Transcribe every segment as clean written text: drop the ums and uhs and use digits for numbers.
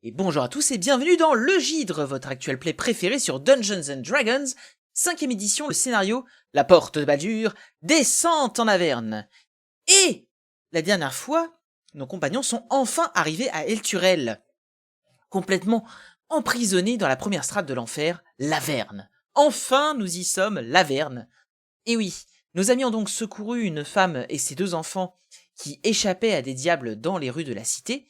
Et bonjour à tous et bienvenue dans Le Gydre, votre actuel play préféré sur Dungeons and Dragons, 5ème édition, le scénario La Porte de Baldur, descente en Averne. Et la dernière fois, nos compagnons sont enfin arrivés à Elturel, complètement emprisonnés dans la première strate de l'enfer, l'Averne. Enfin, nous y sommes, l'Averne. Et oui, nos amis ont donc secouru une femme et ses 2 enfants qui échappaient à des diables dans les rues de la cité,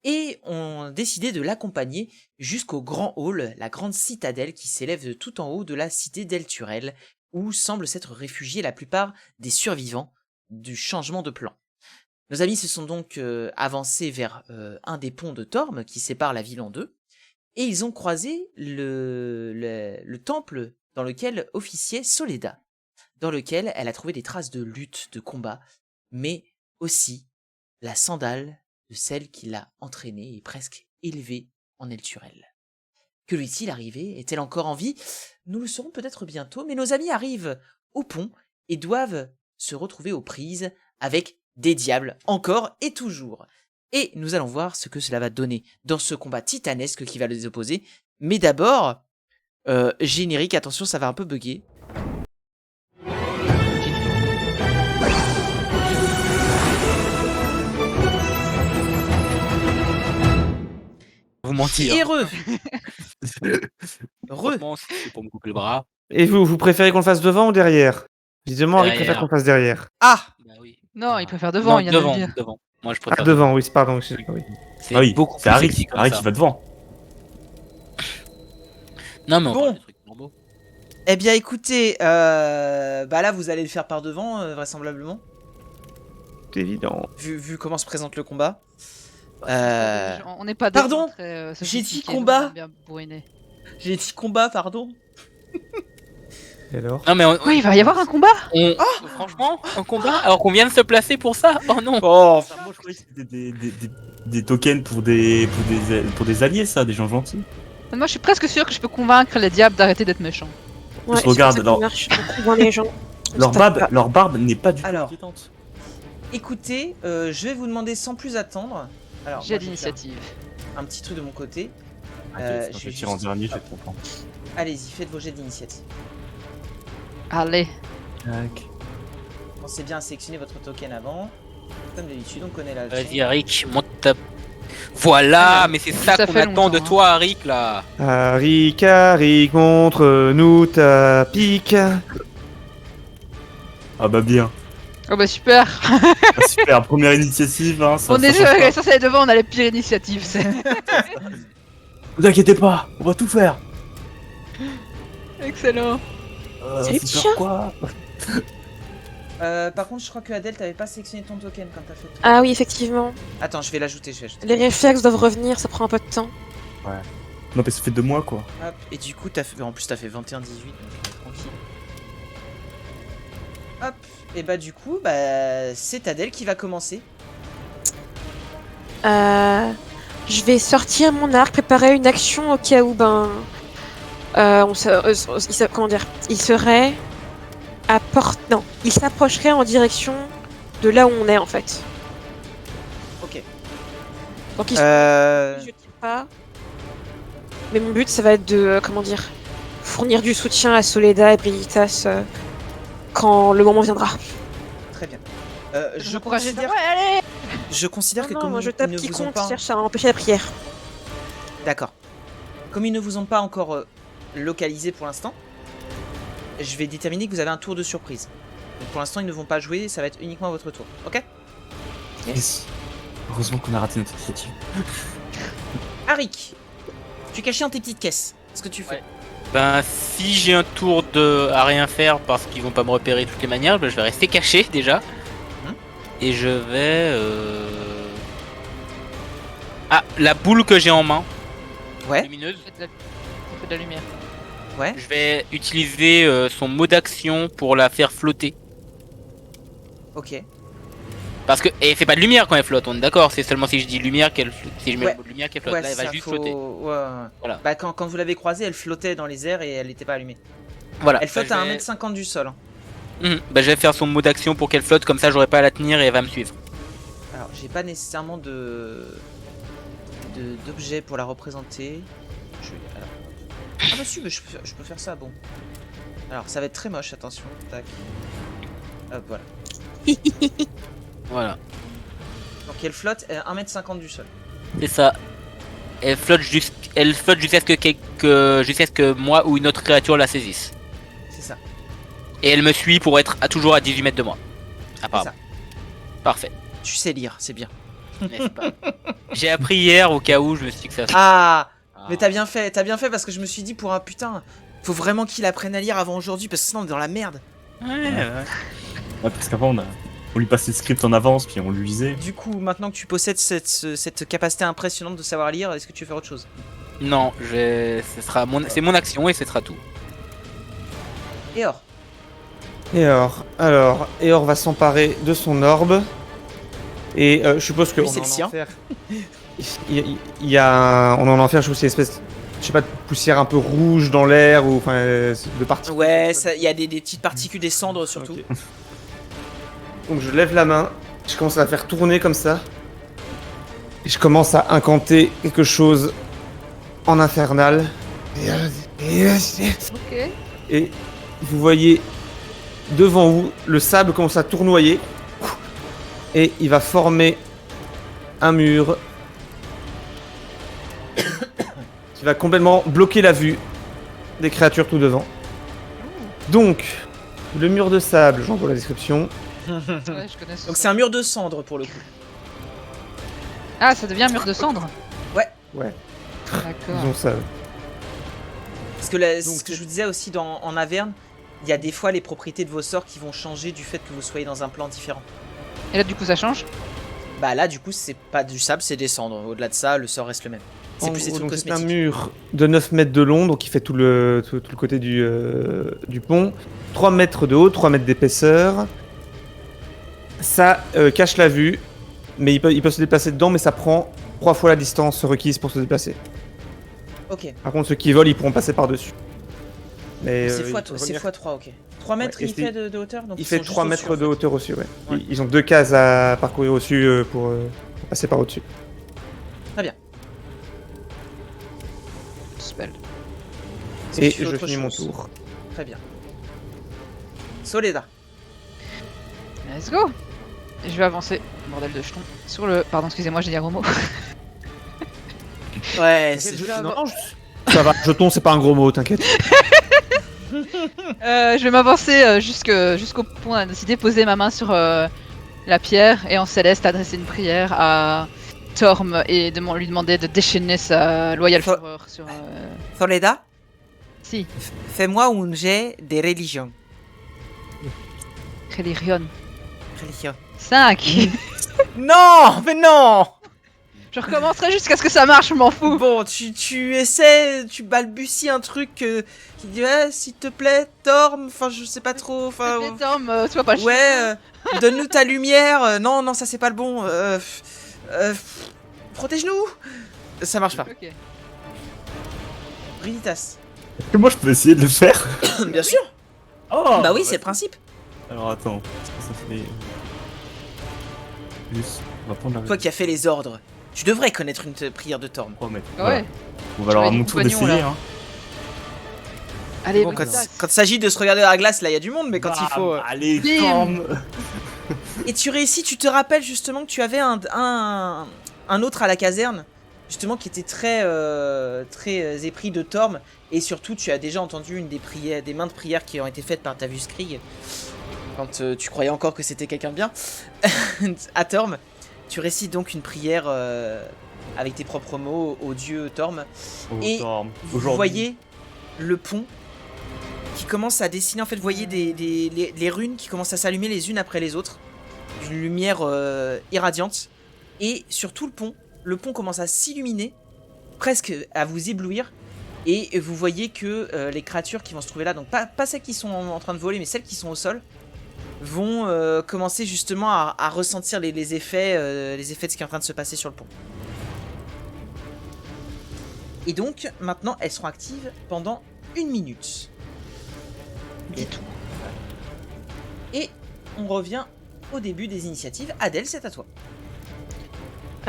et ont décidé de l'accompagner jusqu'au grand hall, la grande citadelle qui s'élève de tout en haut de la cité d'Elturel, où semblent s'être réfugiés la plupart des survivants du changement de plan. Nos amis se sont donc avancés vers un des ponts de Torm qui sépare la ville en deux, et ils ont croisé le temple dans lequel officiait Soledad, dans lequel elle a trouvé des traces de lutte, de combat, mais aussi la sandale de celle qui l'a entraînée et presque élevée en Elturel. Que lui est-il arrivé? Est-elle encore en vie? Nous le saurons peut-être bientôt, mais nos amis arrivent au pont et doivent se retrouver aux prises avec des diables, encore et toujours. Et nous allons voir ce que cela va donner dans ce combat titanesque qui va les opposer. Mais d'abord, générique, attention, ça va un peu bugger. Vous mentir. Heureux. Franchement, c'est pour me couper le bras. Et vous préférez qu'on le fasse devant ou derrière? Visiblement, Henri préfère Derrière. qu'on le fasse derrière. Ah, Bah oui. Non, il préfère devant, Non, il y a de le devant, dire. devant. Moi, je Ah, préfère devant, oui, pardon. Oui. C'est Ah oui, beaucoup c'est plus Harry, sexy comme Harry ça. qui va devant. Non, mais on Bon. parle des trucs normaux. eh bien écoutez, bah là vous allez le faire par devant, vraisemblablement, C'est évident. vu comment se présente le combat. On n'est pas Pardon, très j'ai dit sophistiqués, combat. nous, on est bien bourrinés. J'ai dit combat, pardon. Et alors? Non, mais Oui, il va y avoir un combat. franchement, un combat alors qu'on vient de se placer pour ça. Oh non. Oh, Moi je croyais que c'était des tokens pour des alliés, ça, des gens gentils. Moi, je suis presque sûr que je peux convaincre les diables d'arrêter d'être méchants. Ouais, regarde, alors- les gens. Leur barbe n'est pas du tout Alors. inquiétante. écoutez, je vais vous demander sans plus attendre. Alors, J'ai moi, je vais d'initiative. faire un petit truc de mon côté. Ok, je je vais tire en juste- dernier, je vais te comprendre. Allez-y, faites vos jets d'initiative. Allez. Pensez bien à sélectionner votre token avant. Comme d'habitude, on connaît la Vas-y, Arik, monte ta. Voilà, mais c'est ça Ça qu'on fait attend de longtemps, toi, Arik, là. Harry, montre-nous ta pique. Ah bah bien. Oh bah super. Ah, super, première initiative, hein, ça, On est ça change pas. censé aller devant, on a les pires initiatives. Vous inquiétez pas, on va tout faire. Excellent. Salut, Faut petit faire chat. quoi? Par contre, je crois que Adèle, t'avais pas sélectionné ton token quand t'as fait. Ah oui, effectivement. Attends, je vais l'ajouter, Les réflexes doivent revenir, ça prend un peu de temps. Non, mais ça fait 2 mois quoi. Hop, et du coup, en plus, t'as fait 21-18, donc tranquille. Hop, et bah du coup, c'est Adèle qui va commencer. Je vais sortir mon arc, préparer une action au cas où, comment dire, il serait à porte. Non, il s'approcherait en direction de là où on est en fait. Ok. Donc il Euh... je tire pas. Mais mon but, ça va être de, comment dire, fournir du soutien à Soledad et Brigitas quand le moment viendra. Très bien. Je encourageais considère, ouais, allez. je considère que Non, comme moi je ils tape ne qui vous ont compte, pas... cherche à empêcher la prière. D'accord. Comme ils ne vous ont pas encore localisé pour l'instant, je vais déterminer que vous avez un tour de surprise. Donc pour l'instant, ils ne vont pas jouer, ça va être uniquement votre tour. Ok? Yes. Heureusement qu'on a raté notre initiative. Arik, tu es caché dans tes petites caisses. Qu'est-ce que tu fais? Ouais. Ben, si j'ai un tour à rien faire parce qu'ils vont pas me repérer de toutes les manières, ben, je vais rester caché déjà. Et je vais. Ah, la boule que j'ai en main, Ouais, lumineuse. Ça fait de la lumière. ouais. Je vais utiliser son mot d'action pour la faire flotter. Ok. Parce que. Et c'est pas de lumière quand elle flotte, on est d'accord, c'est seulement si je dis lumière qu'elle flotte. Si je mets Ouais. le mot de lumière qu'elle flotte, Ouais, là elle va ça, juste faut- flotter. ouais. Voilà. Bah quand vous l'avez croisée, elle flottait dans les airs et elle n'était pas allumée. Voilà. Elle flotte Bah, à je vais- 1m50 du sol. Hein. Bah, je vais faire son mot d'action pour qu'elle flotte, comme ça j'aurai pas à la tenir et elle va me suivre. Alors, j'ai pas nécessairement de d'objets pour la représenter. Alors. Ah bah si, mais je peux faire ça, bon. Alors, ça va être très moche, attention. Tac. Hop, voilà. Voilà. Donc elle flotte 1m50 du sol. C'est ça. Elle flotte jusqu'à ce que moi ou une autre créature la saisisse. C'est ça. Et elle me suit pour être toujours à 18 mètres de moi. C'est Apparemment. ça. Parfait. Tu sais lire, c'est bien. Mais c'est pas- J'ai appris hier au cas où je me suis dit que ça. Ah, Ah. mais t'as bien fait parce que je me suis dit pour un putain, faut vraiment qu'il apprenne à lire avant aujourd'hui parce que sinon on est dans la merde. Ouais. Ouais, parce qu'avant, on lui passait le script en avance, puis on lui lisait. Du coup, maintenant que tu possèdes cette capacité impressionnante de savoir lire, est-ce que tu veux faire autre chose? Non, c'est mon action et ce sera tout. Eor. Alors, Eor va s'emparer de son orbe. Et je suppose que Oui, on c'est en le sien. enfer- il y a on en enfer, je trouve, c'est une espèce, je sais pas, de poussière un peu rouge dans l'air ou enfin de particules. Ouais, il y a des petites particules, des cendres surtout. Ok. Donc je lève la main, je commence à la faire tourner comme ça. Et je commence à incanter quelque chose en infernal. Ok. Et vous voyez devant vous, le sable commence à tournoyer. Et il va former un mur qui va complètement bloquer la vue des créatures tout devant. Donc, le mur de sable, j'envoie la description. Ouais, je connais ce Donc son. c'est un mur de cendres pour le coup. Ah, ça devient un mur de cendres. Ouais, D'accord. disons ça. Parce que ce que je vous disais aussi en Averne, il y a des fois les propriétés de vos sorts qui vont changer du fait que vous soyez dans un plan différent. Et là, du coup, ça change. Bah là, du coup, c'est pas du sable, c'est des cendres. Au-delà de ça, le sort reste le même. C'est En plus des gros, trucs donc, c'est un cosmétiques. mur de 9 mètres de long, donc il fait tout le côté du pont. 3 mètres de haut, 3 mètres d'épaisseur. Ça cache la vue, mais il peut se déplacer dedans, mais ça prend 3 fois la distance requise pour se déplacer. Ok. Par contre, ceux qui volent, ils pourront passer par-dessus. Mais C'est il faut x3, revenir. ok. 3 mètres Ouais, et il fait de hauteur donc Il ils fait sont 3 juste mètres au-dessus, de en fait. hauteur aussi, ouais. Ouais. Ils ont 2 cases à parcourir au-dessus pour passer par au-dessus. Spell. Est-ce que Et tu fais je autre finis mon chose tour. Très bien. Soledad. Let's go. Et je vais avancer, bordel de jeton, sur le... Pardon, excusez-moi, j'ai dit un gros mot. Ouais, Ça va, jeton, c'est pas un gros mot, t'inquiète. Je vais m'avancer jusqu'au pont. On a décidé de poser ma main sur la pierre et en céleste adresser une prière à Torm et lui demander de déchaîner sa loyale Faut- fureur sur... Soledad, Si, fais-moi un jet des religions. Religion. Religion. 5. Non, mais non. Je recommencerai jusqu'à ce que ça marche, je m'en fous. Bon, tu essaies, tu balbuties un truc qui dit ouais, s'il te plaît, Torm. Enfin, je sais pas trop. Enfin, Mais Torm, sois pas chiant. ouais, donne-nous ta lumière. Non, non, ça c'est pas le bon. Protège-nous. Ça marche pas. Ok. Brinitas. Est-ce que moi je peux essayer de le faire? Bien sûr. Oh Bah oui, c'est le principe. Alors attends, ça fait. Plus. On va prendre la Toi qui as fait les ordres, tu devrais connaître une prière de Torm. 3 mètres. Ah Voilà. ouais. On va alors à J'aurais mon des tour compagnons, d'essayer. là. Hein. Allez, Bon, Brinitas. quand il s'agit de se regarder dans la glace, là, il y a du monde, mais quand il faut. Allez, Bim. Torm. Et tu réussis, tu te rappelles justement que tu avais un autre à la caserne, justement qui était très épris de Torm, et surtout tu as déjà entendu une des prières, des mains de prière qui ont été faites par Tavus Krieg, quand tu croyais encore que c'était quelqu'un de bien, à Torm. Tu récites donc une prière avec tes propres mots au dieu Torm. Oh, Et Torm. Vous Aujourd'hui. voyez le pont qui commence à dessiner, en fait, vous voyez les runes qui commencent à s'allumer les unes après les autres, d'une lumière irradiante, et sur tout le pont commence à s'illuminer, presque à vous éblouir, et vous voyez que les créatures qui vont se trouver là, donc pas celles qui sont en train de voler, mais celles qui sont au sol, vont commencer justement à ressentir les effets de ce qui est en train de se passer sur le pont. Et donc, maintenant, elles seront actives pendant 1 minute. Dis tout. Et on revient au début des initiatives. Adèle, c'est à toi.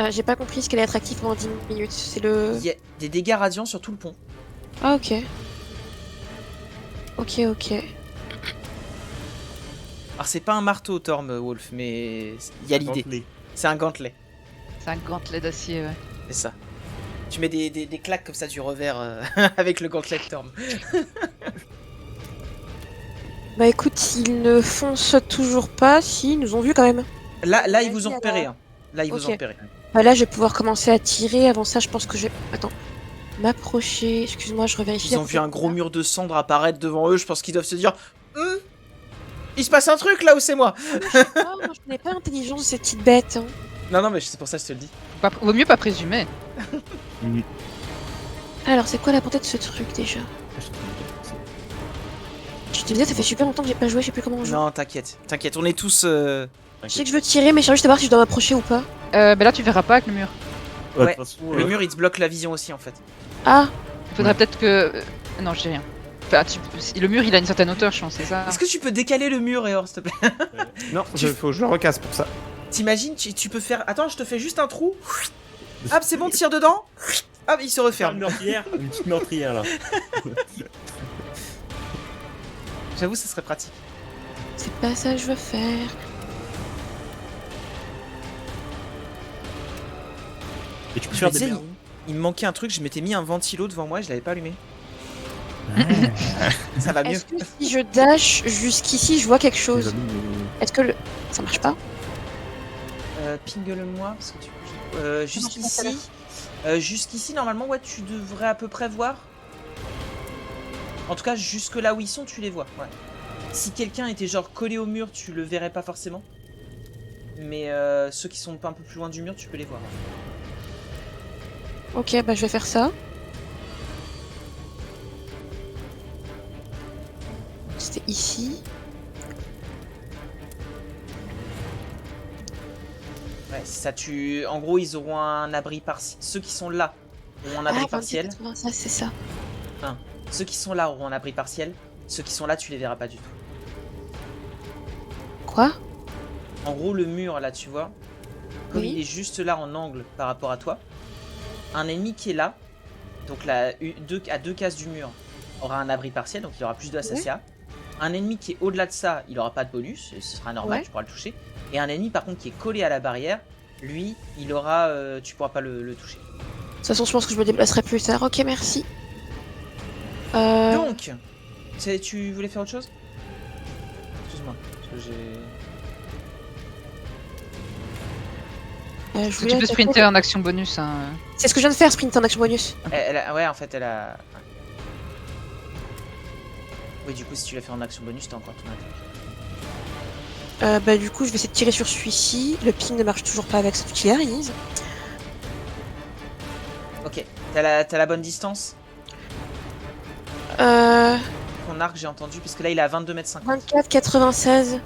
J'ai pas compris ce qu'elle est attractive pendant 10 minutes. C'est le... Il y a des dégâts radiants sur tout le pont. Ah, ok. Ok. Alors c'est pas un marteau, Torm Wolf, mais il y a l'idée. Gantelet. C'est un gantelet, C'est un gantelet d'acier, ouais. c'est ça. Tu mets des claques comme ça du revers avec le gantelet de Torm. Bah écoute, ils ne foncent toujours pas. Si, ils nous ont vus quand même. Là ils vous ont Alors. repéré. Hein. Là, ils vous Ok. ont repéré. Bah là, je vais pouvoir commencer à tirer. Avant ça, je pense que je vais... Attends. M'approcher. Excuse-moi, je revérifie. Ils ont vu un gros mur de cendres apparaître devant eux. Je pense qu'ils doivent se dire il se passe un truc là où c'est moi. Ah, moi, je connais pas l'intelligence de ces petites bêtes. Hein. Non, mais c'est pour ça que je te le dis. Vaut mieux pas présumer. Alors, c'est quoi la portée de ce truc déjà? Je te disais, ça fait super longtemps que j'ai pas joué, je sais plus comment on joue. Non, t'inquiète, on est tous. Je sais que je veux tirer, mais j'ai juste à voir si je dois m'approcher ou pas. Bah là, tu verras pas avec le mur. Ouais, Ouais, de toute façon, Le mur il te bloque la vision aussi en fait. Ah, Il faudrait peut-être que. Non, je dis rien. Enfin, le mur, il a une certaine hauteur, je pense, c'est ça. Est-ce que tu peux décaler le mur, Eor, s'il te plaît? Non, faut que je le recasse pour ça. T'imagines, tu peux faire. Attends, je te fais juste un trou. Hop, c'est bon, tire dedans. Hop, il se Faire une referme. meurtrière, une petite meurtrière là. J'avoue, ça serait pratique. c'est pas ça que je veux faire. Et tu peux Je faire me des disais, merdes. il me manquait un truc, je m'étais mis un ventilo devant moi et je l'avais pas allumé. Ça va mieux. Est-ce que si je dash jusqu'ici, je vois quelque chose? Est-ce que le... ça marche pas? Pingle-moi, parce que tu peux. marche pas, Jusqu'ici. Jusqu'ici, normalement, ouais, tu devrais à peu près voir. En tout cas, jusque là où ils sont, tu les vois. Ouais. Si quelqu'un était genre collé au mur, tu le verrais pas forcément. Mais ceux qui sont un peu plus loin du mur, tu peux les voir. Ok, bah je vais faire ça. C'était ici. Ouais, ça tu. En gros, ils auront un abri partiel. Ceux qui sont là auront un abri partiel. 26, c'est ça. Ceux qui sont là auront un abri partiel. Ceux qui sont là, tu les verras pas du tout. Quoi? En gros, le mur là, tu vois, comme Oui. il est juste là en angle par rapport à toi, un ennemi qui est là, donc là, à 2 cases du mur, aura un abri partiel, donc il aura plus de assassinat. Un ennemi qui est au-delà de ça, il aura pas de bonus, et ce sera normal, Ouais. tu pourras le toucher. Et un ennemi par contre qui est collé à la barrière, lui, il aura, tu pourras pas le toucher. De toute façon, je pense que je me déplacerai plus tard. Ok, merci. Donc, tu voulais faire autre chose? Excuse-moi, parce que j'ai. je Tu voulais peux attaquer- sprinter en action bonus. Hein. C'est ce que je viens de faire, sprint en action bonus. Ouais, en fait, elle a. Oui, du coup, si tu l'as fait en action bonus, t'as encore ton attaque. Bah du coup, je vais essayer de tirer sur celui-ci. Le ping ne marche toujours pas avec cet outil Arise. Ok, t'as la bonne distance? Ton arc, j'ai entendu, puisque là, il est à 22 mètres 50. 24, 96.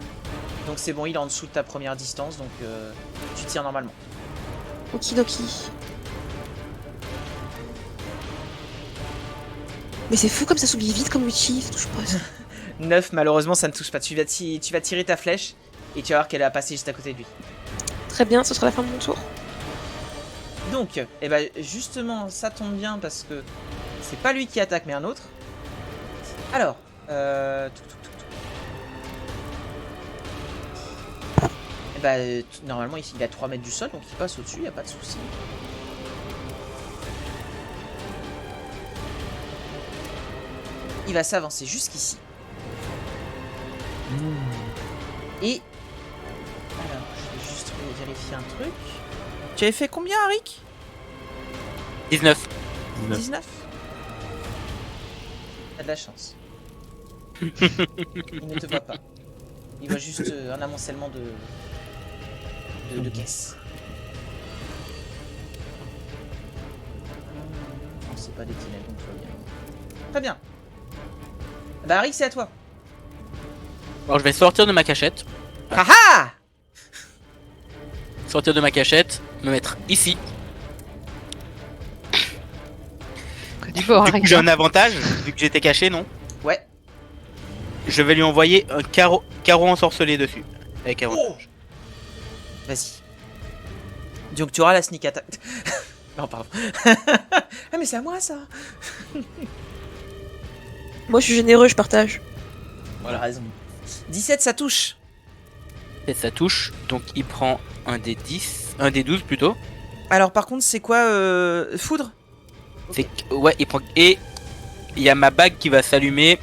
Donc c'est bon, il est en dessous de ta première distance, donc tu tires normalement. Okidoki. Mais c'est fou comme ça s'oublie vite comme outil, ça touche pas. 9, malheureusement, ça ne touche pas. Tu vas tirer ta flèche, et tu vas voir qu'elle va passer juste à côté de lui. Très bien, ce sera la fin de mon tour. Donc, eh ben, justement, ça tombe bien, parce que c'est pas lui qui attaque, mais un autre. Alors, Eh ben, normalement, ici, il est à 3 mètres du sol, donc il passe au-dessus, y a pas de souci. Il va s'avancer jusqu'ici. Et... Alors, je vais juste vérifier un truc. Tu avais fait combien, Arik? 19. 19. T'as de la chance. Il ne te voit pas. Il voit juste un amoncellement de caisses. Non, c'est pas des tunnels, donc tout va bien. Très bien. Bah, Arik, c'est à toi. Alors je vais sortir de ma cachette. Haha! Sortir de ma cachette, me mettre ici. Du bord, Du coup, j'ai un avantage, vu que j'étais caché, non? Ouais. Je vais lui envoyer un carreau ensorcelé dessus. Avec avantage. Vas-y. Donc tu auras la sneak attack. Non, pardon. Ah, mais c'est à moi ça. Moi, je suis généreux, je partage. Voilà, raison. 17, ça touche. Et ça touche, donc il prend un des 10, un des 12 plutôt. Alors, par contre, c'est quoi foudre? C'est ouais, il prend et il y a ma bague qui va s'allumer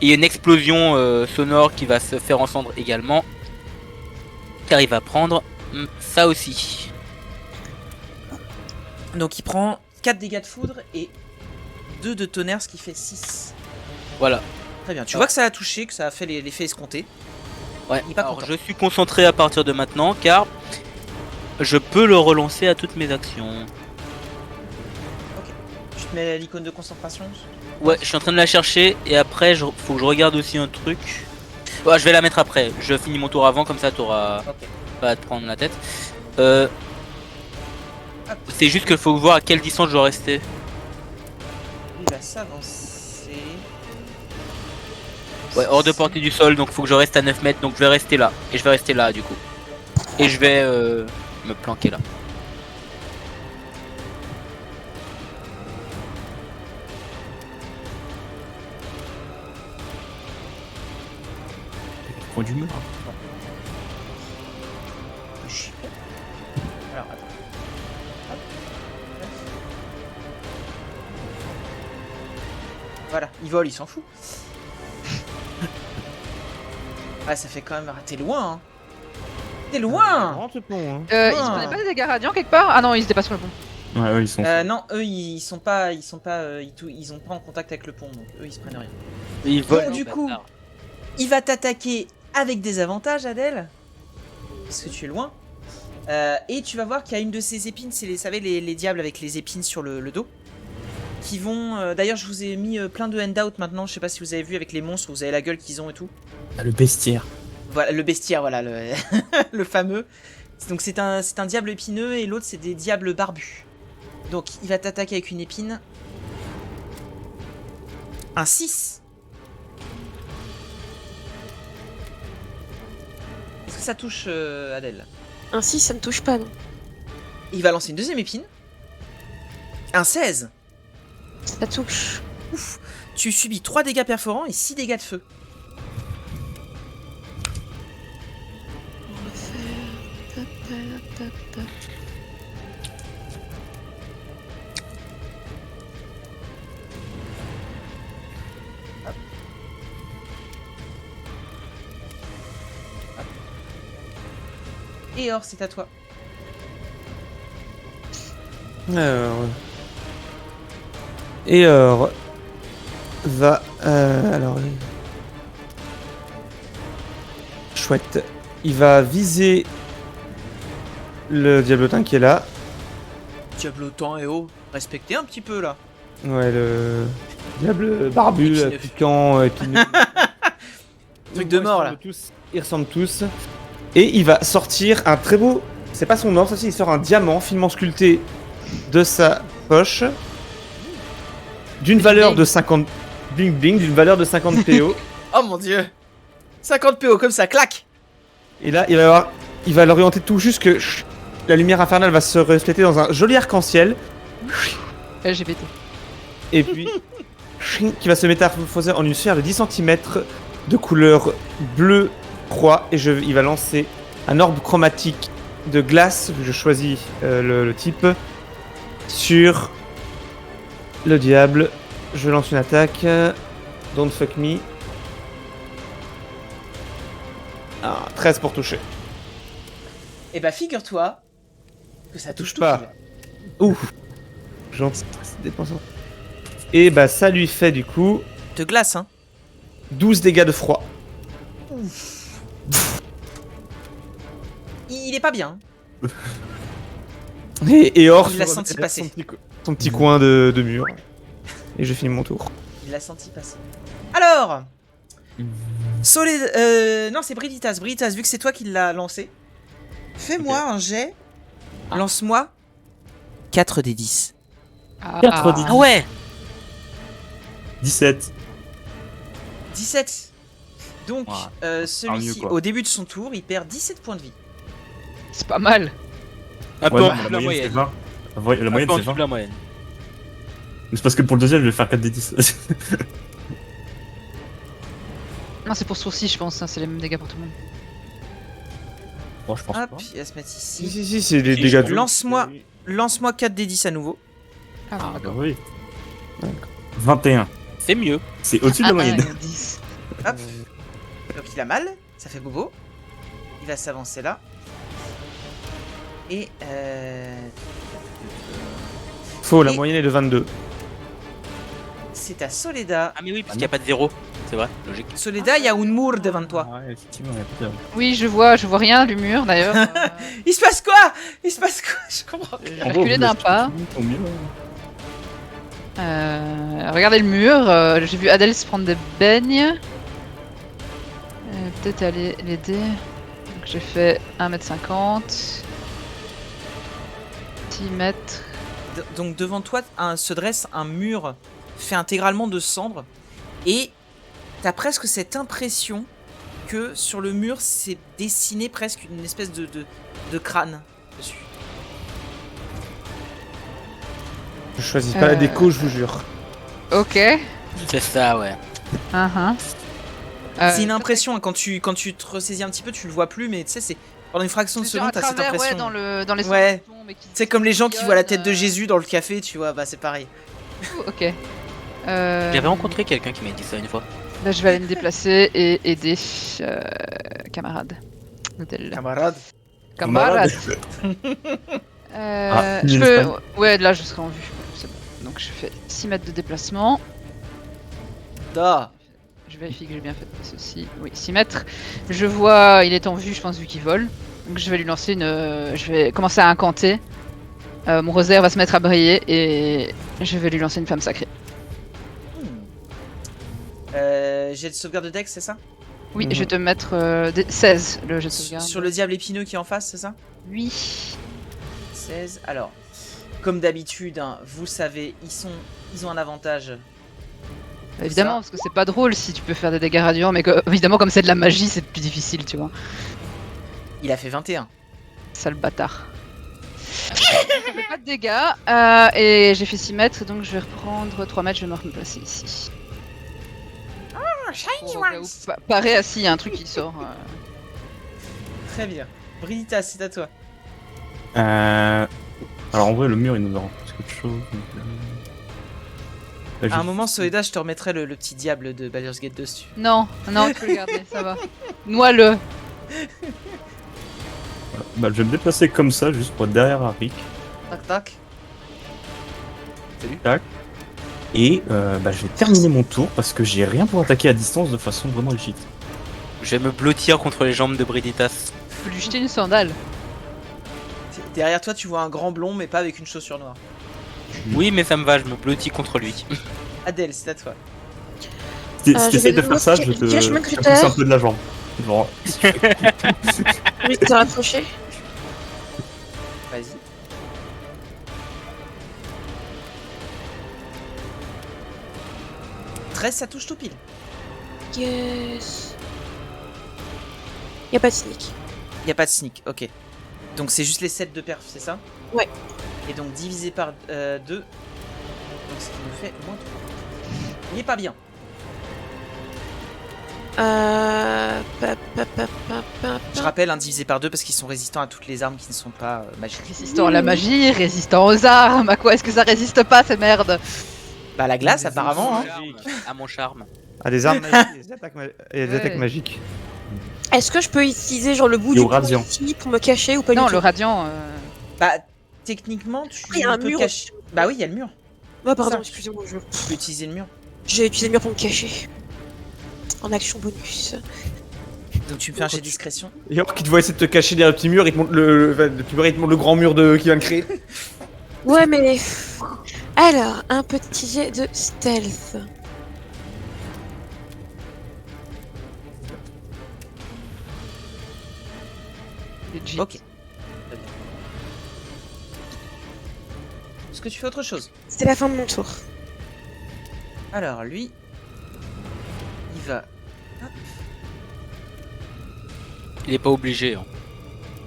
et une explosion sonore qui va se faire encendre également. Car il va prendre ça aussi. Donc, il prend 4 dégâts de foudre et 2 de tonnerre, ce qui fait 6. Voilà. Très bien. Tu vois que ça a touché, que ça a fait l'effet escompté. Ouais. Il est pas Alors, content. je suis concentré à partir de maintenant car je peux le relancer à toutes mes actions. Tu te mets l'icône de concentration? Ouais, je suis en train de la chercher et après faut que je regarde aussi un truc. Ouais, je vais la mettre après. Je finis mon tour avant comme ça t'auras Ok. pas à te prendre la tête. C'est juste qu'il faut voir à quelle distance je dois rester. Il va s'avancer. Ouais, hors de portée du sol, donc faut que je reste à 9 mètres, donc je vais rester là. Et je vais rester là du coup. Et je vais me planquer là. Point du mur. Alors, attends. Hop. Voilà, il vole, il s'en fout. Ah, ça fait quand même... T'es loin, hein. T'es loin. Rentre le pont, hein. Ils se prenaient pas des dégâts radiants quelque part? Ah non, ils étaient pas sur le pont. Ouais, ils sont. Non, eux, ils ont pas en contact avec le pont, donc eux, ils se prennent rien. Il vole, du coup. Il va t'attaquer avec des avantages, Adèle, parce que tu es loin. Et tu vas voir qu'il y a une de ces épines, c'est vous savez, les diables avec les épines sur le dos, qui vont... D'ailleurs, je vous ai mis plein de handout maintenant, je sais pas si vous avez vu avec les monstres, vous avez la gueule qu'ils ont et tout. Ah, le bestiaire. Voilà, le bestiaire, voilà, le fameux. Donc c'est un diable épineux et l'autre c'est des diables barbus. Donc il va t'attaquer avec une épine. Un 6. Est-ce que ça touche Adèle? Ainsi, ça ne touche pas, non. Il va lancer une deuxième épine. Un 16. Ça touche. Ouf. Tu subis 3 dégâts perforants et 6 dégâts de feu. On va faire... Tap, tap, tap, tap. Et Or, c'est à toi. Alors... Et Or va... alors... Chouette. Il va viser le diablotin qui est là. Diablotin et oh, respectez un petit peu là. Ouais, le diable barbu, Épineux. piquant, épineux. Truc de mort là. Ils ressemblent tous. Et il va sortir un très beau... C'est pas son or, ça aussi, il sort un diamant finement sculpté de sa poche. D'une valeur de 50... Bling bling, d'une valeur de 50 PO. Oh mon dieu. 50 PO comme ça, clac. Et là, il va l'orienter tout juste que la lumière infernale va se refléter dans un joli arc-en-ciel. LGBT. Et puis, qui va se métamorphoser en une sphère de 10 cm de couleur bleu croix. Et il va lancer un orbe chromatique de glace, je choisis le type, sur le diable. Je lance une attaque. Don't fuck me. Ah, 13 pour toucher. Et bah figure-toi que ça touche tout pas. pile. Ouf. Gentil, c'est dépensant. Et bah ça lui fait du coup Te glace, hein. 12 dégâts de froid. Il est pas bien. Et Or Il l'a se senti remet passer. son petit coin de mur. Et je finis mon tour. Il l'a senti passer. Alors non, c'est Brigitas. Brigitas, vu que c'est toi qui l'as lancé, fais-moi un jet. Lance-moi 4 des 10. 4 des Ah ouais. 17. 17. Donc, Ouah, celui-ci, mieux, quoi. au début de son tour, il perd 17 points de vie. C'est pas mal. Un peu Ouais, en non, dessous la de la moyenne c'est moyenne. 20. La Un moyenne peu en c'est dessous 20. de la moyenne. Mais c'est parce que pour le deuxième, je vais faire 4 des 10. Non, c'est pour ce tour-ci, je pense. Hein, c'est les mêmes dégâts pour tout le monde. Bon, je pense Hop, pas. il va se mettre Si, ici. si, c'est des Si, dégâts je de Lance-moi 4 des 10 à nouveau. Ah, Ah, bah d'accord. oui. 21. C'est mieux. C'est au-dessus de la moyenne. 10. Hop. Donc il a mal, ça fait bobo. Il va s'avancer là. Et Faux, la Et- moyenne est de 22. c'est à Soledad. Ah mais oui, parce qu'il n'y a pas de 0. C'est vrai, logique. Soledad, il y a un mur devant toi. Ah ouais, effectivement, il y a pas de- Oui, je vois rien du mur d'ailleurs. Il se passe quoi? Il se passe quoi? Je comprends. J'ai En gros, reculé vous d'un laissez pas. tout mieux. Regardez le mur. J'ai vu Adèle se prendre des beignes. Peut-être aller l'aider. Donc j'ai fait 1m50. 10 mètres. Donc devant toi se dresse un mur fait intégralement de cendres. Et t'as presque cette impression que sur le mur c'est dessiné presque une espèce de crâne dessus. Je choisis pas la déco, je vous jure. Ok. C'est ça, ouais. C'est une impression, hein, quand tu te ressaisis un petit peu, tu le vois plus, mais tu sais, c'est pendant une fraction de seconde, t'as cette impression. Ouais, dans les Ouais. sons qui tombent et qui- C'est comme les gens qui voient la tête de euh, Jésus dans le café, tu vois, bah c'est pareil. Ok. J'avais rencontré quelqu'un qui m'a dit ça une fois. Là, je vais aller me déplacer et aider camarade. Hôtel. Camarade. Camarade. Ah, je il peux... est Ouais, là, je serai en vue. C'est bon. Donc, je fais 6 mètres de déplacement. Da. Je vérifie que j'ai bien fait ceci. Oui, 6 mètres. Je vois, il est en vue, je pense, vu qu'il vole. Donc, je vais lui lancer une. Je vais commencer à incanter. Mon rosaire va se mettre à briller et je vais lui lancer une femme sacrée. J'ai de sauvegarde de Dex, c'est ça? Oui, Mhm. je vais te mettre 16 le jet de sauvegarde. Sur le diable épineux qui est en face, c'est ça? Oui. 16. Alors, comme d'habitude, hein, vous savez, ils ont un avantage. Évidemment, parce que c'est pas drôle si tu peux faire des dégâts radiants, mais que, évidemment, comme c'est de la magie, c'est plus difficile, tu vois. Il a fait 21. Sale bâtard. Ça fait pas de dégâts, et j'ai fait 6 mètres, donc je vais reprendre 3 mètres, je vais me placer ici. Pour, au cas où, paraît assis, il y a un truc qui sort. Très bien. Brita, c'est à toi. Alors en vrai, le mur il nous arrange plus qu'autre chose. Donc, là, À un j'ai- moment, Soledad, je te remettrai le petit diable de Baldur's Gate dessus. Non, non, tu peux le garder, ça va. Noie-le. Bah, je vais me déplacer comme ça, juste pour être derrière Arik. Tac, tac. Et bah, je vais terminer mon tour parce que j'ai rien pour attaquer à distance de façon vraiment légitime. Je vais me blottir contre les jambes de Briditas. Faut lui jeter une sandale. Derrière toi, tu vois un grand blond, mais pas avec une chaussure noire. Oui, mais ça me va, je me blottis contre lui. Adèle, c'est à toi. Si je vais t'essayes de de faire ça, je nouveau te cache je mon te pousse critère. un peu de la jambe. Genre, Oui, t'es rapproché. Vas-y. Ça touche tout pile. Yes. Y a pas de sneak. Y a pas de sneak, ok. Donc c'est juste les 7 de perf, c'est ça? Ouais. Et donc divisé par 2. Donc ce qui me fait moins 3. Il est pas bien. Je rappelle, hein, divisé par 2 parce qu'ils sont résistants à toutes les armes qui ne sont pas magiques. Résistant à la magie, résistant aux armes. À quoi est-ce que ça résiste pas, ces merdes? Bah la glace apparemment, hein. À mon charme. Ah, des armes magiques et des attaques, et des Ouais. attaques magiques. Est-ce que je peux utiliser genre le bout Et du au poing radiant. ici pour me cacher ou pas Non, du le tout? radiant. Bah techniquement tu Il y a un peux mur. cacher. Bah oui, il y a le mur. Oh pardon, Ça. excusez-moi, Tu peux utiliser le mur. j'ai utilisé le mur pour me cacher. En action bonus. Donc tu me fais un jet de discrétion. Et alors qu'il te voit essayer de te cacher derrière le petit mur, il te montre le petit mur, il te montre le grand mur qu'il vient de créer. Ouais, mais. Alors, un petit jet de stealth. Legit. Ok. Est-ce que tu fais autre chose? C'est la fin de mon tour. Alors lui, il va. Il est pas obligé. Hein.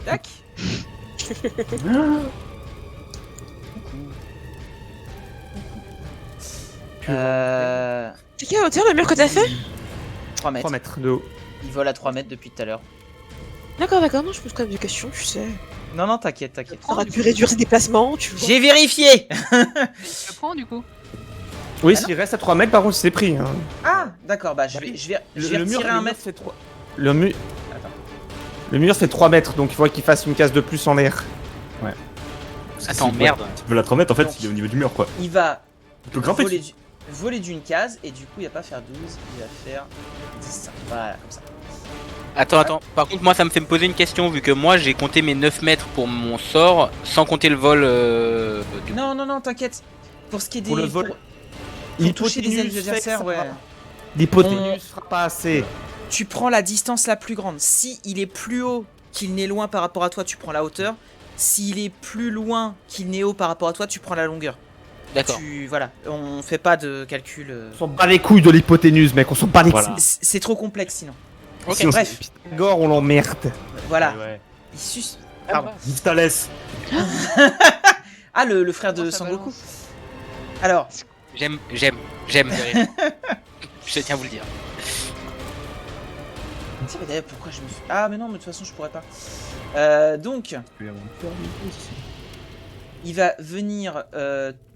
Tac. C'est quelle hauteur le mur que t'as fait? 3 mètres. 3 mètres de haut. Il vole à 3 mètres depuis tout à l'heure. D'accord, non, je pose quand même des questions, tu sais. Non, t'inquiète. On aurait pu réduire ses déplacements, tu vois. J'ai vérifié. Je le prends du coup. Oui, Ah non. s'il reste à 3 mètres, par contre, c'est pris. Hein. Ah, d'accord, bah je vais retirer un mètre. fait 3. Le mur. Attends. Le mur fait 3 mètres, donc il faudrait qu'il fasse une case de plus en l'air. Attends, merde. Tu peux la 3 mètres, en fait, Donc, il est au niveau du mur, quoi. Il va Tu peux grimper voler, dessus. voler d'une case et du coup il va pas faire 12, il va faire 10. Voilà, comme ça. Attends. Par contre, moi, ça me fait me poser une question, vu que moi, j'ai compté mes 9 mètres pour mon sort, sans compter le vol. Du... Non, t'inquiète. Pour ce qui est des. Pour le vol, pour toucher des adversaires, ouais. L'hypoténuse fera pas assez. Tu prends la distance la plus grande. Si il est plus haut qu'il n'est loin par rapport à toi, tu prends la hauteur. S'il est plus loin qu'il n'est haut par rapport à toi, tu prends la longueur. D'accord. Voilà, on fait pas de calcul. On s'en bat les couilles de l'hypoténuse, mec, on s'en bat les Voilà. couilles. C'est trop complexe sinon. Ok, Sinon, bref. Pythagore, on l'emmerde. Voilà. Ouais. Il suce. Ah, Pardon. Vive Thalès. Ah, le frère de Oh, ça Sangoku. balance. Alors, J'aime. Je tiens à vous le dire. tiens, mais d'ailleurs, pourquoi je me suis. Ah, mais non, mais de toute façon, je pourrais pas. Donc, il va venir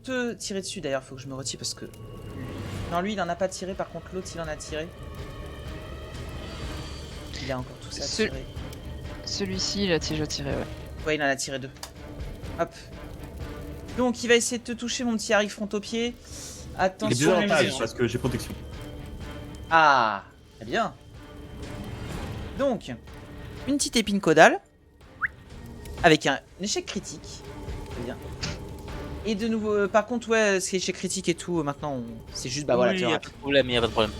te tirer dessus. D'ailleurs, faut que je me retire parce que. Non, lui, il en a pas tiré. Par contre, l'autre, il en a tiré. Il a encore tout ça à Ce- tirer. Celui-ci, il a déjà tiré, ouais. Ouais, il en a tiré 2. Hop. Donc, il va essayer de te toucher, mon petit Harry Frontopied. Il est Attention, bien les avantage mesures. parce que j'ai protection. Ah, très bien. Donc, une petite épine caudale. Avec un échec critique. Très bien. Et de nouveau, par contre, ouais, c'est échec critique et tout, maintenant, c'est juste, bah voilà, Oui, tu y a vois. pas de problème, y a pas de problème.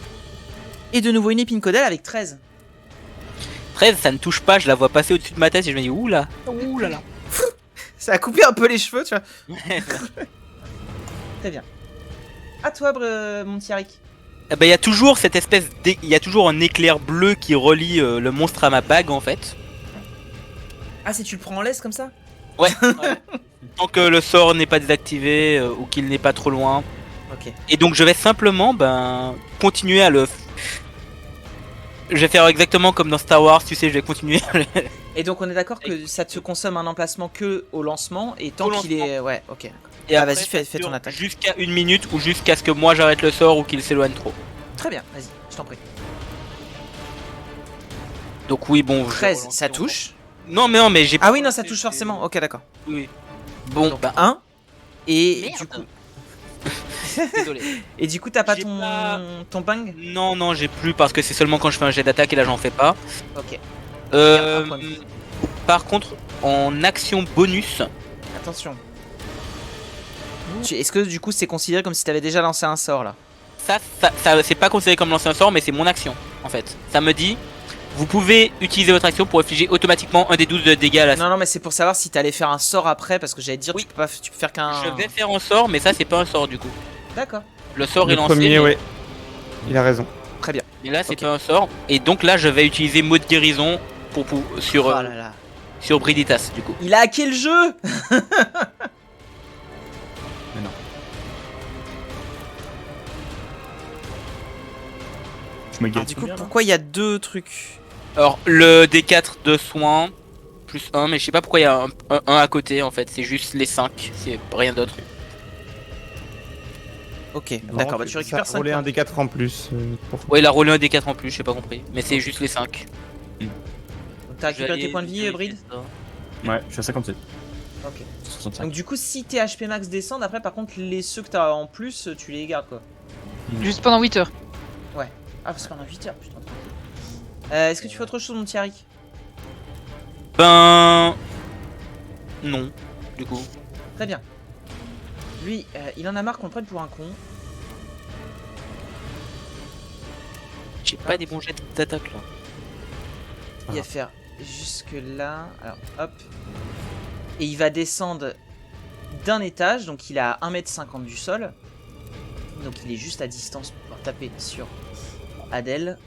Et de nouveau, une épine caudale avec 13. 13, ça ne touche pas, je la vois passer au-dessus de ma tête et je me dis oula. Ça a coupé un peu les cheveux, tu vois. Très bien. À toi, mon petit Arik. Eh ben, il y a toujours cette espèce il y a toujours un éclair bleu qui relie le monstre à ma bague en fait. Ah, si tu le prends en laisse comme ça? Ouais. Tant que le sort n'est pas désactivé ou qu'il n'est pas trop loin. Ok. Et donc je vais simplement continuer à le. Je vais faire exactement comme dans Star Wars, tu sais, je vais continuer. Et donc, on est d'accord que ça te consomme un emplacement que au lancement et tant Au qu'il est. Ouais, ok. Et Ah, après, vas-y, ça fais ton dure attaque. Jusqu'à 1 minute ou jusqu'à ce que moi j'arrête le sort ou qu'il s'éloigne trop. Très bien, vas-y, je t'en prie. Donc oui, bon. je vais 13, relancer ça encore. touche. Non, mais j'ai. Ah oui, non, ça touche forcément. Ok, d'accord. Oui. Bon, Donc bah, 1. Et Merde. du coup. désolé. Et du coup, t'as pas J'ai ton, pas- ton bang? Non, j'ai plus parce que c'est seulement quand je fais un jet d'attaque et là j'en fais pas. Ok, Euh, Un point de vie. par contre, en action bonus, attention. Est-ce que du coup c'est considéré comme si t'avais déjà lancé un sort là? ça c'est pas considéré comme lancer un sort, mais c'est mon action en fait. Ça me dit, vous pouvez utiliser votre action pour infliger automatiquement un des 12 de dégâts à la. Non, mais c'est pour savoir si t'allais faire un sort après parce que j'allais te dire Oui. tu peux faire qu'un. Je vais faire un sort, mais ça c'est pas un sort du coup. D'accord. Le sort Le est lancé, premier, mais, ouais. Il a raison. Très bien. mais là c'est Ok. pas un sort. Et donc là je vais utiliser mot de guérison sur Oh là là. sur Briditas du coup. Il a hacké le jeu. Je me Alors, gagne du coup, combien, là pourquoi il y a deux trucs? Alors le D4 de soins plus 1, mais je sais pas pourquoi il y a un à côté en fait. C'est juste les 5, c'est rien d'autre. Ok, d'accord, bah tu récupères 5 Rouler un des 4 en plus. Ouais, il a roulé un D4 en plus, j'ai pas compris. Mais c'est juste les 5. T'as récupéré tes points de vie, Bride? Ouais, je suis à 57. Ok. 65. Donc du coup, si tes HP max descendent, après par contre, ceux que t'as en plus, tu les gardes quoi. Juste pendant 8 heures. Ah, c'est pendant 8 heures, putain. tranquille. Est-ce que tu fais autre chose, mon petit Harry? Ben. Non, du coup. Très bien. Lui, il en a marre qu'on le prenne pour un con. J'ai pas des bons jets d'attaque là. Il va faire jusque là. Alors, hop. Et il va descendre d'un étage, donc il est à 1m50 du sol. Donc il est juste à distance pour pouvoir taper sur Adèle.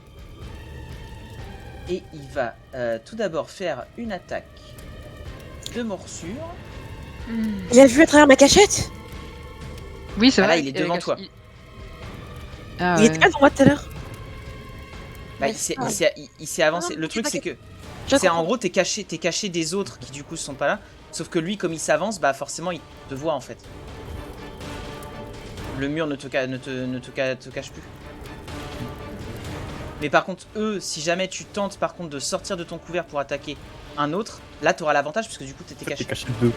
Et il va tout d'abord faire une attaque de morsure. Il a vu à travers ma cachette. Oui, c'est Ah, là, vrai. il est devant toi. Ah, Il ouais. était pas devant moi tout à l'heure. Bah, Ouais, il s'est avancé. Ah, Le truc, ok, c'est ok. que. Je C'est en comprends. gros, t'es caché des autres qui du coup sont pas là. Sauf que lui, comme il s'avance, bah forcément, il te voit en fait. Le mur ne te cache plus. Mais par contre, eux, si jamais tu tentes par contre de sortir de ton couvert pour attaquer un autre, là t'auras l'avantage parce que du coup t'étais T'es caché. caché 2.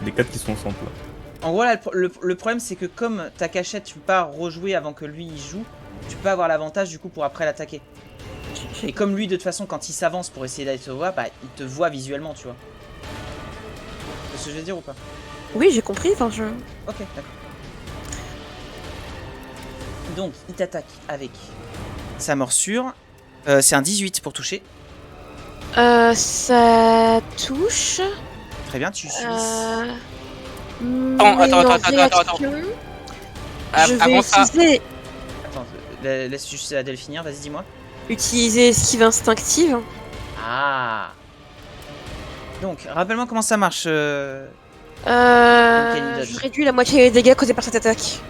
Les 4 qui sont ensemble là. En gros, là, le problème c'est que comme ta cachette, tu peux pas rejouer avant que lui il joue, tu peux avoir l'avantage du coup pour après l'attaquer. Et comme lui, de toute façon, quand il s'avance pour essayer d'aller te voir, bah il te voit visuellement, tu vois. C'est ce que je veux dire ou pas? Oui, j'ai compris. Enfin, je. Ok, d'accord. Donc, il t'attaque avec sa morsure. C'est un 18 pour toucher. Ça touche. Très bien, tu subis. Attends. Je vais Avant ça, utiliser, Attends, laisse juste Adèle finir, vas-y, dis-moi. utiliser esquive instinctive. Ah. Donc, rappelle-moi comment ça marche. Je réduis la moitié des dégâts causés par cette attaque.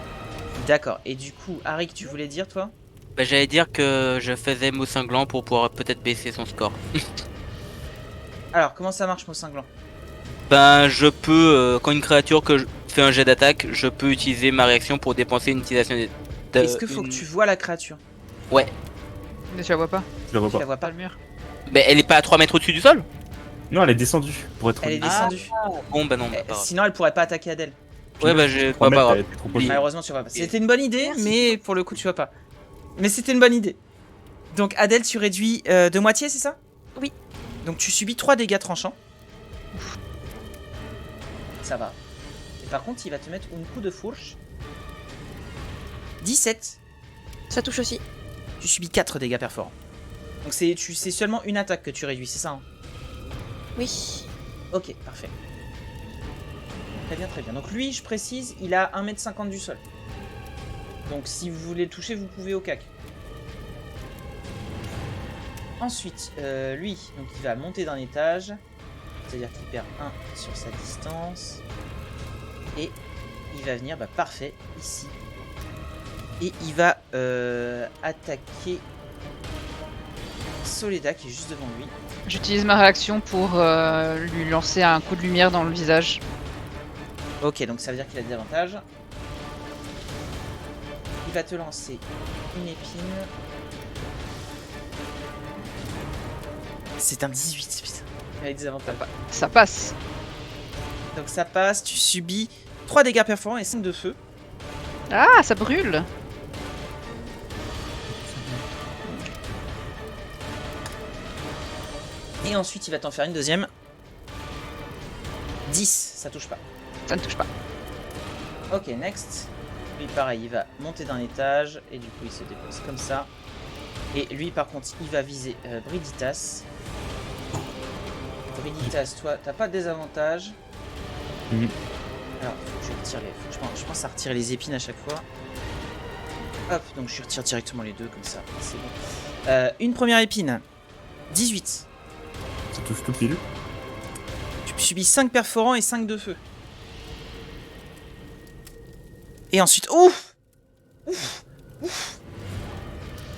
D'accord. Et du coup, Arik, tu voulais dire, toi? bah, j'allais dire que je faisais mot cinglant pour pouvoir peut-être baisser son score. Alors, comment ça marche, mot cinglant? Ben, je peux, quand une créature que je fais un jet d'attaque, je peux utiliser ma réaction pour dépenser une utilisation de. Est-ce qu'il faut que tu vois la créature? Ouais. Mais tu la vois pas. Je la vois Tu pas. la vois Pas pas? le mur. Ben, elle est pas à 3 mètres au-dessus du sol? Non, elle est descendue pour être. Elle est Ah. descendue. Bon, bah non, bah, Eh, pas grave. sinon, elle pourrait pas attaquer Adèle. Ouais, bah, j'ai. Trois Bah, pas mètres, grave. elle est trop proche. Oui. Malheureusement, tu vois pas. C'était une bonne idée, Merci. mais pour le coup, tu vois pas. Mais c'était une bonne idée. Donc, Adèle, tu réduis de moitié, c'est ça? Oui. Donc, tu subis 3 dégâts tranchants. Ça va. Et par contre, il va te mettre un coup de fourche. 17. Ça touche aussi. Tu subis 4 dégâts perforants. Donc, c'est seulement une attaque que tu réduis, c'est ça, hein? Oui. Ok, parfait. Très bien, très bien. Donc lui, je précise, il a 1m50 du sol. Donc si vous voulez le toucher, vous pouvez au cac. Ensuite, lui, donc il va monter d'un étage. C'est-à-dire qu'il perd 1 sur sa distance. Et il va venir, bah parfait, ici. Et il va attaquer Soledad qui est juste devant lui. J'utilise ma réaction pour lui lancer un coup de lumière dans le visage. Ok, donc ça veut dire qu'il a des avantages. Il va te lancer une épine. C'est un 18, putain. Avec des avantages. Ça passe. Donc ça passe, tu subis 3 dégâts perforants et 5 de feu. Ah, ça brûle. Et ensuite, il va t'en faire une deuxième. 10, ça touche pas. Ça ne touche pas. Ok, next. Lui, pareil, il va monter d'un étage et du coup, il se dépose comme ça. Et lui, par contre, il va viser Brigitas. Brigitas, toi, t'as pas de désavantage. Mhm. Alors, faut que je retire les. Je pense à retirer les épines à chaque fois. Hop, donc je retire directement les deux comme ça. C'est bon. Une première épine. 18. Ça touche tout pile. Tu subis 5 perforants et 5 de feu. Et ensuite, ouf, ouf,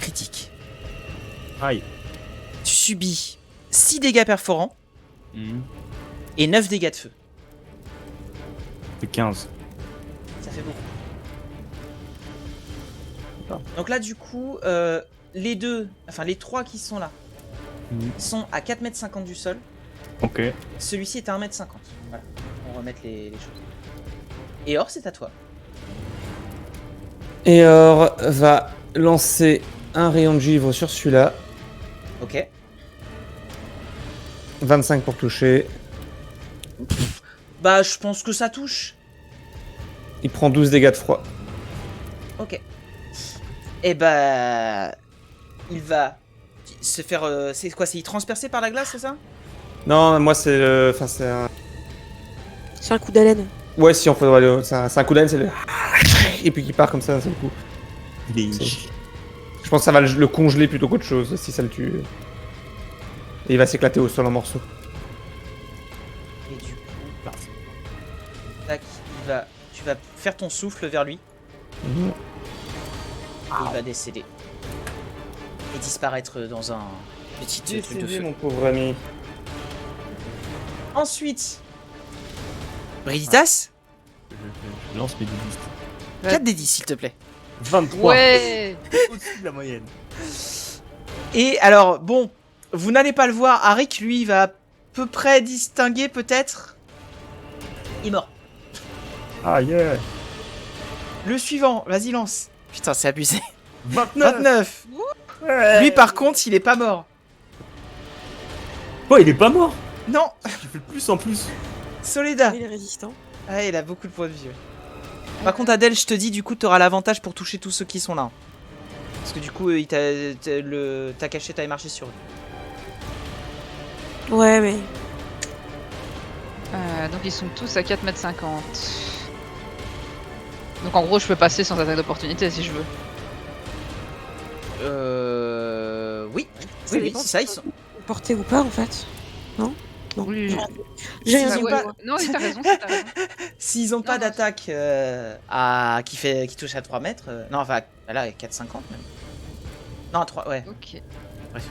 critique. Aïe. Tu subis 6 dégâts perforants Mhm. et 9 dégâts de feu. C'est 15. Ça fait beaucoup. Donc là, du coup, les deux, enfin les trois qui sont là, Mhm. sont à 4,50 m du sol. Ok. Celui-ci est à 1,50 m. Voilà, on va remettre les choses. Et Or, c'est à toi. Et Or va lancer un rayon de givre sur celui-là. Ok. 25 pour toucher. Bah, je pense que ça touche. Il prend 12 dégâts de froid. Ok. Et bah, il va se faire. C'est quoi? C'est transpercé par la glace, c'est ça? Non, moi c'est le. Enfin, c'est un. C'est un coup d'haleine. Ouais, si on peut aller. C'est un coup d'âne, c'est le. Et puis qui part comme ça d'un seul coup. Il est. C'est- Je pense que ça va le congeler plutôt qu'autre chose si ça le tue. Et il va s'éclater au sol en morceaux. Tu vas faire ton souffle vers lui. Mhm. Et il va décéder. Et disparaître dans un petit truc de Décédé, feu. mon pauvre ami. Ensuite, Brigitas, Je lance mes listes. 4 des 10 s'il te plaît. 23. Ouais. Au-dessus de la moyenne. Et alors, bon, vous n'allez pas le voir, Arik, lui, va à peu près distinguer peut-être. Il est mort. Ah yeah. Le suivant, vas-y lance. Putain, c'est abusé. 29. 29. Ouais. Lui par contre, il est pas mort. Oh, il est pas mort. Non, Tu fais plus en plus. Soledad. Il est résistant. Ah, il a beaucoup de points de vie. Ouais. Par contre, Adèle, je te dis, du coup, t'auras l'avantage pour toucher tous ceux qui sont là. Parce que du coup, t'as caché, t'avais marché sur eux. Ouais, mais. Donc ils sont tous à 4,50 m. Donc en gros, je peux passer sans attaque d'opportunité si je veux. Oui. Ça Oui, dépend c'est ça, ils sont. Porté ou pas en fait. Non. Oui. J'ai rien S'ils dit. ont pas- Non, oui, t'as raison, t'as raison. S'ils ont pas Non, d'attaque qui touche à 3 mètres. Non, enfin, là, 4,50 même. Non, 3, ouais. Ok. Bref.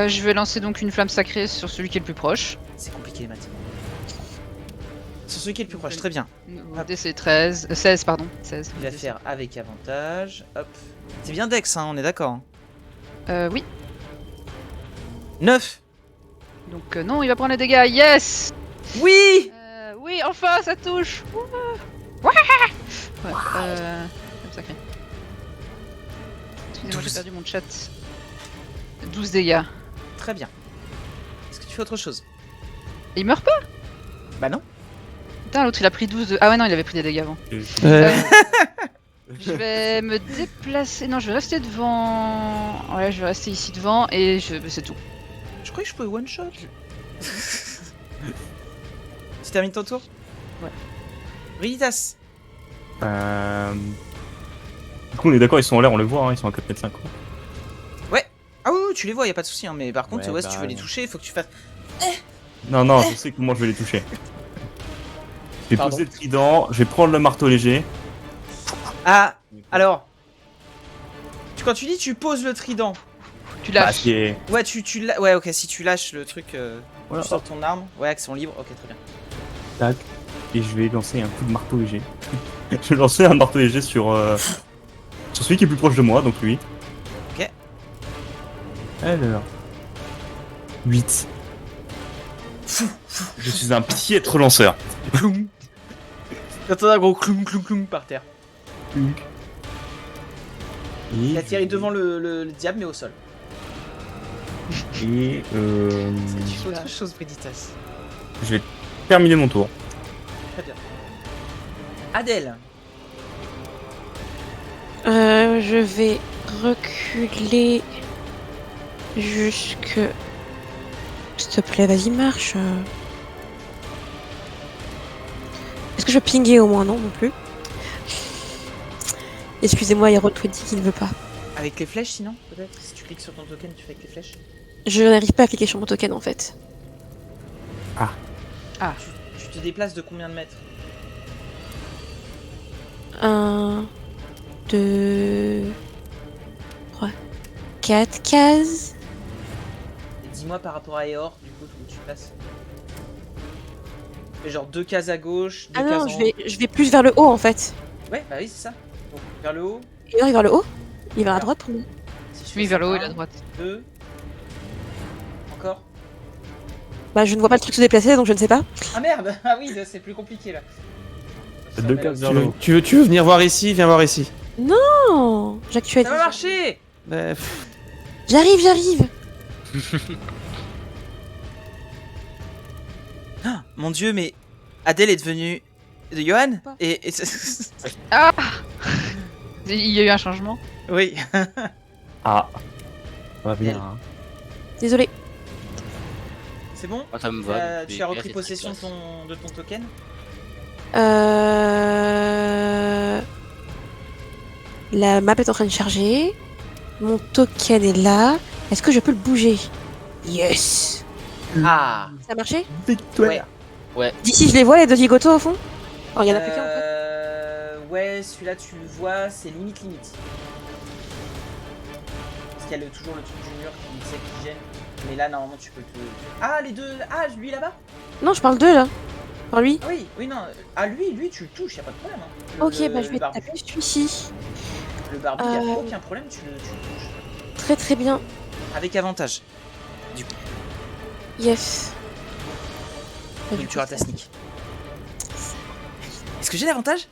Je vais lancer donc une flamme sacrée sur celui qui est le plus proche. C'est compliqué les maths. Sur celui qui est le plus proche, très bien. DC 13, 16 pardon, 16. Il va faire avec avantage. Hop. C'est bien Dex, hein, on est d'accord. Oui. 9. Donc non, il va prendre les dégâts. Yes. Oui. Oui, enfin, ça touche. Wouh. Ouais. Flamme sacrée. Excusez-moi, j'ai 12. perdu mon chat. 12 dégâts. Très bien. Est-ce que tu fais autre chose? Et il meurt pas? Bah non. Putain, l'autre il a pris 12 de... Ah ouais, non, il avait pris des dégâts avant. Je vais me déplacer. Non, je vais rester devant. Ouais, je vais rester ici devant et c'est tout. Je croyais que je pouvais one shot. Tu termines ton tour? Ouais. Brigitas. Du coup, on est d'accord, ils sont en l'air, on les voit, hein, ils sont à 4,50 m. Ah oui, tu les vois, y a pas de souci. Hein, mais par contre, Ouais, ouais, si bah, tu veux les ouais. toucher, il faut que tu fasses. Non, non, je sais comment je vais les toucher. Je vais Pardon. poser le trident, je vais prendre le marteau léger. Ah, alors. Quand tu dis tu poses le trident. Tu Bah, lâches. c'est... Ouais, ouais, ok, si tu lâches le truc, Voilà, tu sors ton arme. Ouais, action libre, ok, très bien. tac. Et je vais lancer un coup de marteau léger. Je vais lancer un marteau léger sur celui qui est plus proche de moi, donc lui. Ok. Alors. 8. Je suis un piètre lanceur. Cloum. T'entends un gros cloum cloum cloum par terre. Il atterrit devant le diable, mais au sol. Et Tu fais autre chose, Brigitas. je vais terminer mon tour. Très bien. Adèle. Je vais reculer jusque. S'il te plaît, vas-y, marche. Est-ce que je peux pinguer au moins? Non, non plus. Excusez-moi, Hero20 qui ne veut pas. Avec les flèches, sinon, peut-être? Si tu cliques sur ton token, tu fais avec les flèches. Je n'arrive pas à cliquer sur mon token en fait. Tu te déplaces de combien de mètres? 1, 2, 3, 4 cases. Et dis-moi par rapport à Eor, du coup, où tu passes. Fais genre 2 cases à gauche, 2 Ah cases non, en je vais plus vers le haut en fait. haut. Ouais, bah oui, c'est ça. Donc, vers le haut. Et non, il va vers le haut? Il va à droite pour moi. Si je fais Oui, vers le haut et un, la droite. 2. Encore. Bah, je ne vois pas le truc se déplacer donc je ne sais pas. Ah merde. Ah oui, c'est plus compliqué là. Deux cases vers le haut. Tu veux venir voir ici? Viens voir ici. Non, j'actualise. Ça va marcher. J'arrive. Ah, mon dieu, mais Adèle est devenue de Johan Pas. et Ah. Il y a eu un changement. oui. Ah. On va venir. Hein. Désolé. C'est bon. Ah, ça me va. Tu as repris possession de ton token. La map est en train de charger. Mon token est là. Est-ce que je peux le bouger? Yes. Ah. Ça a marché? Victoire. Ouais. D'ici, je les vois les deux zigotos au fond? Oh, il y en a plus qu'un en fait. ouais, celui-là, tu le vois, c'est limite. Parce qu'il y a toujours le truc du mur qui gêne. Mais là, normalement, tu peux te... Ah, les deux... Ah, lui, là-bas? Non, je parle d'eux là. Par lui. Ah oui, non. Ah, lui, tu le touches, y a pas de problème. Hein. Ok, bah je vais barbu. taper celui-ci. Le barbu, y a aucun problème, tu le touches. Très très bien. Avec avantage. Yes. Bah, Donc du tu coup, rates ta sneak. Est-ce que j'ai l'avantage?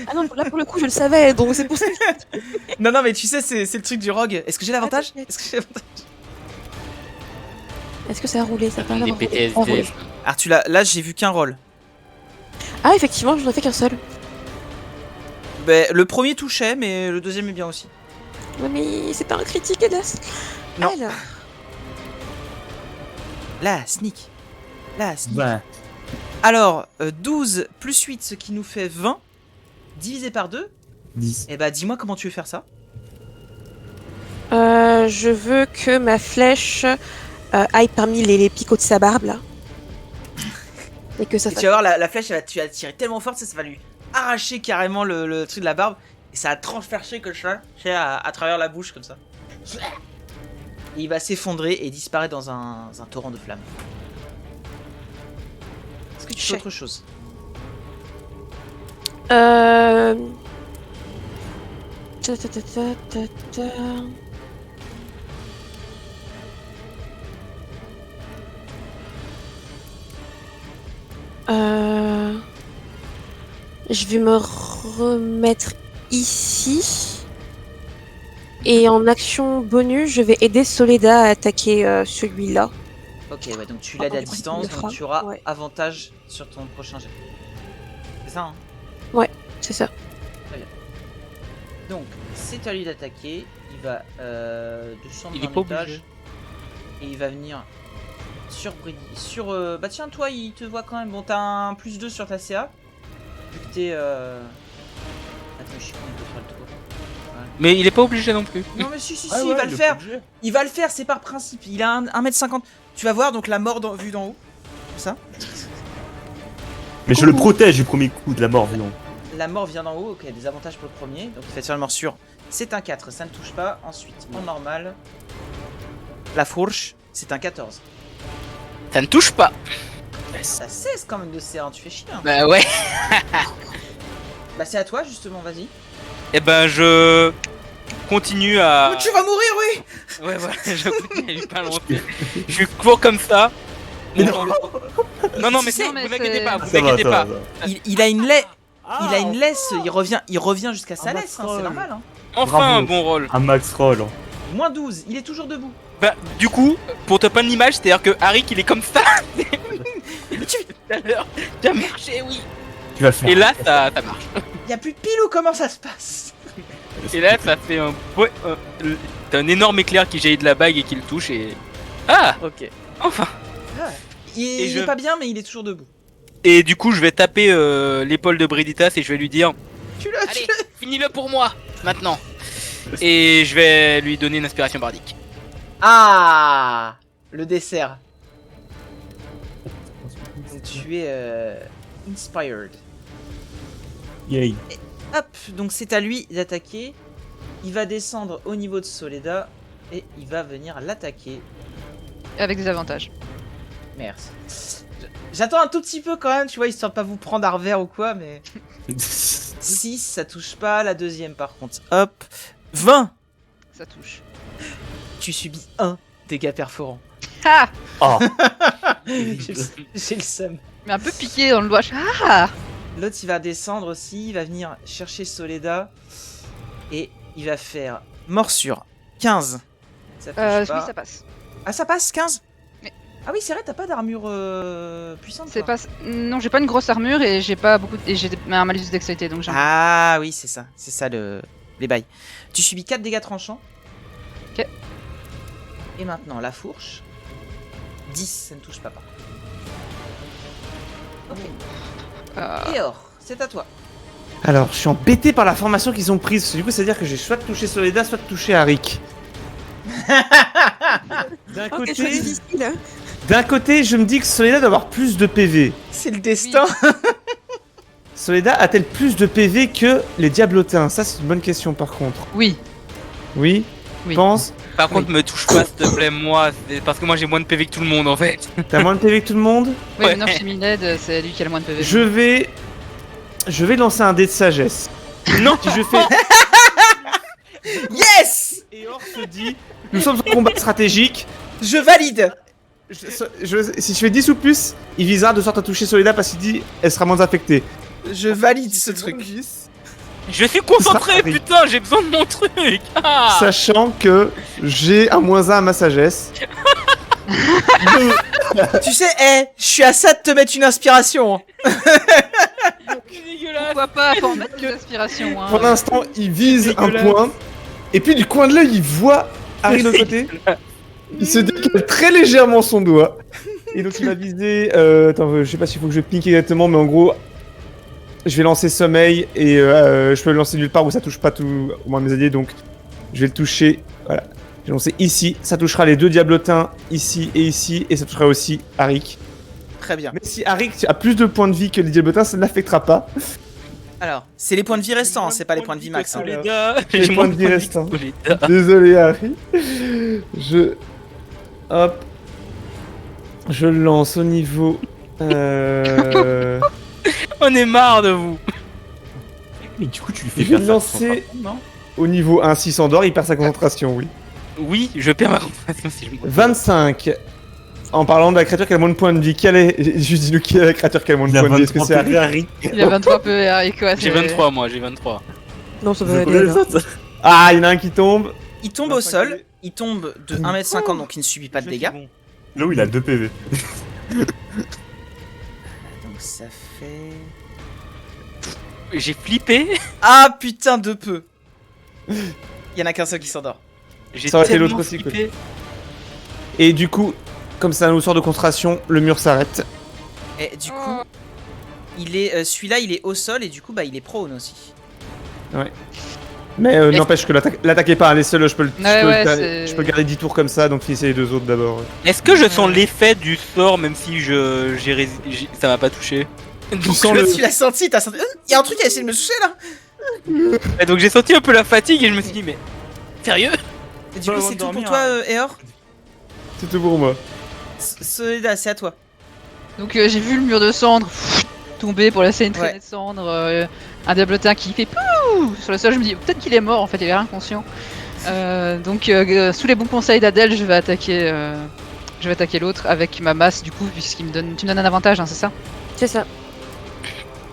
Ah non, là pour le coup je le savais, donc c'est pour ça. Non, mais tu sais, c'est le truc du rogue. Est-ce que j'ai l'avantage? Est-ce que ça a roulé? Ça a pas Les l'air roulé. Ça a PTSD. roulé. Arthur, là, j'ai vu qu'un roll. Ah effectivement, je n'en ai fait qu'un seul. Ben, le premier touchait, mais le deuxième est bien aussi. Ouais, mais c'est pas un critique, hélas. Non. Alors, Là, sneak. Bah, Alors, 12 plus 8, ce qui nous fait 20, divisé par 2. 10. Et bah, dis-moi comment tu veux faire ça. je veux que ma flèche aille parmi les picots de sa barbe là. Et que ça Et fasse. tu vas voir, la flèche, tu vas tirer tellement fort, ça va lui arracher carrément le truc de la barbe. Et ça va transpercer que le cheval à travers la bouche, comme ça. Et il va s'effondrer et disparaître dans un torrent de flammes. Est-ce que tu fais autre chose? Ta, ta, ta, ta, ta, ta. Je vais me remettre ici. Et en action bonus, je vais aider Soledad à attaquer celui-là. Ok, ouais, donc tu l'aides à du coup, distance, il le fera. donc tu auras Ouais. avantage sur ton prochain jet. C'est ça, hein? C'est ça. Donc, c'est à lui d'attaquer. Il va descendre Il est d'un pas étage. obligé. Et il va venir sur Brady. Bah tiens, toi, il te voit quand même. Bon, t'as un +2 sur ta CA. Vu que t'es... Attends, je sais pas, il peut faire le tour. Mais il est pas obligé non plus. Non mais si, Ah il ouais, va le faire. Il va le faire, c'est par principe. Il a 1m50. Tu vas voir, donc la mort vue d'en haut. Comme ça. Mais je le protège du premier coup de la mort, non. La mort vient d'en haut, ok, des avantages pour le premier. Donc il fait sur la morsure. C'est un 4, ça ne touche pas. Ensuite, en normal. La fourche, c'est un 14. Ça ne touche pas. Ça cesse quand même de serrer, hein, tu fais chier. Hein. Bah ouais. Bah c'est à toi justement, vas-y. Et ben je continue à. Tu vas mourir, oui. Ouais, voilà, je continue à lui balancer. Je cours comme ça. Non, non, mais Tu sais, vous mais inquiétez c'est- pas, vous Ça va, inquiétez ça pas. va. Il a une laisse. Ah, Il a une laisse, il revient jusqu'à sa Ah, laisse, hein, Max c'est Roll. normal. Hein. Enfin Bravo. un bon rôle. Un max roll. Moins 12, il est toujours debout. Bah, du coup, pour te peindre l'image, c'est-à-dire que Harik il est comme ça. Mais tu... Tout à l'heure, ça a marché, oui. Tu vas le faire. Et là, ça marche. Y a plus de pile ou comment ça se passe? Et là, ça fait un. Ouais, t'as un énorme éclair qui jaillit de la bague et qui le touche et. Ah, Ok. enfin. Il Et est pas bien, mais il est toujours debout. Et du coup, je vais taper l'épaule de Briditas et je vais lui dire Tu le... allez, finis-le pour moi, maintenant. Et je vais lui donner une inspiration bardique. Ah, le dessert. Donc tu es inspired. Yay. Hop, donc c'est à lui d'attaquer. Il va descendre au niveau de Soledad et il va venir l'attaquer. Avec des avantages. Merci. J'attends un tout petit peu quand même, tu vois, histoire de pas vous prendre à revers ou quoi, mais... 6, ça touche pas. La deuxième par contre. Hop. 20. Ça touche. Tu subis 1 dégât perforant. Ah Oh. J'ai le seum. Mais un peu piqué dans le doigt. Ah L'autre il va descendre aussi, il va venir chercher Soledad et il va faire morsure 15. Ça touche Oui, pas. ça passe. Ah ça passe 15 Oui. Ah oui c'est vrai, t'as pas d'armure puissante. C'est toi. pas. Non, j'ai pas une grosse armure et j'ai pas beaucoup. Et j'ai un malus de dextérité donc j'ai. Ah oui c'est ça les bails. Tu subis 4 dégâts tranchants. Ok. Et maintenant la fourche. 10, ça ne touche pas. Ok. Et or, c'est à toi. Alors, je suis embêté par la formation qu'ils ont prise. Du coup, c'est-à-dire que j'ai soit de toucher Soledad, soit de toucher Harik. D'un Ok, c'est côté, difficile. Hein. je me dis que Soledad doit avoir plus de PV. C'est le destin. Soledad a-t-elle plus de PV que les diablotins? Ça, c'est une bonne question par contre. Oui. Oui. Oui. Pense. Par contre, me touche pas, s'il te plaît, moi. Parce que moi, j'ai moins de PV que tout le monde, en fait. T'as moins de PV que tout le monde? Oui, Ouais. maintenant chez Mined, c'est lui qui a le moins de PV. Je vais lancer un dé de sagesse. Non. Si je fais. Yes! Eor se dit, nous sommes en combat stratégique. Je valide. Si je fais 10 ou plus, il visera de sorte à toucher Soledad parce qu'il dit elle sera moins affectée. Je valide ce truc. Je suis concentré, Ça, putain, j'ai besoin de mon truc. Ah. Sachant que j'ai un -1 à ma sagesse. Tu sais, je suis à ça de te mettre une inspiration. C'est dégueulasse. Pourquoi pas, faut en mettre des aspirations. Hein. Pour l'instant, il vise un dégueulasse. point. Et puis du coin de l'œil, il voit Harry de l'autre côté. Il se décale très légèrement son doigt. Et donc il va viser. Attends, je sais pas s'il faut que je pink exactement, mais en gros, je vais lancer sommeil et je peux le lancer nulle part où ça touche pas tout au moins mes alliés. Donc je vais le toucher. Voilà. Je vais lancer ici. Ça touchera les 2 diablotins ici, et ça touchera aussi Harik. Très bien. Mais si Harik a plus de points de vie que les diablotins, ça ne l'affectera pas. Alors, c'est les points de vie restants, c'est pas les points de vie max. Hein. Soledad. Les J'ai points moins de vie que restants. Soledad. Désolé Harry. Hop. Je le lance au niveau. On est marre de vous. Mais du coup, tu lui fais Je vais faire le ça. lancer Non. au niveau 1, s'il s'endort, il perd sa concentration, oui. Oui, je perds ma concentration si je me. 25. En parlant de la créature qui a le moins de points de vie, juste dis-nous qui est la créature qui a le moins de Il a points de vie. Est-ce que 23 c'est PV, Harry Harry. Il a 23 PV, Harry, quoi. J'ai 23, moi, j'ai 23. Non, ça C'est va combien aller. les là. autres Ah, il y en a un qui tombe. Il tombe au sol, il tombe de 1m50 donc il ne subit pas de dégâts. Là où il a 2 PV. Donc ça fait... J'ai flippé. Ah putain de peu. Il y en a qu'un seul qui s'endort. J'ai Ça aurait été tellement l'autre aussi, flippé. Et du coup, comme ça nous sort de concentration, le mur s'arrête. Et du coup, il est celui-là il est au sol et du coup bah il est prone aussi. Mais n'empêche que l'attaquez pas, les seuls, je peux, Ouais, je peux garder 10 tours comme ça, donc finissez les 2 autres d'abord. Est-ce que je sens l'effet du sort même si ça m'a pas touché? Tu sens le... Tu l'as senti, t'as senti... Il y a un truc qui a essayé de me toucher là. Et donc j'ai senti un peu la fatigue et je me suis dit mais sérieux? Et du coup c'est tout pour toi Eor. C'est tout pour moi. Soledad, c'est à toi. Donc j'ai vu le mur de cendres tomber pour laisser une traînée Ouais. de cendres. Un diablotin qui fait pouh sur le sol. Je me dis peut-être qu'il est mort en fait, il est inconscient. Donc sous les bons conseils d'Adèle, je vais attaquer l'autre avec ma masse du coup, puisqu'il me donne. Tu me donnes un avantage, hein, c'est ça? C'est ça.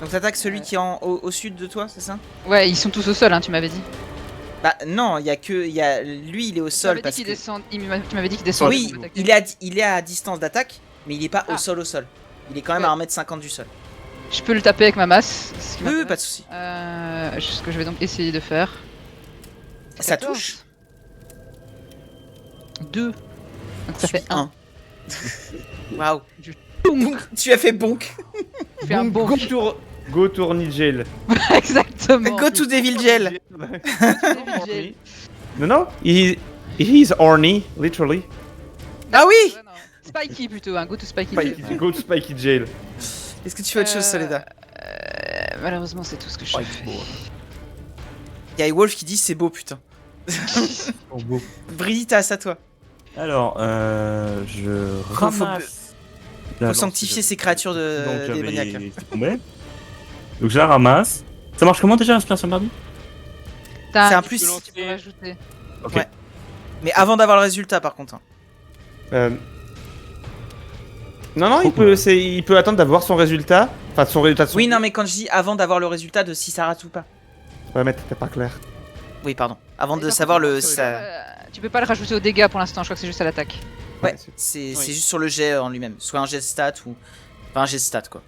Donc t'attaques celui qui est au sud de toi, c'est ça? Ouais, ils sont tous au sol, hein, tu m'avais dit. Bah non, il y a que... Lui il est au sol parce que... Tu m'avais dit qu'il descendait. Oui, pour m'attaquer. il est à distance d'attaque, mais il est pas Ah. au sol. Il est quand même Ouais. à 1m50 du sol. Je peux le taper avec ma masse. Ce qui Oui, m'intéresse. pas de soucis. Ce que je vais donc essayer de faire. Ça 14. touche. 2. Donc ça fait 1. Waouh. Boum. Tu as fait bonk. Je fais un bon. Go to Nigel. Exactement. Go to Devil Gel. Gel. Non, he's horny, literally. Ah oui. Ouais, non. Spiky plutôt, hein. Go to Spiky. Go to Spiky Jail. Est-ce que tu fais autre chose, Soledad? Malheureusement, c'est tout ce que je fais. Il y a Wolf qui dit c'est beau, putain. Oh, beau. Brady, t'as à toi. Alors, je Faut ramasse. la lance sanctifier de- ces créatures Donc, démoniaques. j'avais tombé. Donc je la ramasse. Ça marche comment déjà l'inspiration mardi? T'as C'est un tu plus. peux- tu peux rajouter. Ok. Ouais. Mais avant d'avoir le résultat, par contre. hein. Non, il peut attendre d'avoir son résultat. Enfin, son résultat de son... Oui, non, mais quand je dis avant d'avoir le résultat de si ça rate ou pas. Ouais, mais t'es pas clair. Oui, pardon. Avant de Par savoir contre, le. si ça- Tu peux pas le rajouter aux dégâts pour l'instant, je crois que c'est juste à l'attaque. Ouais, c'est- c'est juste sur le jet en lui-même. Soit un jet de stat ou. Enfin, un jet de stat, quoi.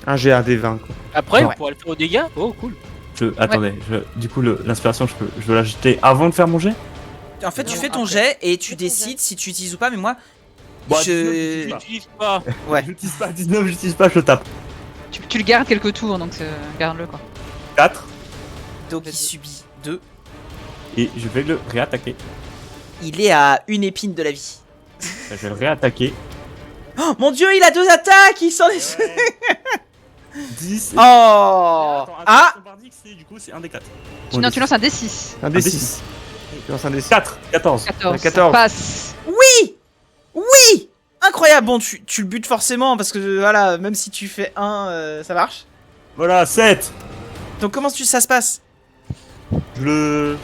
Un G1 D20, quoi. Après, Ouais. on pourra le faire aux dégâts. Oh, cool. Attendez, du coup l'inspiration je dois la jeter avant de faire mon jet? En fait, tu Non, fais ton après. jet et tu Fais ton décides si tu utilises ou pas, mais moi. Bah, je. J'utilise pas. Ouais. J'utilise pas 19, j'utilise pas, je le tape. Tu le gardes quelques tours, donc garde-le quoi. 4 Donc il subit 2. et je vais le réattaquer. Il est à une épine de la vie. Je vais le réattaquer. Oh mon dieu, il a 2 attaques. Il s'en est. 10. Oh. Ah. Du coup, c'est un des 4. Non, tu lances un D6. Un D6. Tu lances un D6. 4, 14. 14. 14. Ça passe. Oui. Incroyable. Bon, tu le butes forcément parce que voilà, même si tu fais 1, ça marche. Voilà, 7. Donc comment ça se passe? Je le.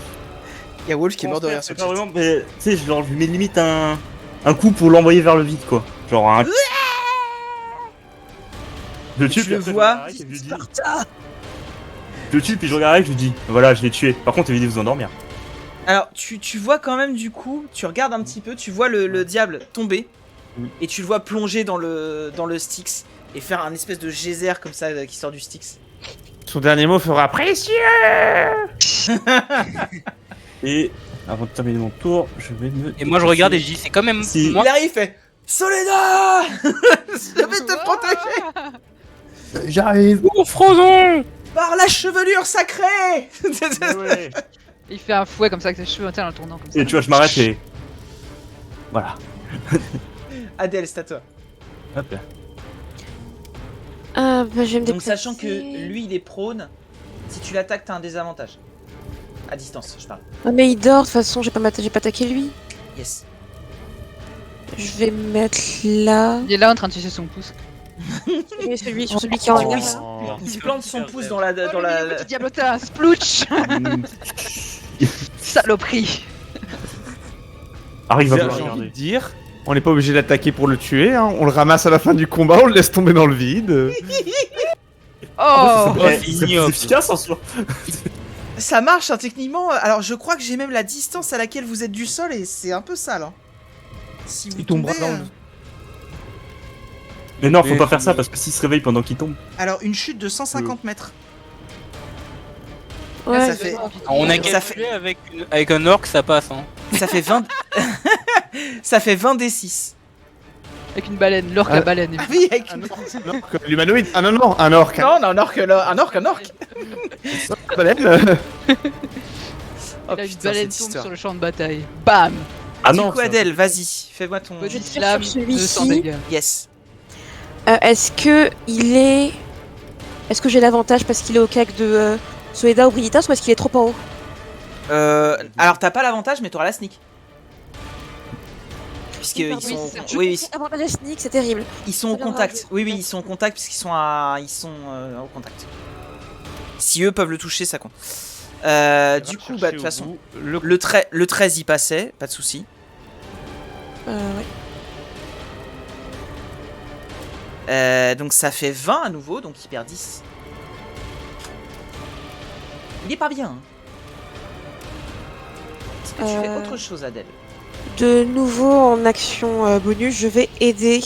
Il y a Wolf qui est mort de rire sur C'est le pas chat. vraiment, mais tu sais, genre, je lui mets limite un coup pour l'envoyer vers le vide, quoi. Genre un. Je le tue, Tu puis le après, vois. je regarde Eric et je lui dis- Je le tue, puis je regarde Eric, je lui dis, voilà, je l'ai tué. Par contre, évitez de vous endormir. Alors, tu vois quand même du coup, tu regardes un petit peu, tu vois le diable tomber, Oui. et tu le vois plonger dans le Styx, et faire un espèce de geyser comme ça qui sort du Styx. Son dernier mot fera précieux. Et avant de terminer mon tour, je vais me. Et moi je regarde et je dis c'est quand même Si. moi. Il arrive, il fait Soledad. Je vais te protéger J'arrive. Oh Frozen. par la chevelure sacrée. Ouais. Il fait un fouet comme ça avec ses cheveux en le tournant comme ça. Et tu vois, je m'arrête et. Voilà. Adèle, c'est à toi. Hop là. Bah, je vais me Donc déplacer. sachant que lui il est prone, si tu l'attaques t'as un désavantage. À distance, je parle. Ah, mais il dort, de toute façon, j'ai pas attaqué lui. Yes. Je vais me mettre là. Il est là en train de sucer son pouce. Et celui qui est en Oui, l'air. Oh. Il plante son pouce dans la... Oh, le petit diablotin, splouch. Saloperie. Arrive, va J'ai pas envie de regarder. dire, on n'est pas obligé d'attaquer pour le tuer, hein. On le ramasse à la fin du combat, on le laisse tomber dans le vide. Oh. Ouais, c'est c'est ignoble. efficace en soi. Ça marche hein, techniquement. Alors je crois que j'ai même la distance à laquelle vous êtes du sol et c'est un peu sale. Hein. Si vous Il tombera tombez, dans le- Mais non, faut Mais- pas faire ça parce que s'il se réveille pendant qu'il tombe. Alors une chute de 150 mètres. Ouais, ça fait- On a Ça calculé avec un orc ça passe hein. Ça fait 20... ça fait 20 D6. Avec une baleine, l'orque Ah. à baleine. Ah oui, avec... L'humanoïde. Ah non, non, un orc. Non, non, un orc, là. Un orc. Baleine. Oh, Là, une putain, baleine cette tombe histoire. sur le champ de bataille. Bam. Ah Du non. coup ça- Adèle, vas-y, fais-moi ton... Body tire slam, sur celui-ci. 200 dégâts. Yes. Est-ce que il est. Est-ce que j'ai l'avantage parce qu'il est au cac de Soledad ou Brigitas ou est-ce qu'il est trop en haut? Alors t'as pas l'avantage mais t'auras la sneak. Puisqu'ils Pardon, sont... c'est ça. Je Oui, oui, pensais avantage à sneak, c'est terrible. ils sont au Ça viendra contact. après. Oui, oui, ils sont au contact puisqu'ils sont à... Ils sont au contact. Si eux peuvent le toucher, ça compte. Du coup, bah de toute façon, le 13 y passait, pas de souci. Ouais. Donc ça fait 20 à nouveau, donc il perd 10. Il est pas bien. Hein. Est-ce que tu fais autre chose, Adèle? De nouveau en action bonus, je vais aider.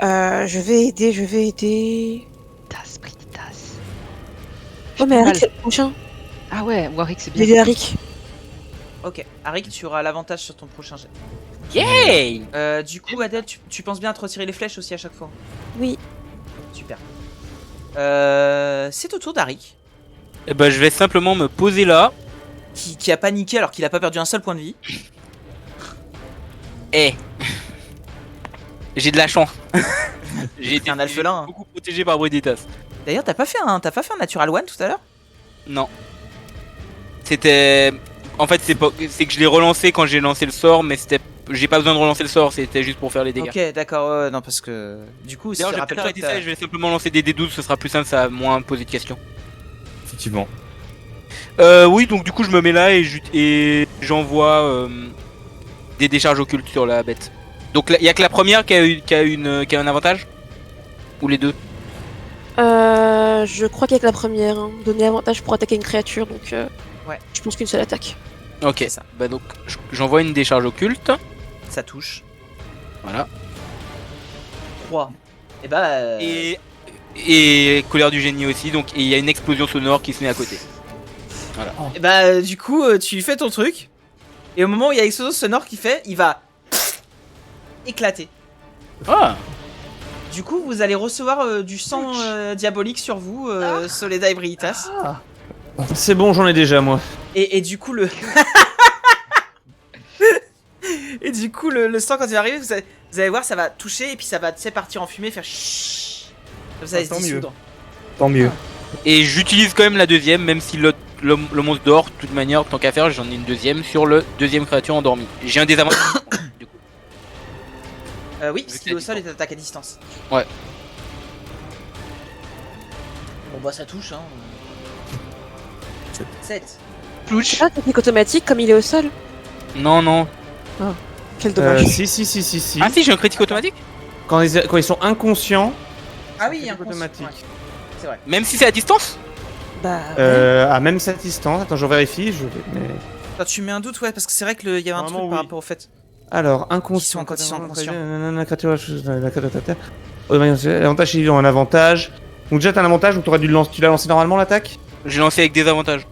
Je vais aider. Tasse, Pretty tasse. Oh, mais Mal. Arik, c'est le prochain. Ah ouais, Warwick c'est J'ai bien. aidé Arik. Ok, Arik, tu auras l'avantage sur ton prochain jet. Yay. Du coup, Adèle, tu penses bien à te retirer les flèches aussi à chaque fois? Oui. Super. C'est au tour d'Arik, Et bah je vais simplement me poser là. qui a paniqué alors qu'il a pas perdu un seul point de vie. Eh. J'ai de la chance. J'ai été un alphelin, hein. beaucoup protégé par Bruditas. D'ailleurs, t'as pas fait un Natural One tout à l'heure? Non. C'était. En fait, c'est que je l'ai relancé quand j'ai lancé le sort, mais c'était. J'ai pas besoin de relancer le sort, c'était juste pour faire les dégâts. Ok, d'accord, non, parce que du coup, D'ailleurs, j'ai peut-être rappelle-toi arrêté que ça et je vais simplement lancer des D12, ce sera plus simple, ça va moins poser de questions. Effectivement. Oui, donc du coup, je me mets là et j'envoie des décharges occultes sur la bête. Donc, il y a que la première qui a un avantage? Ou les deux? Je crois qu'avec la première, hein, donner avantage pour attaquer une créature, donc Ouais. je pense qu'une seule attaque. Ok, C'est ça. bah donc, j'envoie une décharge occulte. ça touche. Voilà. 3. Et bah. Et colère du génie aussi, donc et il y a une explosion sonore qui se met à côté. Et bah, du coup, tu fais ton truc. Et au moment où il y a l'explosion sonore qui fait, il va éclater. Ah. Du coup, vous allez recevoir du sang diabolique sur vous, Soledad et Brigitas. C'est bon, j'en ai déjà, moi. Et du coup, le. Et du coup, le sang, quand il va arriver, vous allez voir, ça va toucher et puis ça va partir en fumée, faire chut. Comme ça, Ah, il se tant mieux. dissoudre. Tant mieux. Et j'utilise quand même la deuxième, même si le monstre dort. De toute manière, tant qu'à faire, j'en ai une deuxième sur le deuxième créature endormie. J'ai un désavantage. Du coup. Oui, parce qu'il est au sol et t'attaques à distance. Ouais. Bon bah ça touche, hein. 7. Plouch. Ah, technique automatique comme il est au sol. Non, non. Quel dommage. Si. Ah si, j'ai un critique automatique. Quand ils sont inconscients, Ah oui, il y a un automatique. ouais. C'est vrai. Même si c'est à distance. Bah. À même cette distance. Attends, je vérifie. Mais... Attends, tu mets un doute, ouais, parce que c'est vrai qu'il y avait un Normalement, truc par oui. rapport au fait. Alors, inconscient. Quand ils sont inconscients. L'avantage, ils ont un avantage. Donc déjà, t'as un avantage ou tu l'as lancé normalement l'attaque? J'ai lancé avec des avantages.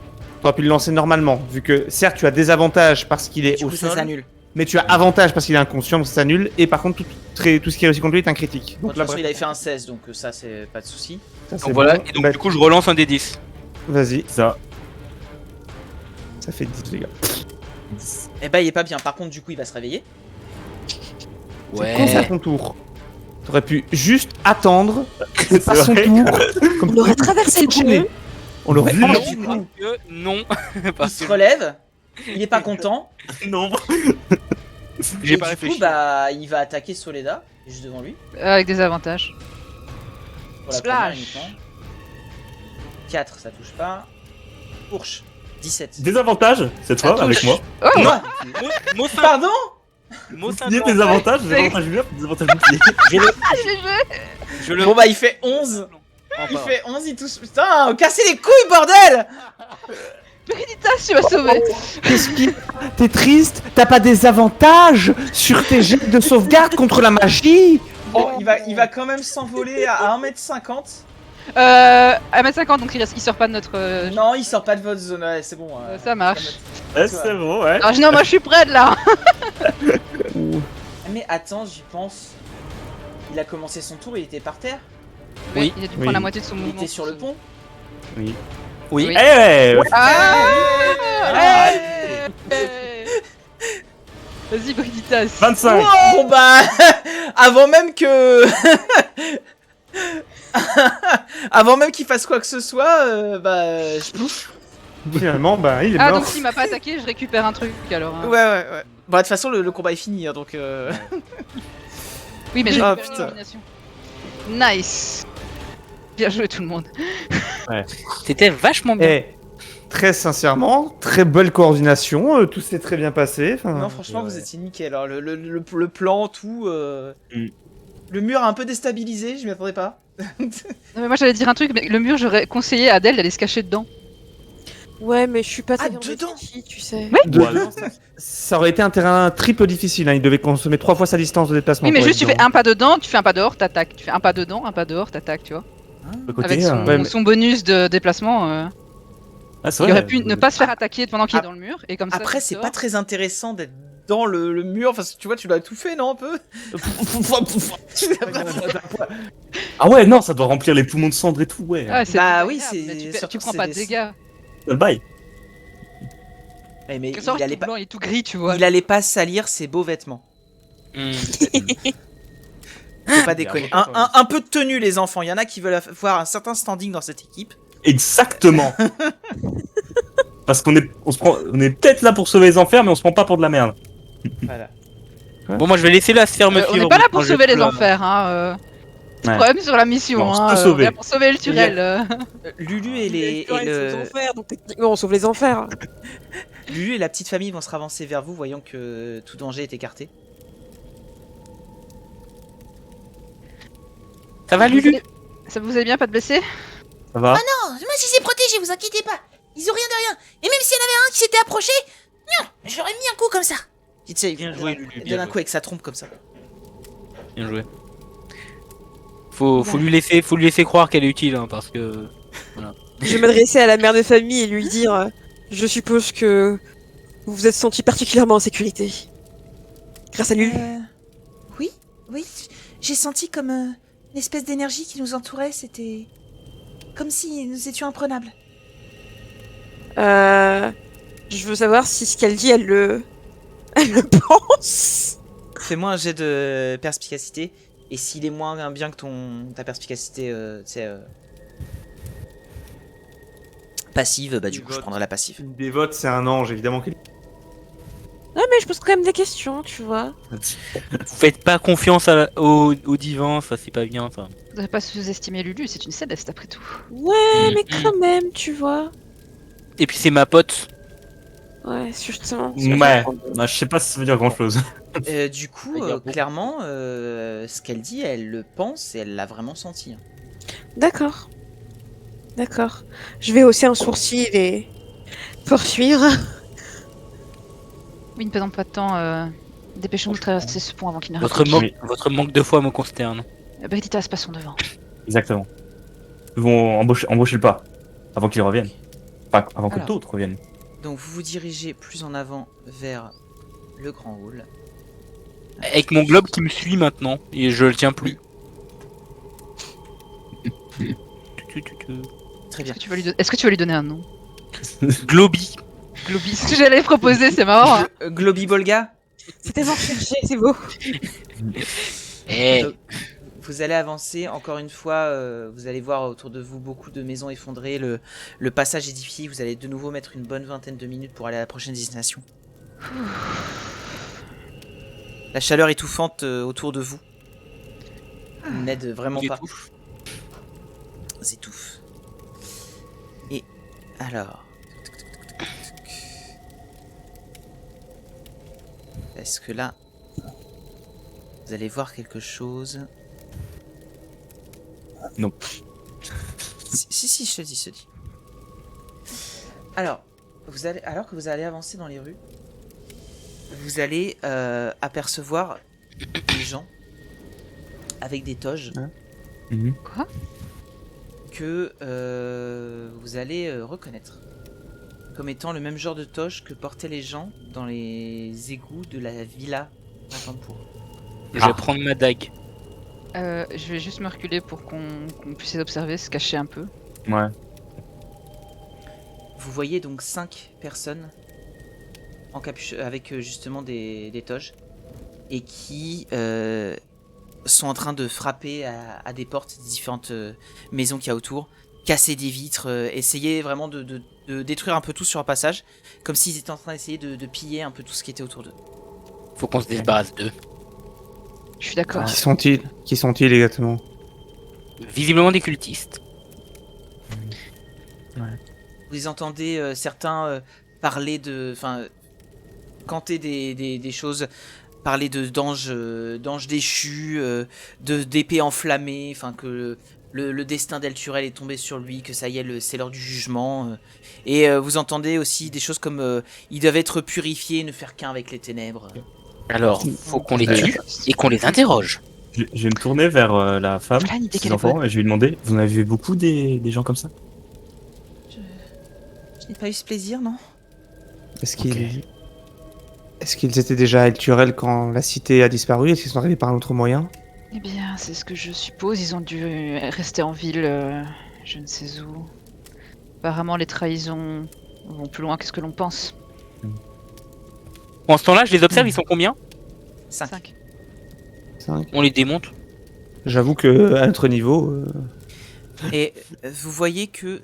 T'aurais pu le lancer normalement, vu que certes tu as des avantages parce qu'il est Du au coup, ça sol, s'annule. mais tu as avantage parce qu'il est inconscient, donc ça s'annule, et par contre tout ce qui est réussi contre lui est un critique. Bon, de Donc toute là, façon, bref, il avait fait un 16, donc ça, c'est pas de souci. ça, c'est Donc voilà, bon. et donc Bah, du coup je relance un des 10. Vas-y, Ça. ça fait 10 dégâts. Eh bah, il est pas bien. Par contre, du coup, il va se réveiller. Quand c'est à ton tour, t'aurais pu juste attendre, c'est pas son vrai tour, comme On aurait traversé le gêné. pont. On l'aurait Non, enlevé. Non. Il Parce se que relève. Il est pas content. Non. j'ai Et pas du réfléchi. coup, bah, il va attaquer Soledad, juste devant lui. Avec des avantages. Pour la Splash. première uniquement. 4, ça touche pas. Fourche, 17. Désavantage, cette fois, Ça avec touche. moi. Oh Quoi Mot Pardon Il y a des avantages, des avantages murs, des avantages boucliers. Je le Bon bah, il fait 11. Oh, Il pardon. fait 11, il touche. Putain, cassez les couilles, bordel! Vériditas, tu m'as sauvé. Qu'est-ce qui... T'es triste? T'as pas des avantages sur tes jets de sauvegarde contre la magie? Bon, il va quand même s'envoler à 1m50. À 1m50, donc il sort pas de notre. Non, il sort pas de votre zone, ouais, c'est bon. Ça marche. Ouais, c'est bon, ouais. Ah, non, moi je suis prête là. Mais attends, j'y pense. Il a commencé son tour, il était par terre. Oui. Il a dû Oui. prendre la moitié de son Il mouvement. était sur le pont. Oui. Oui. Oui. Eh ouais. Ah Vas-y, Brigitas. 25. Bon bah, avant même que... avant même qu'il fasse quoi que ce soit, bah, je pouf. Finalement, bah il est Ah, mort. donc s'il m'a pas attaqué, je récupère un truc alors. hein. Ouais. Bon, de toute façon, le combat est fini, hein, donc... Oui, mais j'ai Ah, récupéré putain. une élimination. Nice. Bien joué tout le monde. C'était vachement bien. Eh, très sincèrement, très belle coordination, tout s'est très bien passé. enfin, Non, franchement, vous ouais. étiez nickel. Alors, le plan, tout... Mm. Le mur a un peu déstabilisé, je m'y attendais pas. Non, mais moi j'allais dire un truc, mais le mur, j'aurais conseillé à Adèle d'aller se cacher dedans. Ouais, mais je suis pas Ah, très dedans tu sais. de- ça aurait été un terrain triple difficile, hein, il devait consommer 3 fois sa distance de déplacement. Oui, mais pour juste être tu fais dedans. un pas dedans, tu fais un pas dehors, t'attaques. Tu fais un pas dedans, un pas dehors, t'attaques, tu vois. De côté, Avec son, ouais, mais- son bonus de déplacement, Ah, c'est il vrai. aurait pu ne pas se faire attaquer pendant qu'il est Ah, dans le mur, et comme ça. Après, tu c'est sors. pas très intéressant d'être dans le mur. Enfin, tu vois, tu l'as tout fait, non, un peu? Ah ouais, non, ça doit remplir les poumons de cendre et tout, ouais. Ah, c'est Bah désagréable, oui, mais c'est- tu surtout prends que pas c'est de des- dégâts. Le bail. Ouais, mais Que sort il allait tout pas, blanc et tout gris, tu vois. il allait pas salir ses beaux vêtements. Hmm. Faut pas déconner. Un peu de tenue, les enfants. Il y en a qui veulent avoir un certain standing dans cette équipe. Exactement. Parce qu'on est peut-être là pour sauver les enfers, mais on se prend pas pour de la merde. Voilà. Bon, moi je vais laisser la sphère me On suivre. n'est pas là pour Moi, je sauver les peux, enfers, hein. Petit Ouais. problème sur la mission, Non, on se hein. peut On sauver. est là pour sauver le Turel. Lulu et les sauve et les le enfers, donc techniquement on sauve les enfers. Lulu et la petite famille vont se ravancer vers vous, voyant que tout danger est écarté. Ça va, Lulu? Ça vous allez bien, pas de blessés? Ça va? Non, moi je les ai protégés, vous inquiétez pas. Ils ont rien de rien. Et même s'il y en avait un qui s'était approché, non, j'aurais mis un coup comme ça. Tu sais, Bien il joué, donne- Lulu, il bien donne un joué. coup avec sa trompe comme ça. Bien joué. Faut lui laisser croire qu'elle est utile, hein, parce que. Je vais m'adresser à la mère de famille et lui dire je suppose que vous vous êtes senti particulièrement en sécurité. Grâce à lui. Oui, j'ai senti comme une espèce d'énergie qui nous entourait, c'était comme si nous étions imprenables. Je veux savoir si ce qu'elle dit, elle le pense. Fais-moi un jet de perspicacité, et s'il est moins bien que ta perspicacité, Passive, bah du coup je Vote. prendrai la passive. Une dévote, c'est un ange, évidemment. Non, mais je pose quand même des questions, tu vois. Vous faites pas confiance au divin, ça c'est pas bien ça. Vous devez pas sous-estimer Lulu, c'est une céleste après tout. Ouais, mais Mhm. quand même, tu vois. Et puis c'est ma pote. Ouais, justement. Ouais, bah, je sais pas si ça veut dire grand chose. Du coup, Regarde. clairement, ce qu'elle dit, elle le pense et elle l'a vraiment senti. Hein. D'accord. D'accord. Je vais hausser un sourcil et poursuivre. Oui, ne perdons pas de temps. Dépêchons-nous de traverser ce pont avant qu'il ne Votre, raccroche. Oui. votre manque de foi me consterne. Breditas, passons devant. Exactement. Ils vont embaucher le pas avant qu'ils reviennent. Enfin, avant que Alors. d'autres reviennent. Donc vous vous dirigez plus en avant vers le grand hall. Avec mon globe qui me suit maintenant, et je le tiens plus. Très bien. Est-ce que tu vas lui donner un nom? Globy. Globy, ce que j'allais proposer, c'est marrant. Hein. Globy Bolga, C'était pour chercher, c'est beau. Eh, Donc, vous allez avancer encore une fois, vous allez voir autour de vous beaucoup de maisons effondrées, le passage édifié, vous allez de nouveau mettre une bonne vingtaine de minutes pour aller à la prochaine destination. La chaleur étouffante autour de vous n'aide vraiment pas, vous étouffe. Et alors... Est-ce que là, vous allez voir quelque chose? Non. Si, je te dis. Alors, alors que vous allez avancer dans les rues, vous allez apercevoir des gens avec des toges Mhm. Quoi? que vous allez reconnaître comme étant le même genre de toge que portaient les gens dans les égouts de la villa Rampampour. Je vais prendre ma dague. Je vais juste me reculer pour qu'on puisse les observer, se cacher un peu. Ouais. Vous voyez donc 5 personnes avec justement des toges et qui sont en train de frapper à des portes des différentes maisons qu'il y a autour, casser des vitres, essayer vraiment de détruire un peu tout sur un passage, comme s'ils étaient en train d'essayer de piller un peu tout ce qui était autour d'eux. Faut qu'on se débarrasse d'eux. Je suis d'accord. Qui sont-ils? Qui sont-ils exactement? Visiblement des cultistes. Vous les entendez certains parler enfin, canter des choses, parler d'anges déchus, d'épées enflammées, enfin que le destin d'Elturel est tombé sur lui, que ça y est, c'est l'heure du jugement. Et vous entendez aussi des choses comme ils doivent être purifiés, ne faire qu'un avec les ténèbres. Alors, faut qu'on les tue et qu'on les interroge. Je vais me tourner vers la femme, Voilà une idée ses qu'elle est enfants, bonne. et je vais lui demander, vous en avez vu beaucoup des gens comme ça? Je n'ai pas eu ce plaisir, non? Est-ce qu'ils étaient déjà à El Turel quand la cité a disparu? Est-ce qu'ils sont arrivés par un autre moyen? Eh bien, c'est ce que je suppose. Ils ont dû rester en ville, je ne sais où. Apparemment, les trahisons vont plus loin que ce que l'on pense. En ce temps-là, je les observe, ils sont combien? 5. 5. 5. On les démonte. J'avoue que à notre niveau, Et vous voyez que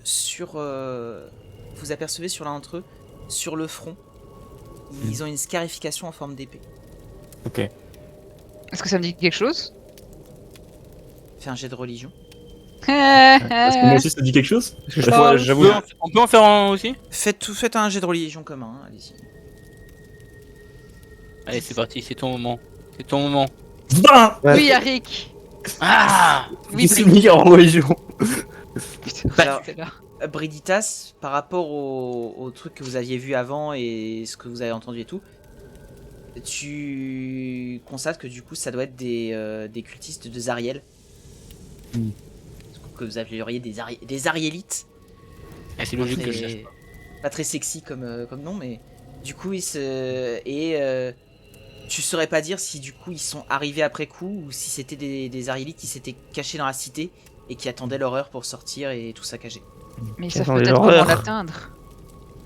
vous apercevez sur l'un d'entre eux, sur le front, ils ont une scarification en forme d'épée. Ok. Est-ce que ça me dit quelque chose? Fais un jet de religion. Est-ce que moi aussi ça dit quelque chose? parce que j'avoue, On peut en faire un aussi? Faites un jet de religion commun, hein, allez-y. Allez, c'est parti, c'est ton moment. C'est ton moment. 20! ouais, Oui, Yarick. Ah! Oui, C'est mis en religion. Putain, Alors- c'était là. Briditas, par rapport au truc que vous aviez vu avant et ce que vous avez entendu et tout, tu constates que du coup ça doit être des cultistes de Zariel. Mm. Que vous appelleriez des Ariélites. Ah, c'est logique que je sache. Pas très sexy comme nom, mais du coup tu saurais pas dire si du coup ils sont arrivés après coup ou si c'était des Ariélites qui s'étaient cachés dans la cité et qui attendaient leur heure pour sortir et tout saccager. Mais ils Quelle savent dans peut-être comment l'horreur. l'atteindre.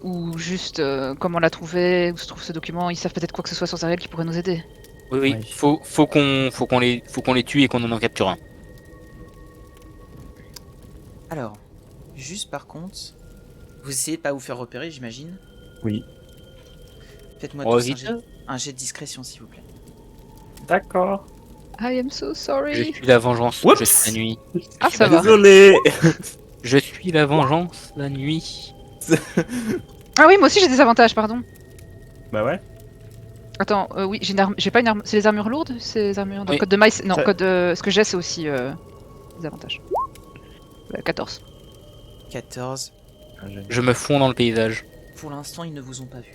Ou juste comment la trouver, où se trouve ce document. Ils savent peut-être quoi que ce soit sur Zariel qui pourrait nous aider. Oui, oui. Ouais. Faut qu'on les tue et qu'on en capture un. Alors, juste par contre, Vous essayez de pas vous faire repérer, j'imagine. Oui. Faites-moi Oh, tous vite. un jet de discrétion, s'il vous plaît. D'accord. I am so Je sorry. suis la vengeance, Oups. je suis la nuit. Ah, ça va. Désolé. Je suis la vengeance, la nuit. Ah oui, moi aussi j'ai des avantages, pardon. Bah ouais. Attends, oui, j'ai pas une arme. C'est les armures lourdes? C'est les armures dans Oui. code de maïs? Non, Ça- code. Ce que j'ai, c'est aussi des avantages. 14. 14. Je me fonds dans le paysage. Pour l'instant, ils ne vous ont pas vu.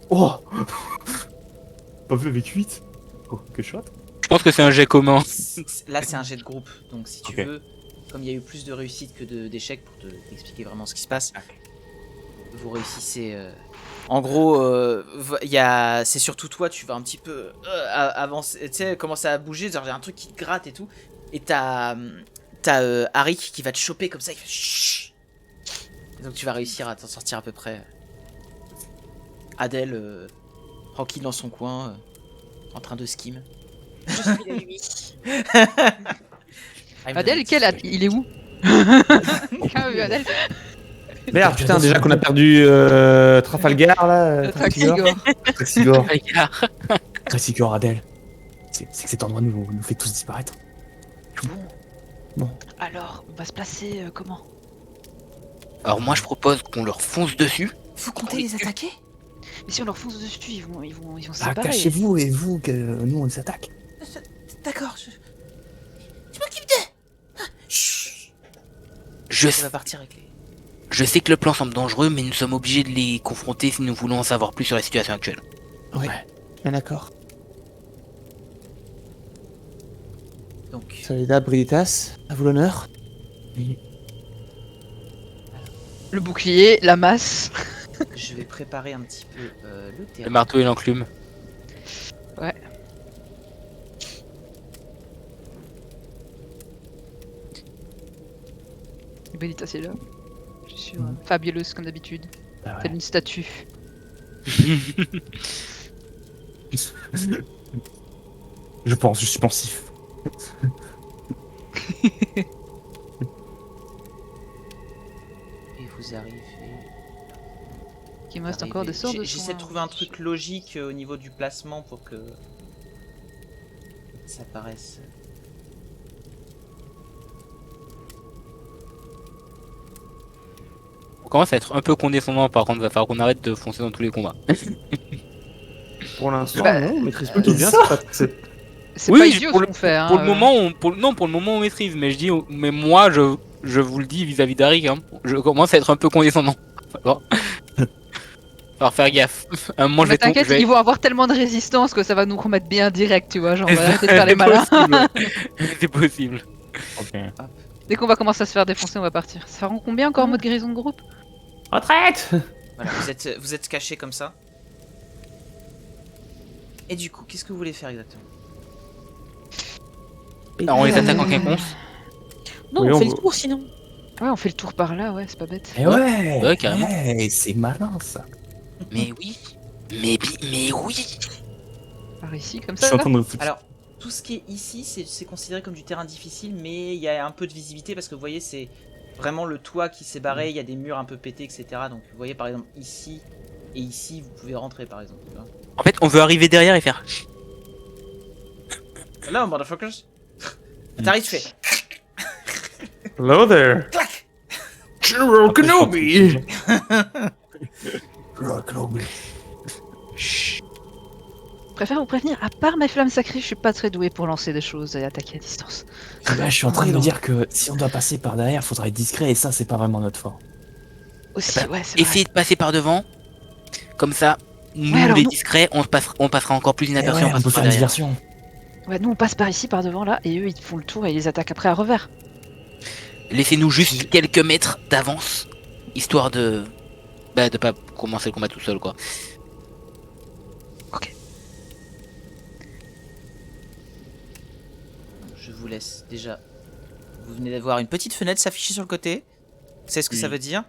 Oh. Pas vu avec 8. Oh, que chouette. Je pense que c'est un jet commun. Là, c'est un jet de groupe, donc si tu Ok. veux, comme il y a eu plus de réussite que d'échecs pour t'expliquer vraiment ce qui se passe, vous réussissez. En gros, c'est surtout toi, tu vas un petit peu avancer, tu sais, commencer à bouger, genre j'ai un truc qui te gratte et tout, et t'as Arik qui va te choper comme ça, il fait chut. Et donc tu vas réussir à t'en sortir à peu près. Adèle, tranquille dans son coin, en train de skim. Je suis la nuit. Adèle, il est où? Quelqu'un a vu Adèle? Merde, putain, déjà qu'on a perdu Trafalgar là. Traxigor. Traxigor. Regarde. Traxigor, Adèle. C'est que cet endroit nous fait tous disparaître. Alors, on va se placer comment? Alors moi je propose qu'on leur fonce dessus. Faut compter les attaquer. Mais si on leur fonce dessus, ils vont se Ah, séparer. cachez-vous et vous, que nous on les attaque. D'accord, je m'occupe de. Chut. Je, Ça va partir avec les. je sais que le plan semble dangereux, mais nous sommes obligés de les confronter si nous voulons en savoir plus sur la situation actuelle. Ouais. Bien d'accord. Donc, Soledad, Brigitas, à vous l'honneur. Le bouclier, la masse. je vais préparer un petit peu le Le terrain. marteau et l'enclume. Benita, c'est là. Je suis sûre. Fabuleuse comme d'habitude. Ah ouais. Telle une statue. Je suis pensif. Et vous arrivez. Il me reste arrivez. encore des sorts de J'essaie soins. de trouver un truc logique au niveau du placement pour que ça paraisse. On commence à être un peu condescendant, par contre, va falloir qu'on arrête de foncer dans tous les combats. Pour l'instant, Bah, on maîtrise plutôt bien. C'est Oui, pas idiot pour ce qu'on fait. Hein, Pour le moment, pour le moment on maîtrise, mais mais moi je vous le dis vis-à-vis d'Arik, hein, je commence à être un peu condescendant. Alors, falloir faire gaffe. À un moment, je Mais vais tomber. t'inquiète, ils vont avoir tellement de résistance que ça va nous remettre bien direct, tu vois. Genre, on va C'est arrêter de faire les malins. C'est possible. Ok. Dès qu'on va commencer à se faire défoncer, on va partir. Ça rend combien encore en mode guérison de groupe? Retraite. Voilà, vous êtes cachés comme ça. Et du coup, qu'est-ce que vous voulez faire exactement? Alors, on les attaque en quinconce. Non, Oui, on on fait le va- tour sinon. Ouais, on fait le tour par là, ouais, c'est pas bête. Eh ouais, Ouais, carrément. ouais, c'est malin ça. Mais oui. Mais oui. Par ici, comme Je ça. suis en Là. train de me foutre. Alors, tout ce qui est ici, c'est considéré comme du terrain difficile, mais il y a un peu de visibilité parce que vous voyez, c'est vraiment le toit qui s'est barré, il y a des murs un peu pétés, etc. Donc vous voyez par exemple ici et ici, vous pouvez rentrer par exemple. Tu vois. En fait, on veut arriver derrière et faire. Hello, motherfuckers! T'arrives, tu fais Hello there. clac! General Kenobi. Chut. Je préfère vous prévenir, à part mes flammes sacrées, je suis pas très doué pour lancer des choses et attaquer à distance. Là, je suis en train de me dire que si on doit passer par derrière, faudra être discret et ça, c'est pas vraiment notre fort. Aussi, Bah, ouais, c'est vrai. Essayez de passer par devant. Comme ça, nous Ouais, alors les nous- discrets, on passera encore plus Eh inaperçus ouais, en on passant peut par faire une derrière. diversion. Ouais, nous on passe par ici, par devant là, et eux ils font le tour et ils les attaquent après à revers. Laissez-nous juste quelques mètres d'avance, histoire de pas commencer le combat tout seul, quoi. Je vous laisse déjà. Vous venez d'avoir une petite fenêtre s'afficher sur le côté. Vous savez ce que ça Oui. veut dire?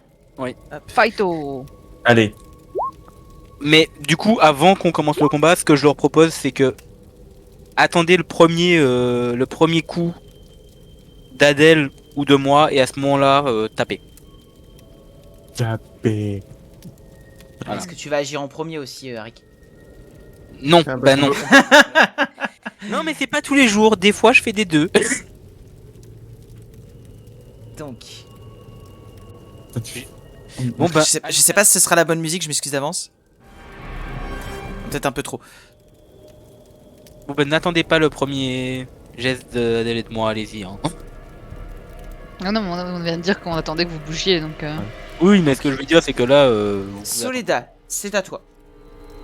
Fighto! Allez, Mais du coup, avant qu'on commence le combat, ce que je leur propose, c'est que attendez le premier coup d'Adèle ou de moi, et à ce moment-là, tapez. Tapé. Voilà. Est-ce que tu vas agir en premier aussi, Rick? Non, Ah, bah non. Non, mais c'est pas tous les jours. Des fois, je fais des deux. Donc, Bon, bah, je sais pas si ce sera la bonne musique, je m'excuse d'avance. Peut-être un peu trop. bon, bah, n'attendez pas le premier geste d'aide-moi, allez-y. Hein. Non, non, on vient de dire qu'on attendait que vous bougiez, donc... Oui, mais ce que je veux dire, c'est que là. Vous pouvez Soledad, c'est à toi.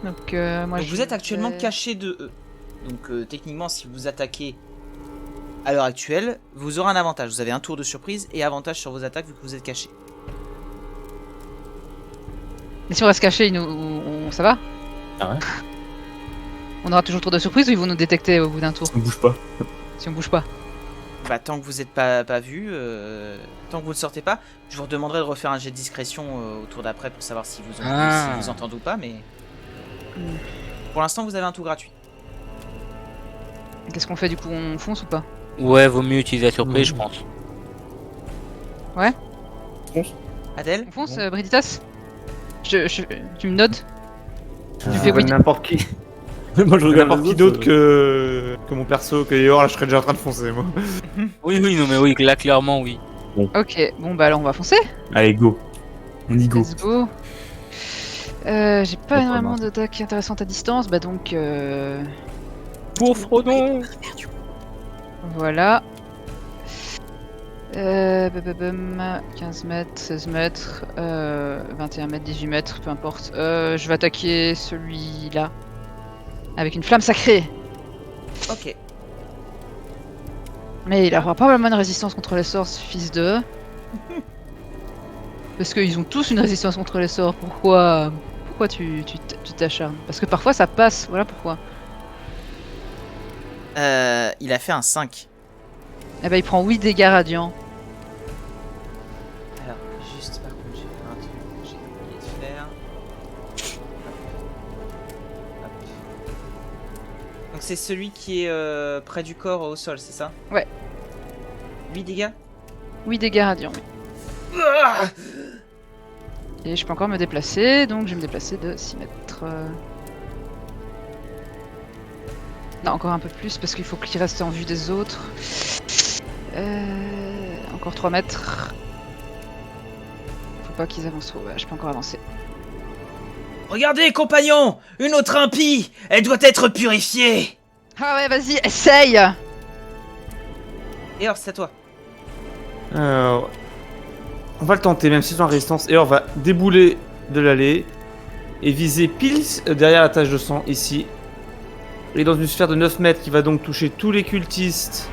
Donc, moi, Donc je vous êtes actuellement vais- caché de eux. Donc techniquement, si vous attaquez à l'heure actuelle, vous aurez un avantage. Vous avez un tour de surprise et avantage sur vos attaques vu que vous êtes caché. Mais si on reste caché, ça va? Ah ouais? On aura toujours tour de surprise ou ils vont nous détecter au bout d'un tour On bouge pas. si on bouge pas? Bah tant que vous n'êtes pas vu, tant que vous ne sortez pas, je vous redemanderai de refaire un jet de discrétion au tour d'après pour savoir si vous, Ah. si vous entendez ou pas, mais pour l'instant vous avez un tour gratuit. Qu'est-ce qu'on fait du coup? On fonce ou pas? Ouais, vaut mieux utiliser la surprise, je pense. Adèle, On fonce, Bon. Brigitas? Tu me notes? Tu fais oui. n'importe qui. Moi, je regarde N'importe les qui autres, d'autre que mon perso, que Eor, là je serais déjà en train de foncer moi. Oui, oui, non, mais oui, là, clairement, oui. Ok, bon bah alors on va foncer. Allez, go. On y go. Let's go. J'ai pas Pas énormément vraiment. d'attaques intéressantes à distance, bah donc Pour Frodon. voilà. 15 mètres, 16 mètres, 21 mètres, 18 mètres, peu importe. Je vais attaquer celui-là. Avec une flamme sacrée. ok. Mais il aura probablement une résistance contre les sorts, ce fils de... Parce qu'ils ont tous une résistance contre les sorts. Pourquoi tu t'acharnes? Parce que parfois ça passe, voilà pourquoi. Il a fait un 5. Eh ben il prend 8 dégâts radiants. Alors, juste par contre, je vais faire un truc que j'ai oublié de faire. Hop. Donc c'est celui qui est près du corps au sol, c'est ça? Ouais. 8 dégâts? 8 dégâts radiants, oui. Et je peux encore me déplacer, donc je vais me déplacer de 6 mètres. Non, encore un peu plus, parce qu'il faut qu'il reste en vue des autres. Encore 3 mètres. Faut pas qu'ils avancent trop, ouais, je peux encore avancer. Regardez, compagnons! Une autre impie! Elle doit être purifiée! Ah ouais, vas-y, essaye! Et alors, c'est à toi. On va le tenter, même s'ils sont en résistance. Eor va débouler de l'allée et viser pile derrière la tache de sang, ici. Et dans une sphère de 9 mètres qui va donc toucher tous les cultistes.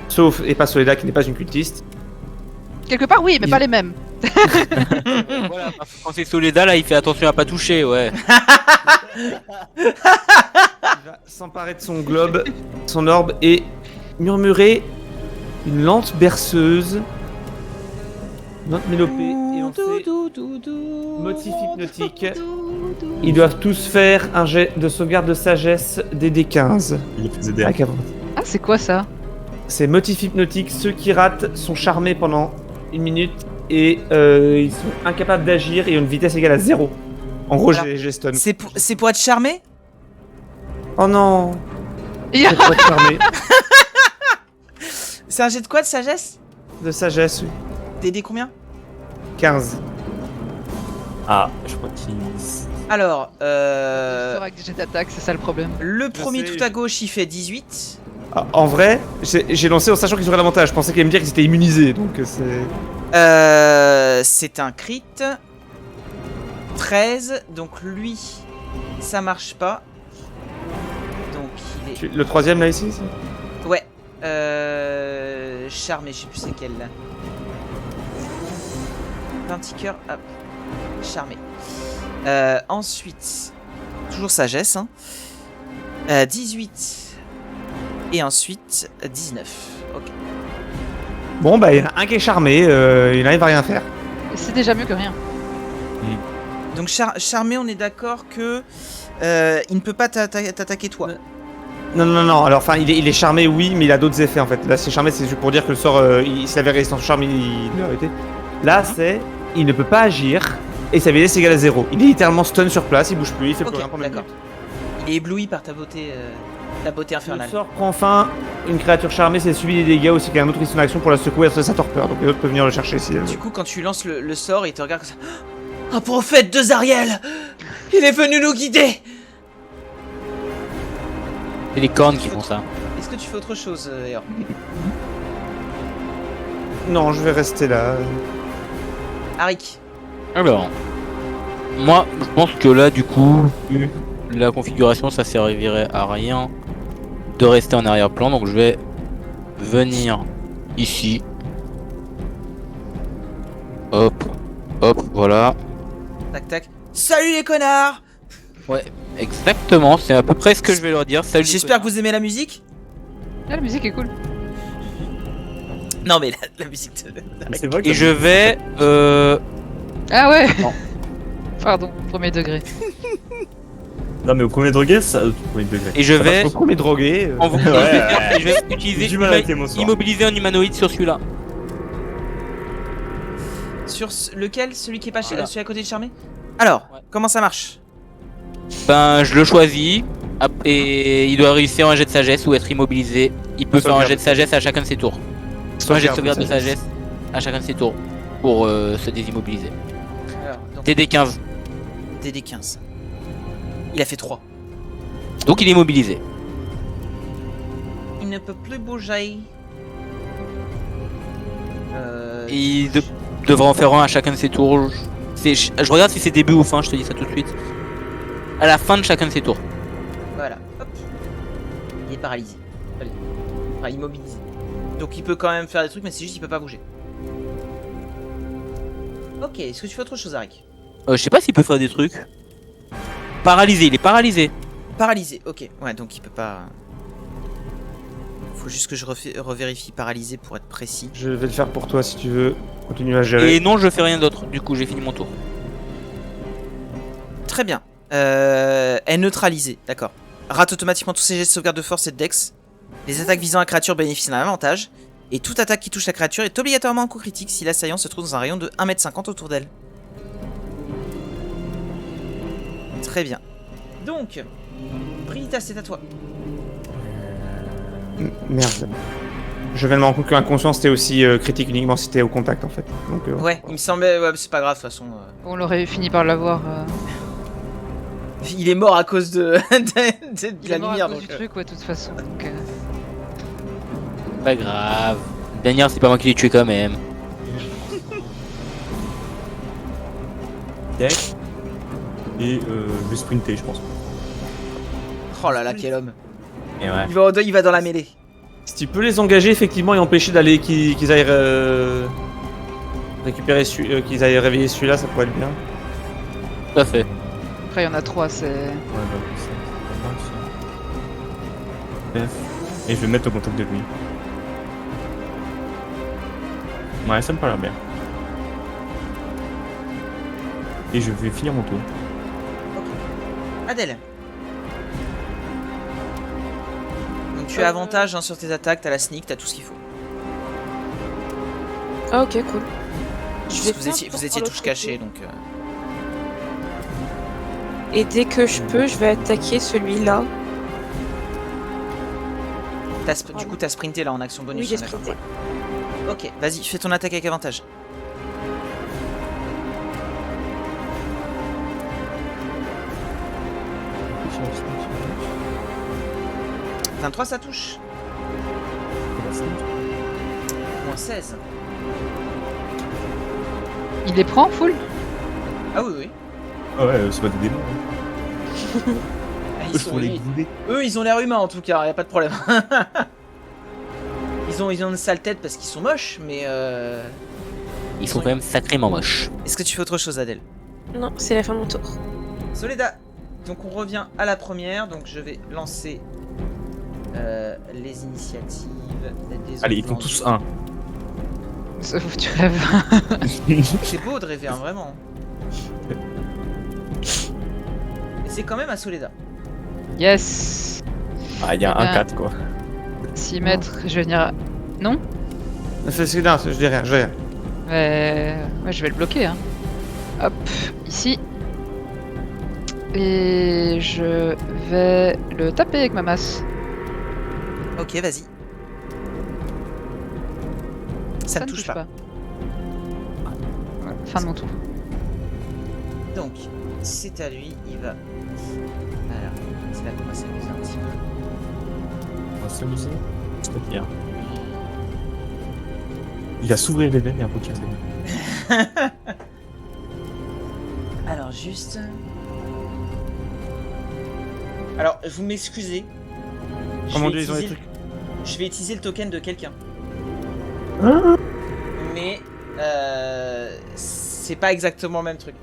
Sauf, et pas Soledad qui n'est pas une cultiste. Quelque part, oui, mais Il- pas les mêmes. Voilà, parce que quand c'est Soledad, là, il fait attention à pas toucher, ouais. Il va s'emparer de son globe, son orbe et murmurer une lente berceuse. Note mélopée et lancer motif hypnotique. Ils doivent tous faire un jet de sauvegarde de sagesse des D15. Il faisait des Avec avant. Ah, c'est quoi ça? C'est motif hypnotique. Ceux qui ratent sont charmés pendant 1 minute et ils sont incapables d'agir et ont une vitesse égale à 0. En gros, Alors, j'ai stun. C'est pour être charmé? Oh non! Ya C'est pour être charmé. C'est un jet de quoi de sagesse? De sagesse, oui. DD combien? 15. Ah, je crois qu'il. Alors, Je sors avec des jets d'attaque, c'est ça le problème. le premier sais, tout à gauche il fait 18. Ah, en vrai, j'ai lancé en sachant qu'ils auraient l'avantage. Je pensais qu'ils allaient me dire qu'ils étaient immunisés, donc c'est. C'est un crit. 13, donc lui, ça marche pas. Donc il est... Le troisième là ici c'est- Ouais. Charmé, je sais plus c'est quel là. 20 petit cœur, hop. Charmé. Ensuite, toujours sagesse, hein. 18. Et ensuite, 19. Ok. Bon, bah, il y en a un qui est charmé, il n'arrive à rien faire. C'est déjà mieux que rien. Donc charmé, on est d'accord que il ne peut pas t'attaquer toi. Non, alors, enfin, il est charmé, oui, mais il a d'autres effets en fait. Là, c'est charmé, c'est juste pour dire que le sort, s'il avait résistance au charme, il l'aurait été. Là, c'est il ne peut pas agir et sa vitesse égale à 0. Il est littéralement stun sur place, il bouge plus, il fait Ok, plus rien pendant une d'accord. minute. Il est ébloui par ta beauté Le infernale. sort prend fin, une créature charmée, c'est subit des dégâts aussi qu'un autre utilise son action pour la secouer de sa torpeur. Donc les autres peuvent venir le chercher si elle veut. Du coup, quand tu lances le sort, il te regarde comme ça. Un prophète de Zariel! Il est venu nous guider! C'est les cornes qui font ça. Est-ce que tu fais autre chose, Eor? Non, je vais rester là. Arik, Alors, moi, je pense que là, du coup, vu la configuration, ça servirait à rien de rester en arrière-plan. Donc, je vais venir ici. Hop, hop, voilà. tac tac. Salut les connards! Ouais, exactement. C'est à peu près ce que je vais leur dire. Salut. J'espère que vous aimez la musique. Ah, la musique est cool. Non, mais la musique de. Mais c'est vrai que Et je vais. Ah ouais. Non. Pardon, premier degré. Non, mais au premier degré, ça. Premier degré. Et je vais. Au premier drogué. En vous... Ouais. je vais utiliser Du mal avec les mots, ça. immobiliser un humanoïde sur celui-là. Sur lequel? Celui qui est pas Voilà. celui à côté de Charmé? Alors, Ouais. comment ça marche? Ben, je le choisis. Et il doit réussir un jet de sagesse ou être immobilisé. Il peut faire un jet de sagesse à chacun de ses tours. Soit un jet de sauvegarde de sagesse à chacun de ses tours pour se désimmobiliser. Alors, donc, TD 15. DD 15. Il a fait 3. Donc il est immobilisé. Il ne peut plus bouger. Et il devra en faire un à chacun de ses tours. Je regarde si c'est début ou fin, je te dis ça tout de suite. À la fin de chacun de ses tours. Voilà, hop. Il est paralysé. Allez. Enfin, immobilisé. Donc il peut quand même faire des trucs, mais c'est juste qu'il peut pas bouger. Ok, est-ce que tu fais autre chose, Arik? Je sais pas s'il peut faire des trucs. Paralysé, il est paralysé. Paralysé, ok. Ouais, donc il peut pas. Faut juste que je revérifie paralysé pour être précis. Je vais le faire pour toi si tu veux. Continue à gérer. Et non, je fais rien d'autre. Du coup, j'ai fini mon tour. Très bien. Est neutralisé, d'accord. Rate automatiquement tous ses jets de sauvegarde de force et de dex. Les attaques visant la créature bénéficient d'un avantage. Et toute attaque qui touche la créature est obligatoirement un coup critique si l'assaillant se trouve dans un rayon de 1m50 autour d'elle. Très bien. Donc, Brita, c'est à toi. Merde. Je viens de me rendre compte qu'inconscience c'était aussi critique uniquement si t'es au contact en fait. Donc, Ouais, il me semblait. Ouais, c'est pas grave, de toute façon. On l'aurait fini par l'avoir. Il est mort à cause de, de Il la est mort à lumière. cause Donc, du truc, ouais, de toute façon. Donc, Pas grave. Dernière, c'est pas moi qui l'ai tué quand même. deck. Et je vais sprinter, je pense. Oh là là, quel homme. Et ouais. Il va dans la mêlée. Si tu peux les engager effectivement et empêcher d'aller qu'ils aillent récupérer qu'ils aillent réveiller celui-là, ça pourrait être bien. Tout à fait. après, il y en a 3, c'est. Ouais, bah, c'est pas mal, ça. Bref. Et je vais me mettre au contact de lui. Ouais, ça me paraît bien. Et je vais finir mon tour. Adèle. Donc tu as avantage hein, sur tes attaques, t'as la sneak, t'as tout ce qu'il faut. Ah, ok, cool. Je vais Vous faire étiez, pour vous étiez l'autre tous cachés, côté. donc... Et dès que je peux, je vais attaquer celui-là. Du coup, t'as sprinté là en action bonus. Oui, j'ai hein, d'accord. sprinté. Ok, vas-y, fais ton attaque avec avantage. « 23, ça touche. Moins 16. Il les prend full? Ah oui, oui. Ah ouais, c'est pas des démons. Ah, Eux, je les bouler. Eux, ils ont l'air humains en tout cas, y a pas de problème. ils ont une sale tête parce qu'ils sont moches, mais Ils sont quand même sacrément moches. Est-ce que tu fais autre chose, Adèle? Non, c'est la fin de mon tour. Soledad. Donc on revient à la première, donc je vais lancer les initiatives. Des Allez, ils autres font tous un. Sauf que tu rêves. C'est beau de rêver, hein, vraiment. Et c'est quand même à Soledad. Yes. Ah, il y a un Ah. 4 quoi. 6 mètres, je vais venir. Non? Non, je dis rien, je dis rien. Ouais, je vais le bloquer. Hein. Hop, ici. Et je vais le taper avec ma masse. Ok, vas-y. Ça ne touche pas. Voilà, fin de mon tour. Donc, c'est à lui, il va... Alors, c'est là qu'on va s'amuser un petit peu. On va s'amuser. C'est-à-dire. Il va s'ouvrir les veines et un peu casser. Alors, juste... Alors, vous m'excusez. Je Oh mon vais dieu, ils ont des utiliser- trucs. Je vais utiliser le token de quelqu'un. Mais... c'est pas exactement le même truc.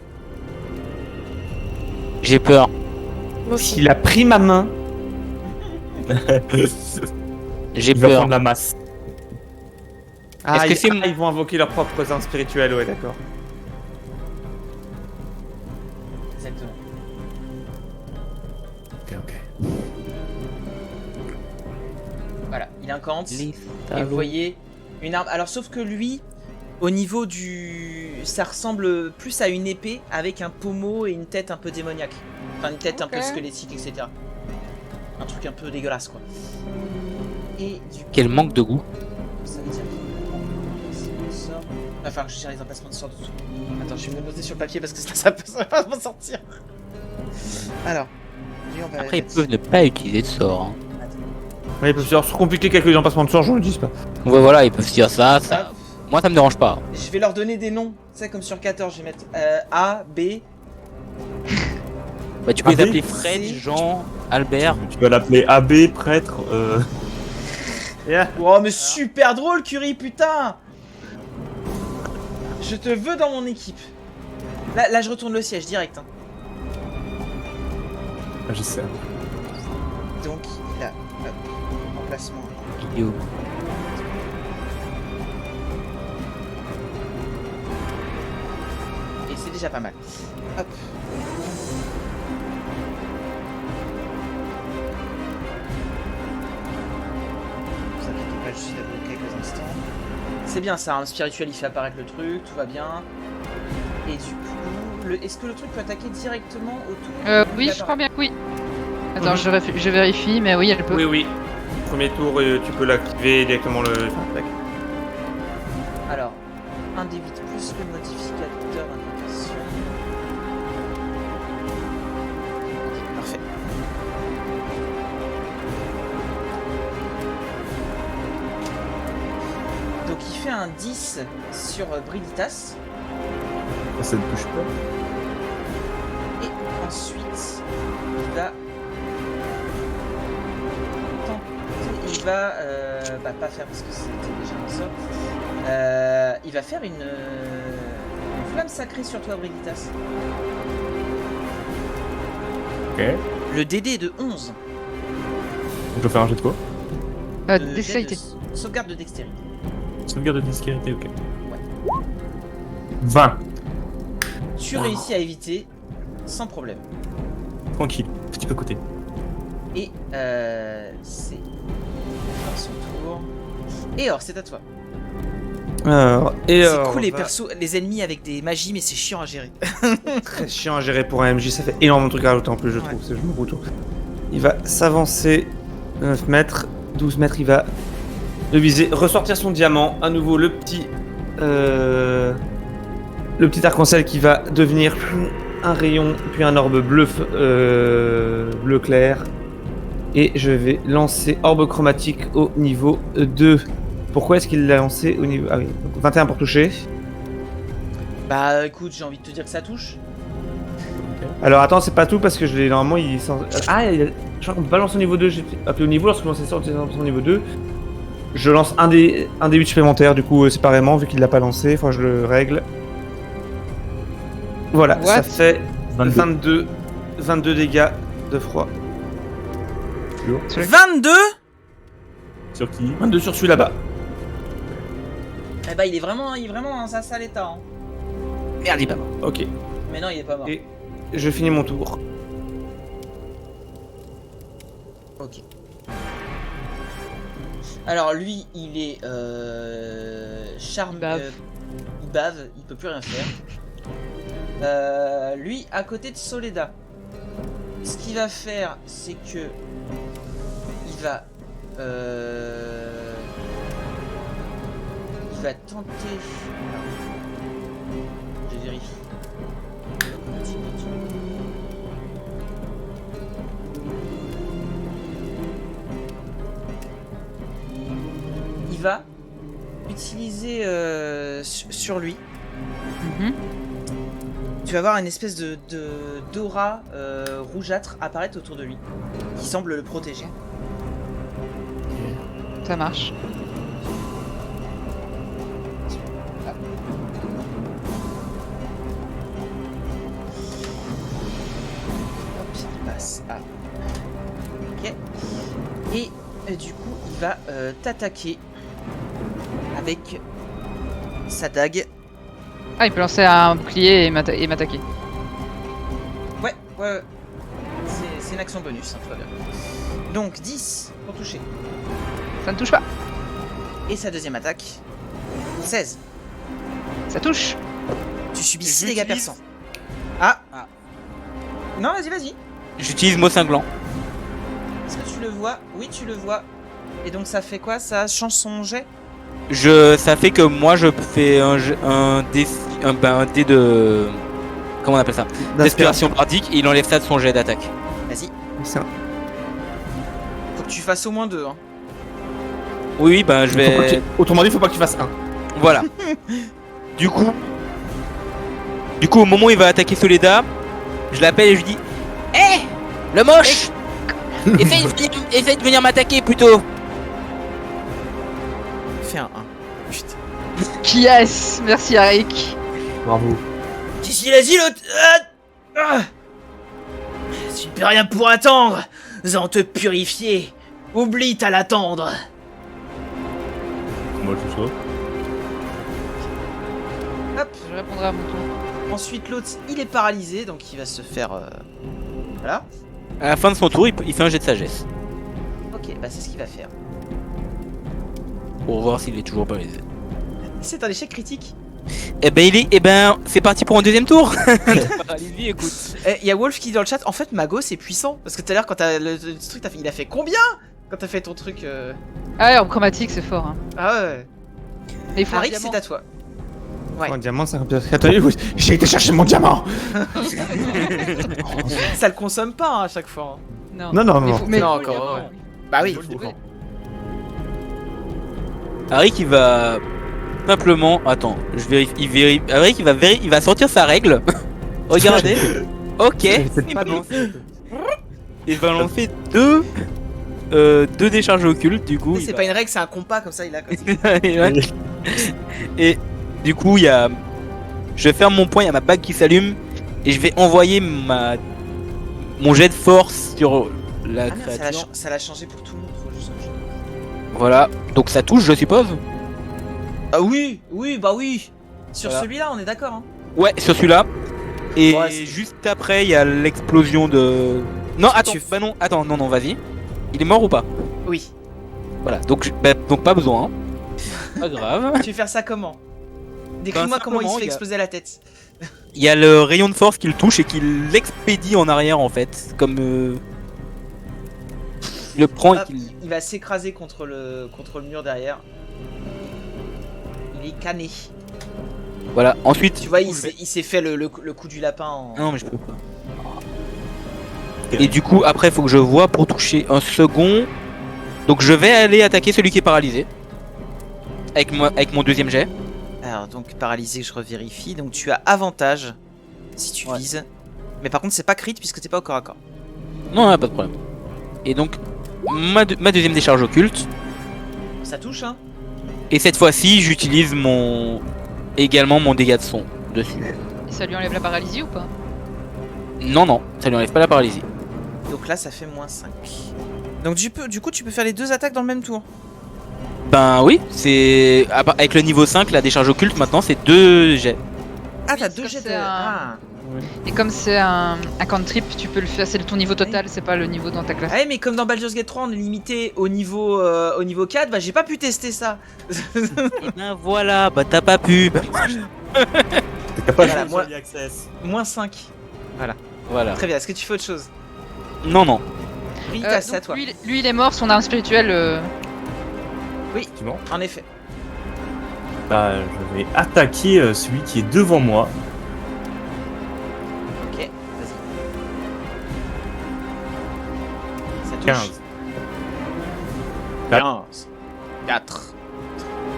J'ai peur. Moi aussi. Il a pris ma main. J'ai Il va peur. prendre la masse. Ah, que c'est mon- ils vont invoquer leurs propres âmes spirituelles, ouais, d'accord. Exactement. Ok. Voilà, il incante. Les Et salauds. vous voyez une arme. Alors, sauf que lui, au niveau du... Ça ressemble plus à une épée avec un pommeau et une tête un peu démoniaque. Enfin, une tête un peu Ok. squelettique, etc. Un truc un peu dégueulasse, quoi. Et du coup, Quel manque de goût. ça veut dire qu'il sort... Enfin, je gère les emplacements de sort de tout. Attends, je vais me le noter sur le papier parce que ça va pas m'en sortir. Alors, lui, on va Après, ils mettre- peuvent ne pas utiliser de sort. Hein. Attends. Ouais, il peut se compliquer quelques emplacements de sort, je ne le dis pas. Ouais, voilà, ils peuvent se dire ça, ça. Hop. Moi, ça me dérange pas. Je vais leur donner des noms. Tu sais, comme sur 14, je vais mettre A, B. Bah, tu peux les AB, appeler Fred, C. Jean, Albert. Tu vas l'appeler AB, prêtre. Yeah. Oh, mais super drôle, Curie, putain! Je te veux dans mon équipe. Là, je retourne le siège direct. Hein. Ah, je sais. Donc, il a hop, emplacement. Idiot. Et c'est déjà pas mal. Hop. Ne vous inquiétez pas, je suis là pour quelques instants. C'est bien ça, un spirituel il fait apparaître le truc, tout va bien. Et du coup, est-ce que le truc peut attaquer directement autour Oui, je crois bien que oui. Attends, je vérifie, mais oui, elle peut. Oui, oui. Premier tour, tu peux l'activer directement le. Tac. Alors, un des 8 plus le modificateur d'invocation. Ok, parfait. Donc il fait un 10 sur Brigitas. Ça ne touche pas. Et ensuite, il va... tenter- Il va... pas faire parce que c'était déjà un sort. Il va faire une flamme sacrée sur toi, Brigitas. Ok. Le DD est de 11. Je dois faire un jet de quoi? De jet Dextérité. de sauvegarde de dextérité. Sauvegarde de dextérité, ok. 20. Tu réussis à éviter sans problème. Tranquille. Petit peu côté. Et c'est à son tour. Et or, c'est à toi. Alors, et C'est alors, cool les va- persos, les ennemis avec des magies, mais c'est chiant à gérer. Très chiant à gérer pour un MJ, ça fait énormément de trucs à rajouter en plus, je trouve. C'est je me retourne. Il va s'avancer 9 mètres, 12 mètres, il va le viser, ressortir son diamant, à nouveau le petit arc-en-ciel qui va devenir un rayon, puis un orbe bleu, bleu clair. Et je vais lancer orbe chromatique au niveau 2. Pourquoi est-ce qu'il l'a lancé au niveau... Ah oui, donc 21 pour toucher. Bah écoute, j'ai envie de te dire que ça touche. Alors attends, c'est pas tout parce que je l'ai normalement il est je crois qu'on peut pas lancer au niveau 2, j'ai appelé au niveau lorsque je lance au niveau 2. Je lance un des 8 supplémentaires du coup séparément vu qu'il l'a pas lancé, il faut que je le règle. Voilà, What? ça fait 22. 22 dégâts de froid. 22. Sur qui? 22 sur celui là-bas. Eh bah il est vraiment dans un sale état. Hein. Merde, il est pas mort. Ok, Mais non, il est pas mort. et je finis mon tour. Ok. Alors lui, il est charme. Bave. Il bave, il peut plus rien faire. Lui, à côté de Soledad, ce qu'il va faire, c'est que il va tenter. Je vérifie. Il va utiliser sur lui. Mhm. Tu vas voir une espèce de d'aura rougeâtre apparaître autour de lui, qui semble le protéger. Ça marche. Hop, il passe. Ah. Ok. Et du coup, il va t'attaquer avec sa dague. Ah, il peut lancer un bouclier et m'attaquer. Ouais. C'est une action bonus, hein, tout va bien. Donc 10 pour toucher. Ça ne touche pas. Et sa deuxième attaque. 16. Ça touche. Tu subis Et 6 dégâts j'utilise- perçants. Ah. Ah. Non, vas-y. J'utilise mot cinglant. Est-ce que tu le vois? Oui, tu le vois. Et donc ça fait quoi? Ça change son jet? Ça fait que moi je fais un dé de... Comment on appelle ça? D'inspiration bardique et il enlève ça de son jet d'attaque. Vas-y. C'est un- Faut que tu fasses au moins 2. Hein. Oui, ben je Faut pas que vais... tu- Autrement dit, faut pas que tu fasses un. Voilà. Du coup, au moment où il va attaquer Soledad, je l'appelle et je lui dis: Hé, le moche, essaye de venir m'attaquer plutôt. Fais un 1. Putain. Yes. Merci Eric. Bravo. Qu'est-ce qu'il a dit l'autre? Tu ne peux rien pour attendre. Sans te purifier. Oublie à l'attendre. Moi, je sais. Hop. Je répondrai à mon tour. Ensuite l'autre, il est paralysé, donc il va se faire... Voilà. À la fin de son tour, il fait un jet de sagesse Ok, bah c'est ce qu'il va faire. pour voir s'il est toujours paralysé. C'est un échec critique. Eh ben, c'est parti pour un deuxième tour. Paralysé, écoute. Il y a Wolf qui dit dans le chat, en fait Mago c'est puissant. Parce que tout à l'heure quand t'as le truc, il a fait combien? Quand t'as fait ton truc... Ah ouais, en chromatique c'est fort. Hein. Ah ouais. Mais il faut un Arik, diamant. c'est à toi. Ouais. Un diamant, c'est un peu. Attendez, j'ai été chercher mon diamant. Ça le consomme pas hein, à chaque fois. hein. Non, non, Mais non. faut- mais- Non, encore, ouais. Bah oui. Oui. Arik il va simplement... Attends, je vérifie. Arik il va sortir sa règle. Regardez. Ok. C'est pas bon. Il va lancer deux décharges occultes du coup. C'est il pas une règle, c'est un compas comme ça, il a comme ça. Ouais. Et du coup, je vais faire mon point, il y a ma bague qui s'allume et je vais envoyer mon jet de force sur la Ah merde, créature. ça l'a changé pour tout le monde. Faut juste changer. Voilà, donc ça touche, je suppose. Ah oui, bah oui. Sur Voilà. celui-là, on est d'accord. Hein. Ouais, sur celui-là. Et Ouais, c'est- juste après, il y a l'explosion de. Non, attends, bah non, attends, non, vas-y. Il est mort ou pas? Oui. Voilà, donc pas besoin. Hein. Pas grave. Tu veux faire ça comment? Décris-moi comment il se simplement, fait il y a- exploser la tête. Il y a le rayon de force qui le touche et qui l'expédie en arrière en fait, comme il le prend et Hop, qu'il... il va s'écraser contre le mur derrière. Il est cané. Voilà, ensuite... Tu vois, du coup, je vais- il s'est fait le coup du lapin en... Non mais je peux pas. Et du coup après faut que je vois pour toucher un second. Donc je vais aller attaquer celui qui est paralysé. Avec mon deuxième jet. Alors donc paralysé, je revérifie. Donc tu as avantage si tu Ouais. vises. Mais par contre c'est pas crit puisque t'es pas au corps à corps. Non, pas de problème. Et donc ma deuxième décharge occulte. Ça touche hein. Et cette fois-ci j'utilise également mon dégât de son dessus. Et ça lui enlève la paralysie ou pas? Non, ça lui enlève pas la paralysie. Donc là ça fait moins 5. Donc du coup tu peux faire les deux attaques dans le même tour. Ben oui, c'est... Avec le niveau 5, la décharge occulte maintenant c'est 2 jets. Ah Oui, t'as ça, deux jets de... c'est un- Ah. Et comme c'est un cantrip, tu peux le faire, c'est ton niveau total, c'est pas le niveau dans ta classe. Ah ouais, mais comme dans Baldur's Gate 3 on est limité au niveau 4, bah j'ai pas pu tester ça. Et ben voilà, bah t'as pas pu. T'es capable Voilà, de moi- jouer access. Moins 5. Voilà. Très bien, est-ce que tu fais autre chose? Non, non. Rita, c'est à Donc, toi. lui, il est mort, son arme spirituelle. Effectivement. En effet. Bah, je vais attaquer celui qui est devant moi. Ok, vas-y. Ça touche. 15. 15. 4.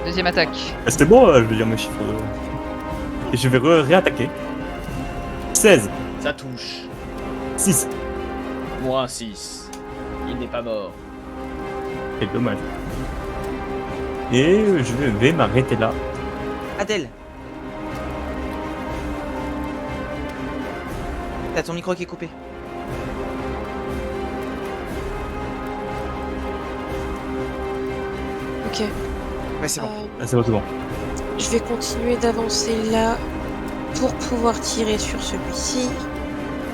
Deuxième attaque. Ah, c'était bon, je veux dire mes chiffres. Et je vais réattaquer. 16. Ça touche. 6. Moins 6. Il n'est pas mort. C'est dommage. Et je vais m'arrêter là. Adèle. T'as ton micro qui est coupé. Ok. Ouais, c'est bon. Ah, c'est bon, c'est bon. Je vais continuer d'avancer là pour pouvoir tirer sur celui-ci.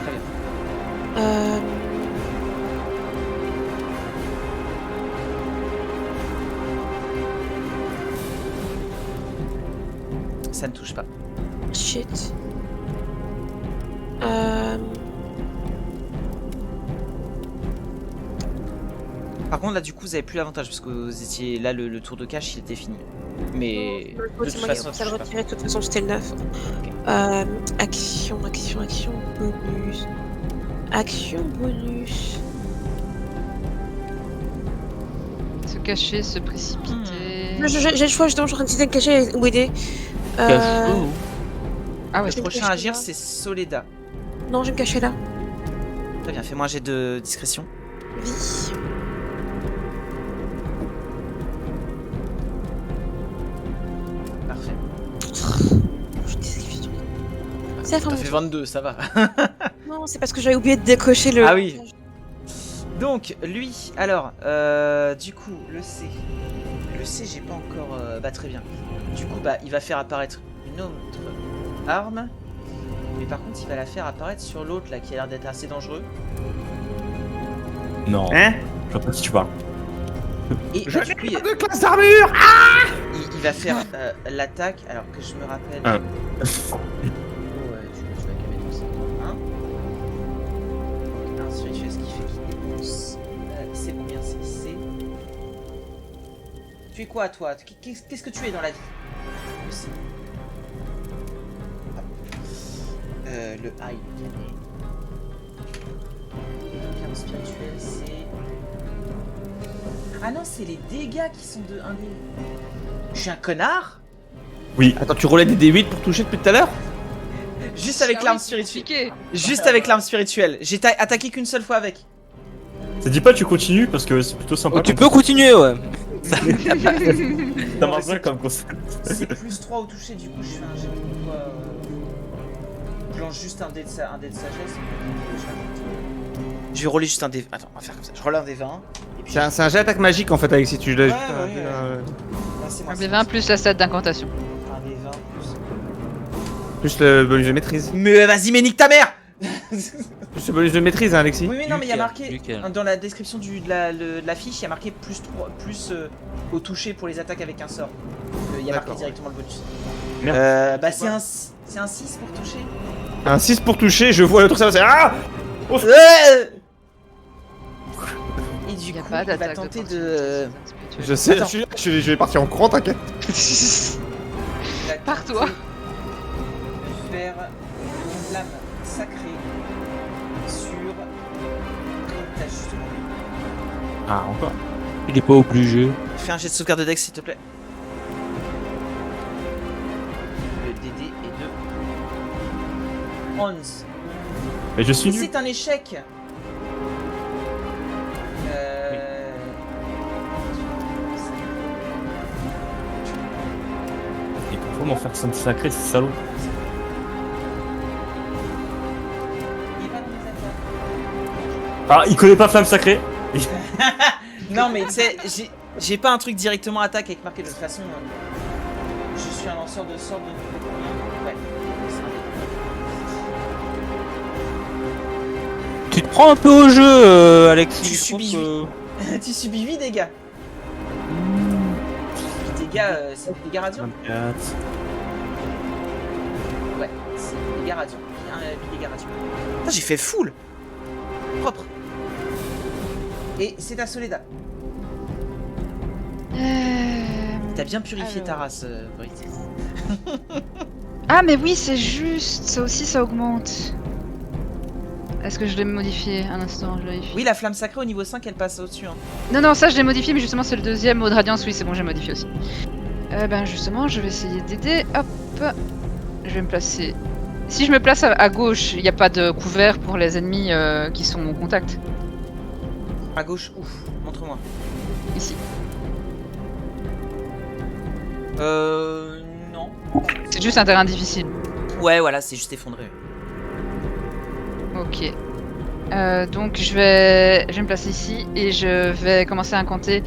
Très bien. Euh, Ça ne touche pas. Shit. Par contre, là, du coup, vous avez plus l'avantage parce que vous étiez là, le tour de cache, il était fini. Mais de toute façon, ça le touche pas. retirer, de toute façon, c'était le 9. Action, bonus. Action, bonus. Se cacher, se précipiter. J'ai le choix, je suis en train de décider de cacher ou aider. Casse-tout. Ah ouais, Le je vais me prochain cacher à agir, là. c'est Soledad. Non, je vais me cacher là. Très bien, fais-moi un jet de discrétion. Vie. Parfait. Je désactive. C'est la fin T'as de fait mon 22, ça va. Non, c'est parce que j'avais oublié de décocher le. Ah oui. Donc, lui, alors, du coup, le C. Le C, j'ai pas encore. Bah, très bien. Du coup, bah, il va faire apparaître une autre arme. Mais par contre, il va la faire apparaître sur l'autre, là, qui a l'air d'être assez dangereux. Non. Hein? Je vois pas si tu parles. Et Je bah, du coup, il, de classe d'armure. il va faire l'attaque, alors que je me rappelle. Un. Ouais, tu vas calmer tout ça. Hein? Ensuite, tu fais ce qui fait qu'il dépense. C'est combien c'est. Tu es quoi, toi? Qu'est-ce que tu es dans la vie? Le C. Le A, il est calmé. Le carme spirituel, c'est. Ah non, c'est les dégâts qui sont de 1 dé. Je suis un connard? Oui. Attends, tu roulais des D8 pour toucher depuis tout à l'heure? Juste avec Ah l'arme oui, c'est spirituelle. compliqué. Juste avec l'arme spirituelle. J'ai attaqué qu'une seule fois avec. Ça dit pas tu continues parce que c'est plutôt sympa. Oh, tu peux continuer, ouais. Ça Non, marche mais bien comme concept. C'est plus 3 au toucher, du coup je fais un jet de quoi. Je lance juste un dé de sagesse. Je vais rouler juste un dé. Attends, on va faire comme ça. Je roule un dé 20. Et puis. C'est un jet d'attaque magique en fait, avec si tu le. Ouais, ouais. Là, c'est moi, Un c'est B20 moi. plus la stat d'incantation. Un dé 20 plus. Plus le bonus de maîtrise. Mais vas-y, mais nique ta mère! Plus le bonus de maîtrise, hein, Alexis. Oui, mais non, mais il y a Nickel, marqué. nickel. Dans la description de la fiche, il y a marqué plus 3, plus au toucher pour les attaques avec un sort. Il y a marqué D'accord. directement le bonus. Merde. Bah, c'est un 6 pour toucher. Un 6 pour toucher, je vois le truc, ça va, c'est. Ah! Et du Il n'y a coup, pas il va d'attaque tenter de. d'opportunité. Je sais, Attends. je vais partir en courant, t'inquiète. il va Par tenter toi. de faire une flamme sacrée sur Rita, justement. Ah, encore. Il est pas obligé. Fais un jet de sauvegarde de Dex, s'il te plaît. Le DD est de 11. Mais je suis Et nul. c'est un échec. Il faut m'en faire son sacré, ce salaud. Il est pas dans les attaques. Ah, il connaît pas Flamme Sacrée. Non, mais tu sais, j'ai pas un truc directement attaque avec marqué de toute façon. Je suis un lanceur de sorts de combien? Ouais. C'est un dé. Tu te prends un peu au jeu, Alexis. Tu je subis pense que- Tu subis 8 dégâts. 8 dégâts, c'est des dégâts radiants. 24. dégâts radiants. 8 dégâts radiants. Putain, j'ai fait full. Propre. Et c'est à Soledad. T'as bien purifié ta Alors. race, Brit. Ah mais oui, c'est juste. Ça aussi, ça augmente. Est-ce que je l'ai modifié un instant, je vérifie. Oui, la flamme sacrée au niveau 5, elle passe au-dessus. Hein. Non, ça je l'ai modifié, mais justement c'est le deuxième mot de radiance. Oui, c'est bon, j'ai modifié aussi. Ben justement, je vais essayer d'aider. Hop, je vais me placer. Si je me place à gauche, il n'y a pas de couvert pour les ennemis qui sont en contact. À gauche, ouf, montre-moi. Ici. Non. C'est juste un terrain difficile. Ouais, voilà, c'est juste effondré. Ok. Donc je vais me placer ici et je vais commencer à incanter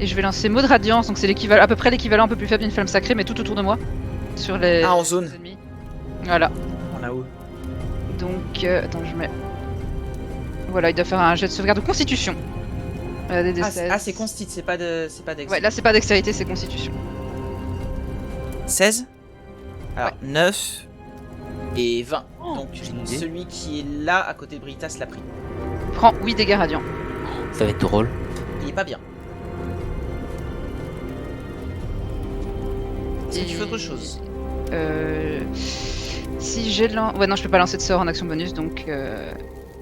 et je vais lancer mot de radiance, donc c'est l'équivalent, à peu près l'équivalent un peu plus faible d'une flamme sacrée, mais tout autour de moi, sur les Ah, en zone. les ennemis. Voilà. On a où? Donc attends, je mets. Voilà, il doit faire un jet de sauvegarde de constitution. Des D16. Ah, c'est constit, c'est pas dex. Ouais, là c'est pas dextérité, c'est constitution. 16. Alors, 9 et 20. Donc, idée. celui qui est là, à côté de Britas, l'a pris. Prends 8 dégâts radiants. Ça va être drôle. Il est pas bien. Est-ce que tu fais autre chose? Si j'ai ouais, non, je peux pas lancer de sort en action bonus, donc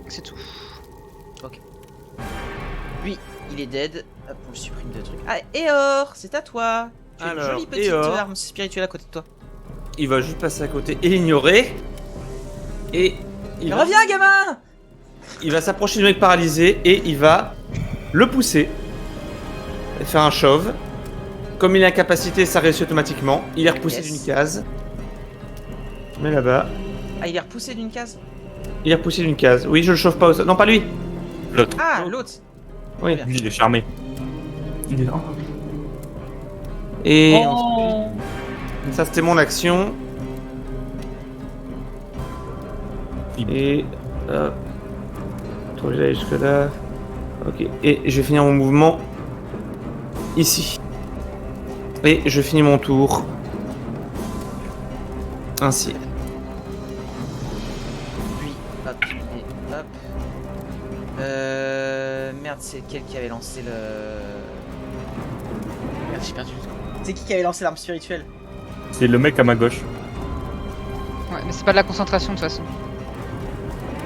c'est tout. Lui, il est dead. Hop, on le supprime de trucs. Ah, Eor, c'est à toi. Tu as une Alors, jolie petite Eor. arme spirituelle à côté de toi. Il va juste passer à côté et l'ignorer. Et il va, Reviens, gamin! il va s'approcher du mec paralysé et il va le pousser. Et faire un shove. Comme il est incapacité, ça réussit automatiquement. Il est repoussé Yes. d'une case. Mais là-bas. Ah, il est repoussé d'une case? Il est repoussé d'une case. Oui, je le chauffe pas au sol. Non, pas lui. L'autre. Ah, l'autre. Oui. Lui, il est charmé. Il est là. Et Oh. ça, c'était mon action. Il- Et. Faut que j'aille jusque là. Ok. Et je vais finir mon mouvement ici. Et je finis mon tour. Ainsi. Lui, hop, et hop. Merde, c'est quel qui avait lancé le. Merde, j'ai perdu le truc. C'est qui avait lancé l'arme spirituelle? C'est le mec à ma gauche. Ouais, mais c'est pas de la concentration de toute façon.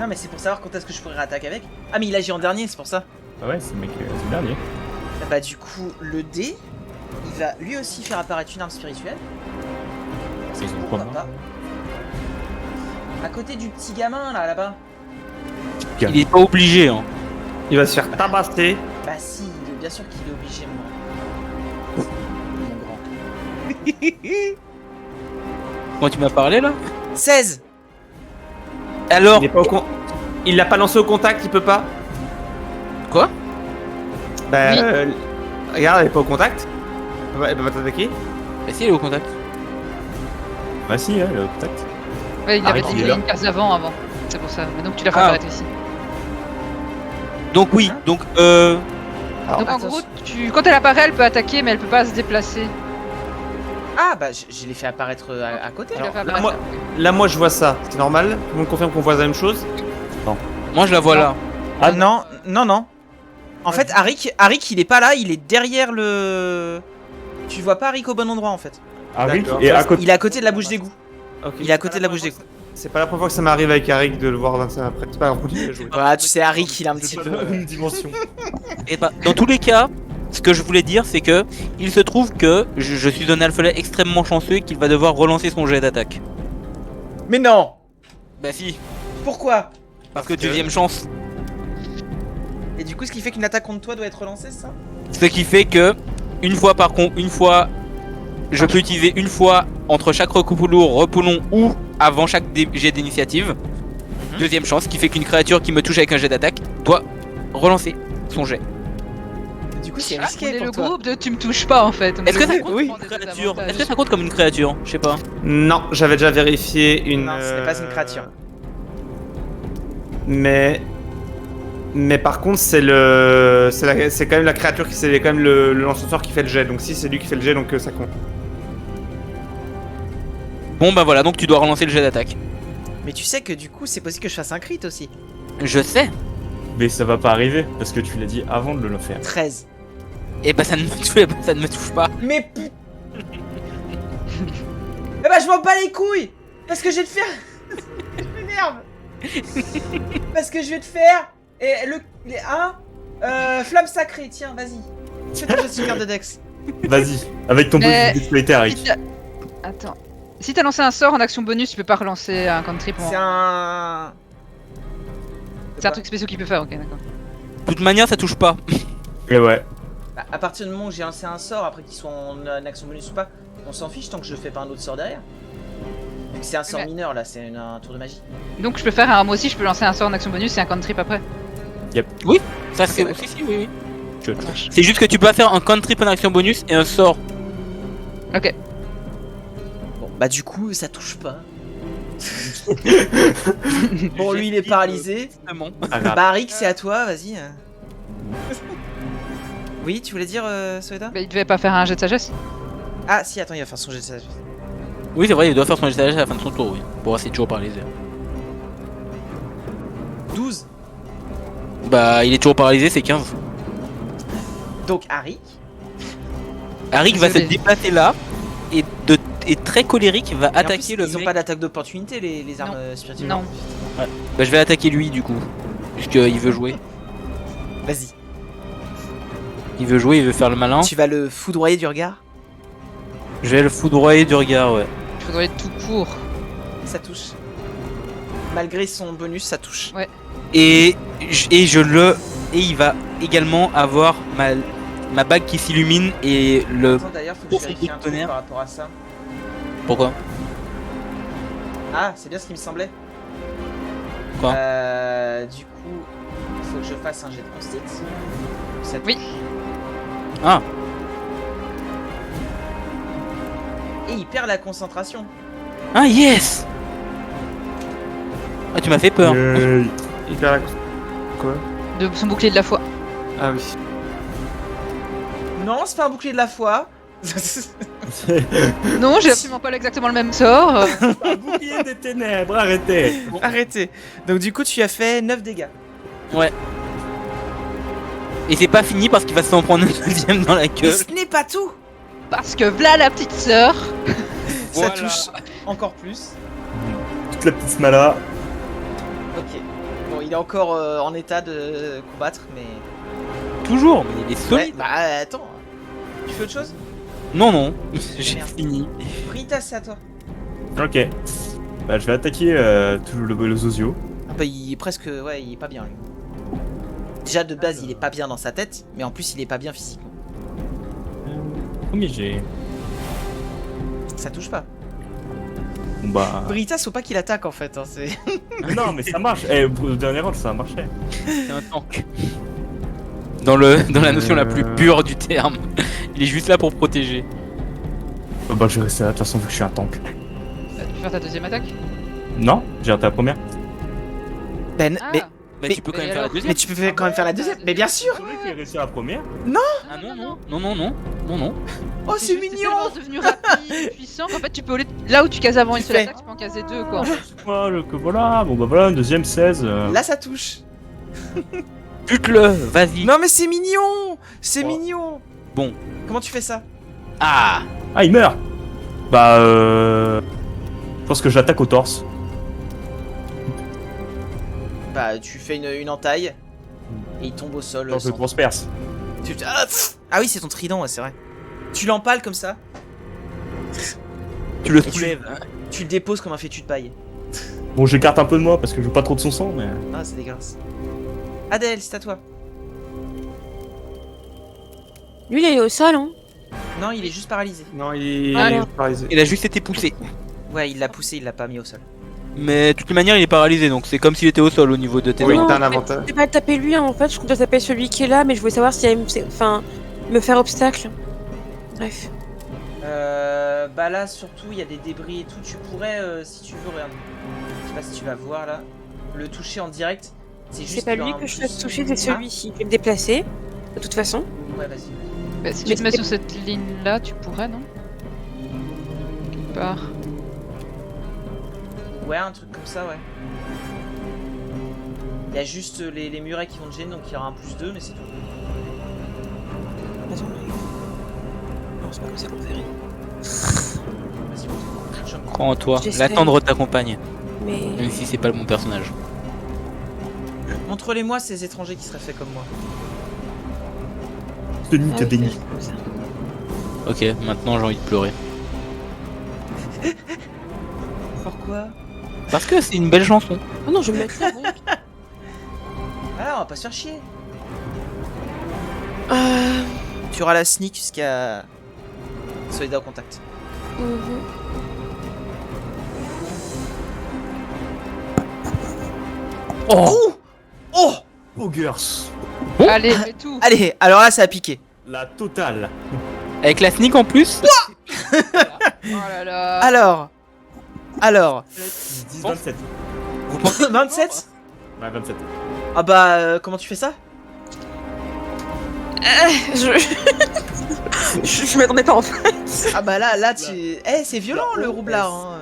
Non, mais c'est pour savoir quand est-ce que je pourrais réattaquer avec. Ah, mais il agit en dernier, c'est pour ça. Ah ouais, c'est le mec, c'est le dernier. Bah, du coup, le dé, il va lui aussi faire apparaître une arme spirituelle. C'est Pourquoi pas. À côté du petit gamin là-bas. Il est pas obligé, hein. Il va se faire tabasser. Bah, si, bien sûr qu'il est obligé, moi. Mon grand. Quand tu m'as parlé là 16. Alors, Il est pas il l'a pas lancé au contact, il peut pas. Quoi? Bah, Oui. regarde, elle est pas au contact. Elle peut pas t'attaquer. bah si, il est au contact. Ah si, ouais, le contact. Ouais, il Ah, avait il est décalé là. une case avant. C'est pour ça. Mais donc tu l'as fait Ah. apparaître ici. Donc oui, donc Alors, Donc en attention. gros, quand elle apparaît, elle peut attaquer, mais elle peut pas se déplacer. Ah, bah, je l'ai fait apparaître à côté. Tu l'as fait là, apparaître. là, moi, je vois ça. C'est normal. Tout le monde confirme qu'on voit la même chose. moi je la vois là. Ah non, non, non. En fait, Arik, il est pas là, il est derrière le. Tu vois pas Arik au bon endroit en fait. Arik D'accord. est à côté. Il est à côté de la bouche d'égout. Ok. Il est à côté de la bouche d'égout. C'est pas la première fois que ça m'arrive avec Arik de le voir 25 après. C'est pas grave, continue à jouer. Voilà, tu sais, Arik, il est un petit C'est peu. pas la même dimension. Et bah, dans tous les cas, ce que je voulais dire, c'est que il se trouve que je suis un alphelin extrêmement chanceux et qu'il va devoir relancer son jet d'attaque. Mais non. Bah si, Pourquoi? parce que deuxième chance. Et du coup, ce qui fait qu'une attaque contre toi doit être relancée, c'est ça? Ce qui fait que, une fois, je peux utiliser une fois entre chaque repoulon ou avant chaque jet d'initiative. Deuxième chance, ce qui fait qu'une créature qui me touche avec un jet d'attaque doit relancer son jet. Du coup, c'est Ah, on risqué est pour le toi. groupe de tu me touches pas en fait. Est-ce que ça Oui, compte oui. comme une créature? Est-ce que ça compte comme une créature? Je sais pas. Non, j'avais déjà vérifié une. Non, ce n'est pas une créature. Mais par contre, c'est quand même la créature qui c'est quand même le lance-sort qui fait le jet. Donc si c'est lui qui fait le jet, donc ça compte. Bon bah voilà, donc tu dois relancer le jet d'attaque. Mais tu sais que du coup, c'est possible que je fasse un crit aussi. Je sais. Mais ça va pas arriver, parce que tu l'as dit avant de le faire. 13. Et bah ça ne me touche pas. Mais Eh bah je m'en bats les couilles. Parce que je vais te faire... Je m'énerve. Parce que je vais te faire... Et les 1... flamme sacrée, tiens, vas-y. Fais ton jet de sauvegarde de Dex. Vas-y, avec ton Mais- bonus d'exploiter, Arik. Attends. Si t'as lancé un sort en action bonus, tu peux pas relancer un cantrip. C'est un... C'est un truc spécial qu'il peut faire, ok, d'accord. De toute manière, ça touche pas. Et ouais. Bah, à partir du moment où j'ai lancé un sort, après qu'il soit en action bonus ou pas, on s'en fiche tant que je fais pas un autre sort derrière. Vu que c'est un sort Mais- mineur là, c'est un tour de magie. Donc je peux faire moi aussi, je peux lancer un sort en action bonus et un cantrip après. Ça c'est Ok, aussi, si, oui. Tu Ça marche. C'est juste que tu peux faire un cantrip en action bonus et un sort. Ok. Bon, bah du coup, ça touche pas. Bon, lui il est paralysé. Justement. Bah Rick, c'est à toi, vas-y. Oui, tu voulais dire, Soeda? Bah, il devait pas faire un jet de sagesse. Ah si, attends, il va faire son jet de sagesse. Oui, c'est vrai, il doit faire son étage à la fin de son tour, oui. Pour essayer toujours paralysé. 12. Bah, il est toujours paralysé, c'est 15. Donc Arik. Arik va se Désolé. déplacer là et très colérique va Et en plus, attaquer le ils ont mec. pas d'attaque d'opportunité les armes spirituelles. Non. Bah, je vais attaquer lui du coup. Puisqu'il veut jouer. Vas-y. Il veut jouer, il veut faire le malin. Tu vas le foudroyer du regard. Je vais le foudroyer du regard, ouais. Il faudrait tout court. Ça touche. Malgré son bonus, ça touche. Et il va également avoir ma bague qui s'illumine et le. Attends, d'ailleurs, faut que je vérifie un truc Tonnerre. par rapport à ça. Pourquoi? Ah, c'est bien ce qui me semblait. Quoi? Du coup, il faut que je fasse un jet de consti. Ça Oui. touche. Ah, Et il perd la concentration. ah yes. Ah, tu m'as fait peur. Il perd la... Quoi? De son bouclier de la foi. Ah oui. Non, c'est pas un bouclier de la foi. Non, j'ai absolument pas exactement le même sort. Un bouclier des ténèbres, arrêtez. Arrêtez. Donc du coup, tu as fait 9 dégâts. Et c'est pas fini parce qu'il va s'en prendre un deuxième dans la Mais gueule. ce n'est pas tout. Parce que v'là la petite sœur. Ça Voilà. touche encore plus. Toute la petite smala. Ok. Bon, il est encore en état de combattre, mais... Toujours, mais il est Ouais, solide. bah attends. Tu fais autre chose? Non, non, j'ai Merde. fini. Rita, c'est à toi. Ok. Bah, je vais attaquer tout le Zozio. Ah bah il est presque... Ouais, il est pas bien lui. Déjà de base il est pas bien dans sa tête, mais en plus il est pas bien physiquement. Premier G. Ça touche pas. Bon bah. Britas, faut pas qu'il attaque en fait. Hein, c'est... Non, mais ça marche. Eh, pour le dernier round, ça a marché. C'est un tank. Dans la notion la plus pure du terme. Il est juste là pour protéger. Bah, je vais rester là, de toute façon, vu que je suis un tank. Tu peux faire ta deuxième attaque. Non, j'ai raté la première. Ben, Ah. mais Mais Mais- tu peux quand mais même faire la alors- deuxième. tu peux quand même faire la deuxième. Mais bien sûr. C'est vrai qu'il a réussi à la première. Ah non, non, non, non, non, non, non. Oh c'est juste mignon. tellement devenu rapide et puissant qu'en fait tu peux là où tu cases avant Tu une seule fais. attaque, tu peux en caser deux quoi. Voilà, que voilà. Bon bah voilà, deuxième 16. Là ça touche. Bute-le, vas-y. Non mais c'est mignon. C'est Oh. mignon. Bon. Comment tu fais ça? Ah, Ah, il meurt. Bah je pense que j'attaque au torse. Bah tu fais une entaille. Et il tombe au sol. Torse de sans- transperce. Ah, ah oui c'est ton trident, ouais, c'est vrai. Tu l'empales comme ça. tu le tu- soulèves. Tu le déposes comme un fétu de paille. Bon, j'écarte un peu de moi parce que je veux pas trop de son sang, mais. Ah c'est dégueulasse. Adèle, c'est à toi. Lui, il est au sol, hein. Non, il est juste paralysé. Non, il Ah, est non. paralysé. Il a juste été poussé. Ouais, il l'a poussé, il l'a pas mis au sol. Mais de toute manière, il est paralysé, donc c'est comme s'il était au sol au niveau de tes Oui, dents. t'as un mais avantage. Je vais pas taper lui, hein, en fait, je compte taper celui qui est là, mais je voulais savoir si elle enfin, me faire obstacle. Bref. Bah là surtout il y a des débris et tout. Tu pourrais, si tu veux, regarde. Je sais pas si tu vas voir là. Le toucher en direct. C'est juste C'est pas qu'il lui aura un que je plus- fasse toucher, c'est Ah, celui-ci. Je vais me déplacer, de toute façon. Ouais, vas-y. Bah, si Mais tu te mets c'est- sur cette ligne là, tu pourrais non quelque part. Ouais, un truc comme ça, ouais. Il y a juste les murets qui vont te gêner, donc il y aura un +2, mais c'est tout. Attends, mais... Non, c'est pas comme ça qu'on fait. Vas-y, montre. Je me crois. Crois en toi. J'essaie. La tendre t'accompagne. Mais... Même si c'est pas le bon personnage. Montre-les-moi ces étrangers qui seraient faits comme moi. Tenue Ah te oui, dénie. c'est comme ça. Ok, maintenant j'ai envie de pleurer. Pourquoi? Parce que c'est une belle chanson. Oh non, je vais me mettre là, rien. Ah, on va pas se faire chier. Euh... Tu auras la sneak jusqu'à Solida au contact. mhm. Oh Oh Poggers. Allez, fais tout. Allez, alors là ça a piqué. La totale. Avec la sneak en plus. Oh là là. Alors 10, Bon. 27. Vous pensez 27? Ouais, 27. Ah bah comment tu fais ça? Je m'attendais pas en fait. Ah bah là tu... Eh c'est violent La le honte. roublard hein.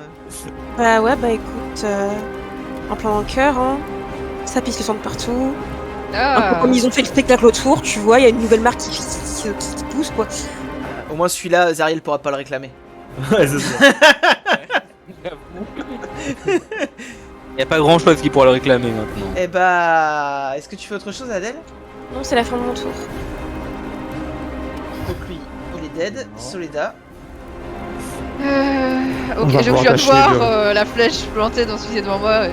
Bah ouais, bah écoute, en plein dans le cœur, hein. Ça pisse le sang de partout. Un peu Ah. comme ils ont fait le spectacle autour, tu vois, il y a une nouvelle marque qui pousse quoi. Au moins celui-là Zariel pourra pas le réclamer. Ouais, c'est ça. Y a pas grand chose qui pourra le réclamer maintenant. Eh bah... Est-ce que tu fais autre chose Adèle? Non, c'est la fin de mon tour. Donc lui il est dead, Solida. Oh. Ok, va je pouvoir viens de tâcher voir de- la flèche plantée dans celui qui est devant moi.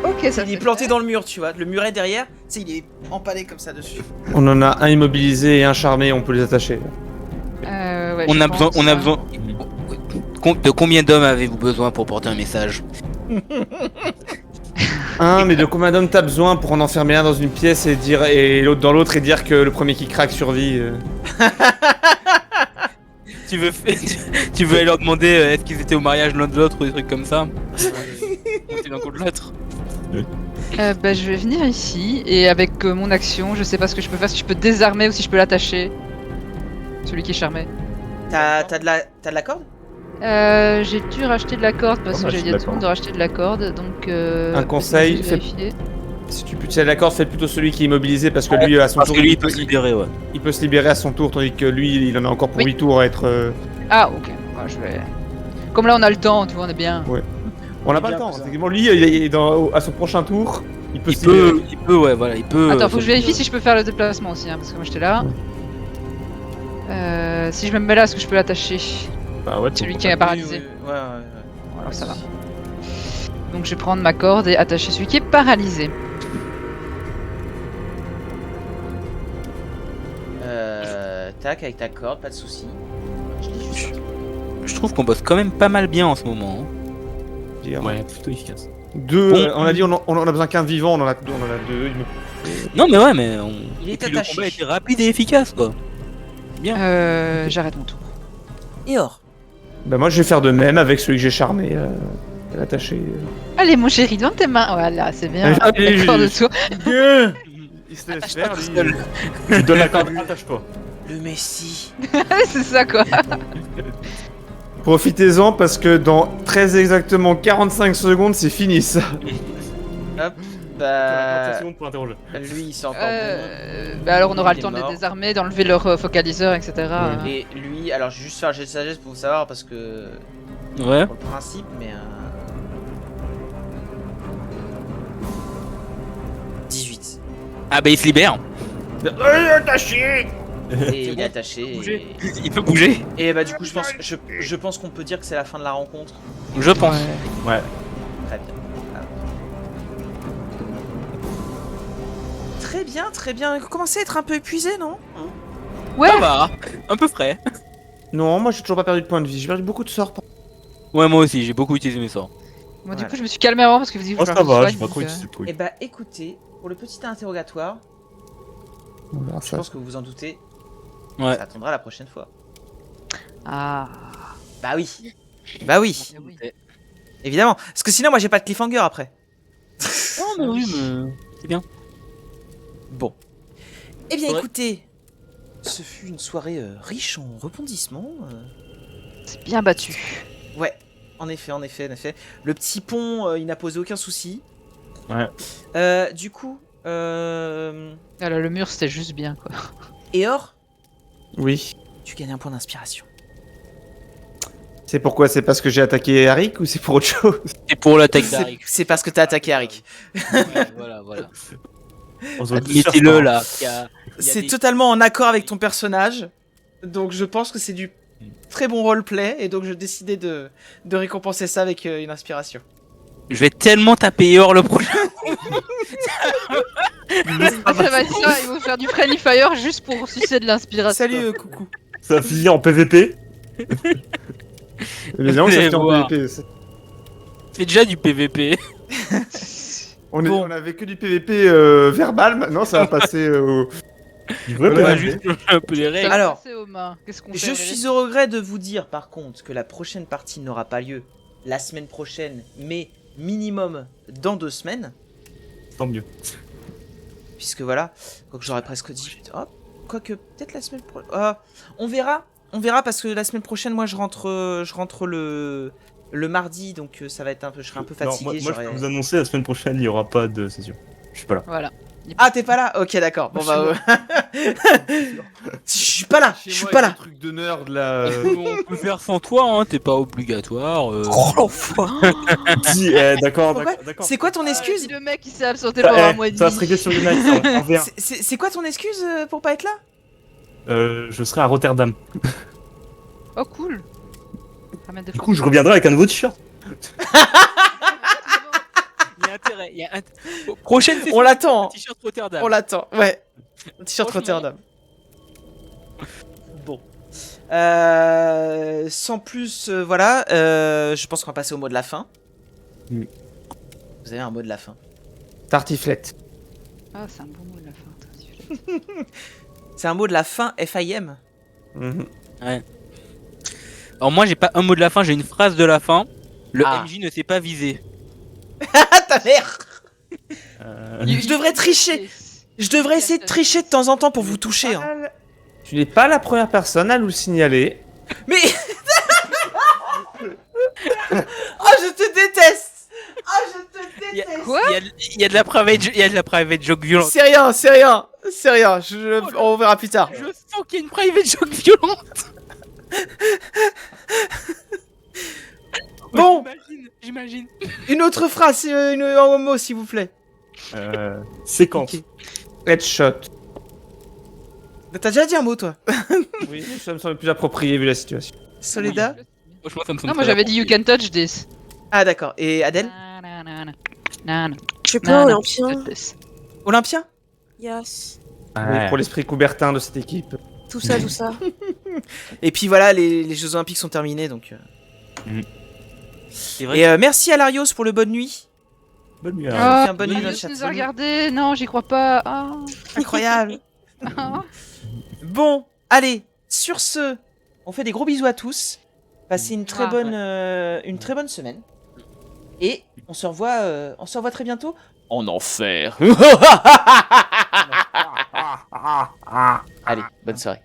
Ok, ça Il est fait planté faire. dans le mur tu vois, le muret derrière, tu sais il est empalé comme ça dessus. On en a un immobilisé et un charmé, on peut les attacher. Ouais, On je a besoin, pense, on a hein. besoin. De combien d'hommes avez-vous besoin pour porter un message? Mais de combien d'hommes t'as besoin pour en enfermer un dans une pièce et dire et l'autre dans l'autre et dire que le premier qui craque survit Tu veux, tu veux aller leur demander est-ce qu'ils étaient au mariage l'un de l'autre ou des trucs comme ça? C'est l'un contre l'autre. Bah, je vais venir ici et avec mon action, je sais pas ce que je peux faire, si je peux désarmer ou si je peux l'attacher. Celui qui est charmé. T'as de la corde? J'ai dû racheter de la corde parce Oh, que bah, j'ai je dit suis à tout le monde de racheter de la corde, donc. Un conseil, je vais fais- vérifier. Si tu tiens la corde, fais plutôt celui qui est immobilisé parce que lui à son Parce tour que lui il peut se libérer, ouais. il peut se libérer à son tour tandis que lui il en a encore pour Oui. 8 tours à être. Ah, ok. Ouais, je vais. Comme là, on a le temps, tu vois, on est bien. On n'a pas bien le temps. que ça. Effectivement, lui il est à son prochain tour, il peut Il se libérer. peut, ouais, voilà, il peut. Attends, faut que je vérifie si je peux faire le déplacement aussi, hein, parce que moi j'étais là. Si je me mets là, est-ce que je peux l'attacher? Bah ouais, Celui qui est paralysé. Ouais. Voilà, ça va. Donc je vais prendre ma corde et attacher celui qui est paralysé. Tac avec ta corde, pas de soucis. Je dis juste un truc. Je trouve qu'on bosse quand même pas mal bien en ce moment. Hein. Dire. Ouais, plutôt efficace. Deux, Bon. on a dit on en a besoin qu'un vivant, on en a deux. Non mais ouais, mais on. Il est Et puis attaché. Le combat était rapide et efficace quoi. Bien. J'arrête mon tour. Et or. Bah moi je vais faire de même avec celui que j'ai charmé, l'attacher. Allez, mon chéri, dans tes mains. Voilà, c'est bien. Allez, D'accord de tour. Il se laisse faire, lui. seul. Tu donnes la corde, attache-toi. Le Messi. C'est ça, quoi. Profitez-en parce que dans très exactement 45 secondes c'est fini ça. Hop. Tu as 30 Bah... secondes pour interroger. Lui c'est encore bon. Bah alors, on aura Il le est temps de les mort. désarmer, d'enlever leur focaliseur, etc. Et lui, alors je vais juste faire un jet de sagesse pour vous savoir parce que... Ouais. Pour le principe, mais... 18. Ah bah il se libère. Et il est attaché. Bouger. Il peut bouger. Et bah du coup je pense qu'on peut dire que c'est la fin de la rencontre. Je pense. Ouais. Très bien. Très bien, très bien. Vous commencez à être un peu épuisé, non? Ouais. Ça va. Un peu frais. Non, moi j'ai toujours pas perdu de points de vie, j'ai perdu beaucoup de sorts. Ouais moi aussi, j'ai beaucoup utilisé mes sorts. Bon, du Voilà. coup, je me suis calmé avant parce que vous dites Oh, que ça je va, soigne, j'ai pas trop donc, utilisé le truc. Et bah écoutez, pour le petit interrogatoire, On verra je ça. pense que vous vous en doutez, Ouais. ça attendra la prochaine fois. Ah. Bah oui. Bah oui, évidemment. Parce que sinon moi j'ai pas de cliffhanger après. Non mais oui, mais c'est bien. Bon. Eh bien Ouais. écoutez, ce fut une soirée riche en rebondissements. C'est bien battu. Ouais. En effet. Le petit pont, il n'a posé aucun souci. Ouais. Du coup, Ah là, le mur, c'était juste bien, quoi. Eor, Oui. tu gagnes un point d'inspiration. C'est pourquoi? C'est parce que j'ai attaqué Arik ou c'est pour autre chose? C'est pour l'attaque d'Arik. C'est parce que t'as attaqué Arik. Voilà. On se retrouve sur Admettez-le Star. là. Il y a C'est des- totalement en accord avec ton personnage. Donc je pense que c'est du très bon roleplay. Et donc je décidais de récompenser ça avec une inspiration. Je vais tellement taper Eor le prochain. Ah, ça va être ça, ils vont faire du friendly fire juste pour sucer de l'inspiration. Salut, coucou. Ça va finir en PVP. Les gens, ça Allez fait en voir. PvP. ça. C'est déjà du PVP. On avait que du PvP verbal, maintenant ça va passer au... Du vrai Ouais, On va PVP. juste changer un peu les Ça règles. va Alors, passer aux mains. Qu'est-ce qu'on fait, Je Valérie suis au regret de vous dire par contre que la prochaine partie n'aura pas lieu la semaine prochaine, mais minimum dans 2 semaines. Tant mieux. Puisque voilà, quoique j'aurais presque dit. Hop, quoique peut-être la semaine prochaine. On verra parce que la semaine prochaine, moi je rentre le mardi, donc ça va être un peu. Je serai un peu Non, fatigué. moi je j'aurai- peux vous annoncer, la semaine prochaine, il n'y aura pas de session. Je suis pas là. Voilà. Ah, t'es pas là? Ok, d'accord. Bon bah. Je suis pas là. Je suis pas là. truc de nerd là. On peut faire sans toi, hein. T'es pas obligatoire. Si, d'accord, Pourquoi d'accord. C'est quoi ton excuse? Le mec, il s'est absenté pendant un mois et Ça va demi. se régler sur une night, on verra. C'est quoi ton excuse pour pas être là? Je serai à Rotterdam. Oh, cool. Ramène des Du coup, je reviendrai avec un nouveau t-shirt. Il y a intérêt. Il y a Prochaine session. On l'attend. T-shirt Rotterdam. On l'attend. Ouais. T-shirt Franchement. Rotterdam. Bon. Sans plus, voilà. Je pense qu'on va passer au mot de la fin. Oui. Vous avez un mot de la fin. Tartiflette. Ah, c'est un bon mot de la fin. C'est un mot de la fin FIM. Mhm. Alors moi j'ai pas un mot de la fin, j'ai une phrase de la fin. Le Ah. MJ ne s'est pas visé. Ah ta mère! Euh, Je devrais tricher. Je devrais essayer de tricher de temps en temps pour vous toucher. Hein. Tu n'es pas la première personne à nous le signaler. Mais. Oh, je te déteste! Oh, je te Il y a- déteste! Quoi? Il y a de la private joke violente. C'est rien, c'est rien, c'est rien. On verra plus tard. Je sens qu'il y a une private joke violente. Bon, J'imagine. une autre phrase, un mot s'il vous plaît. séquence. Ok. Headshot. T'as déjà dit un mot toi? Oui, ça me semble plus approprié vu la situation. Soledad? Franchement ça me semble Non, moi très j'avais dit you can touch this. Ah d'accord. Et Adèle? Je suis pas olympien. Olympien? Yes. Oui, pour l'esprit coubertin de cette équipe. Tout ça, tout ça. Et puis voilà, les Jeux Olympiques sont terminés donc. C'est vrai. Et merci à Larios pour le bonne nuit. Bonne nuit. Ah, fait un bonne nuit dans le Marius chat. nous a regardé. Non, j'y crois pas. Ah. Incroyable. Bon, allez, sur ce, on fait des gros bisous à tous. Passez une très bonne semaine. Et on se revoit très bientôt en enfer. Allez, bonne soirée.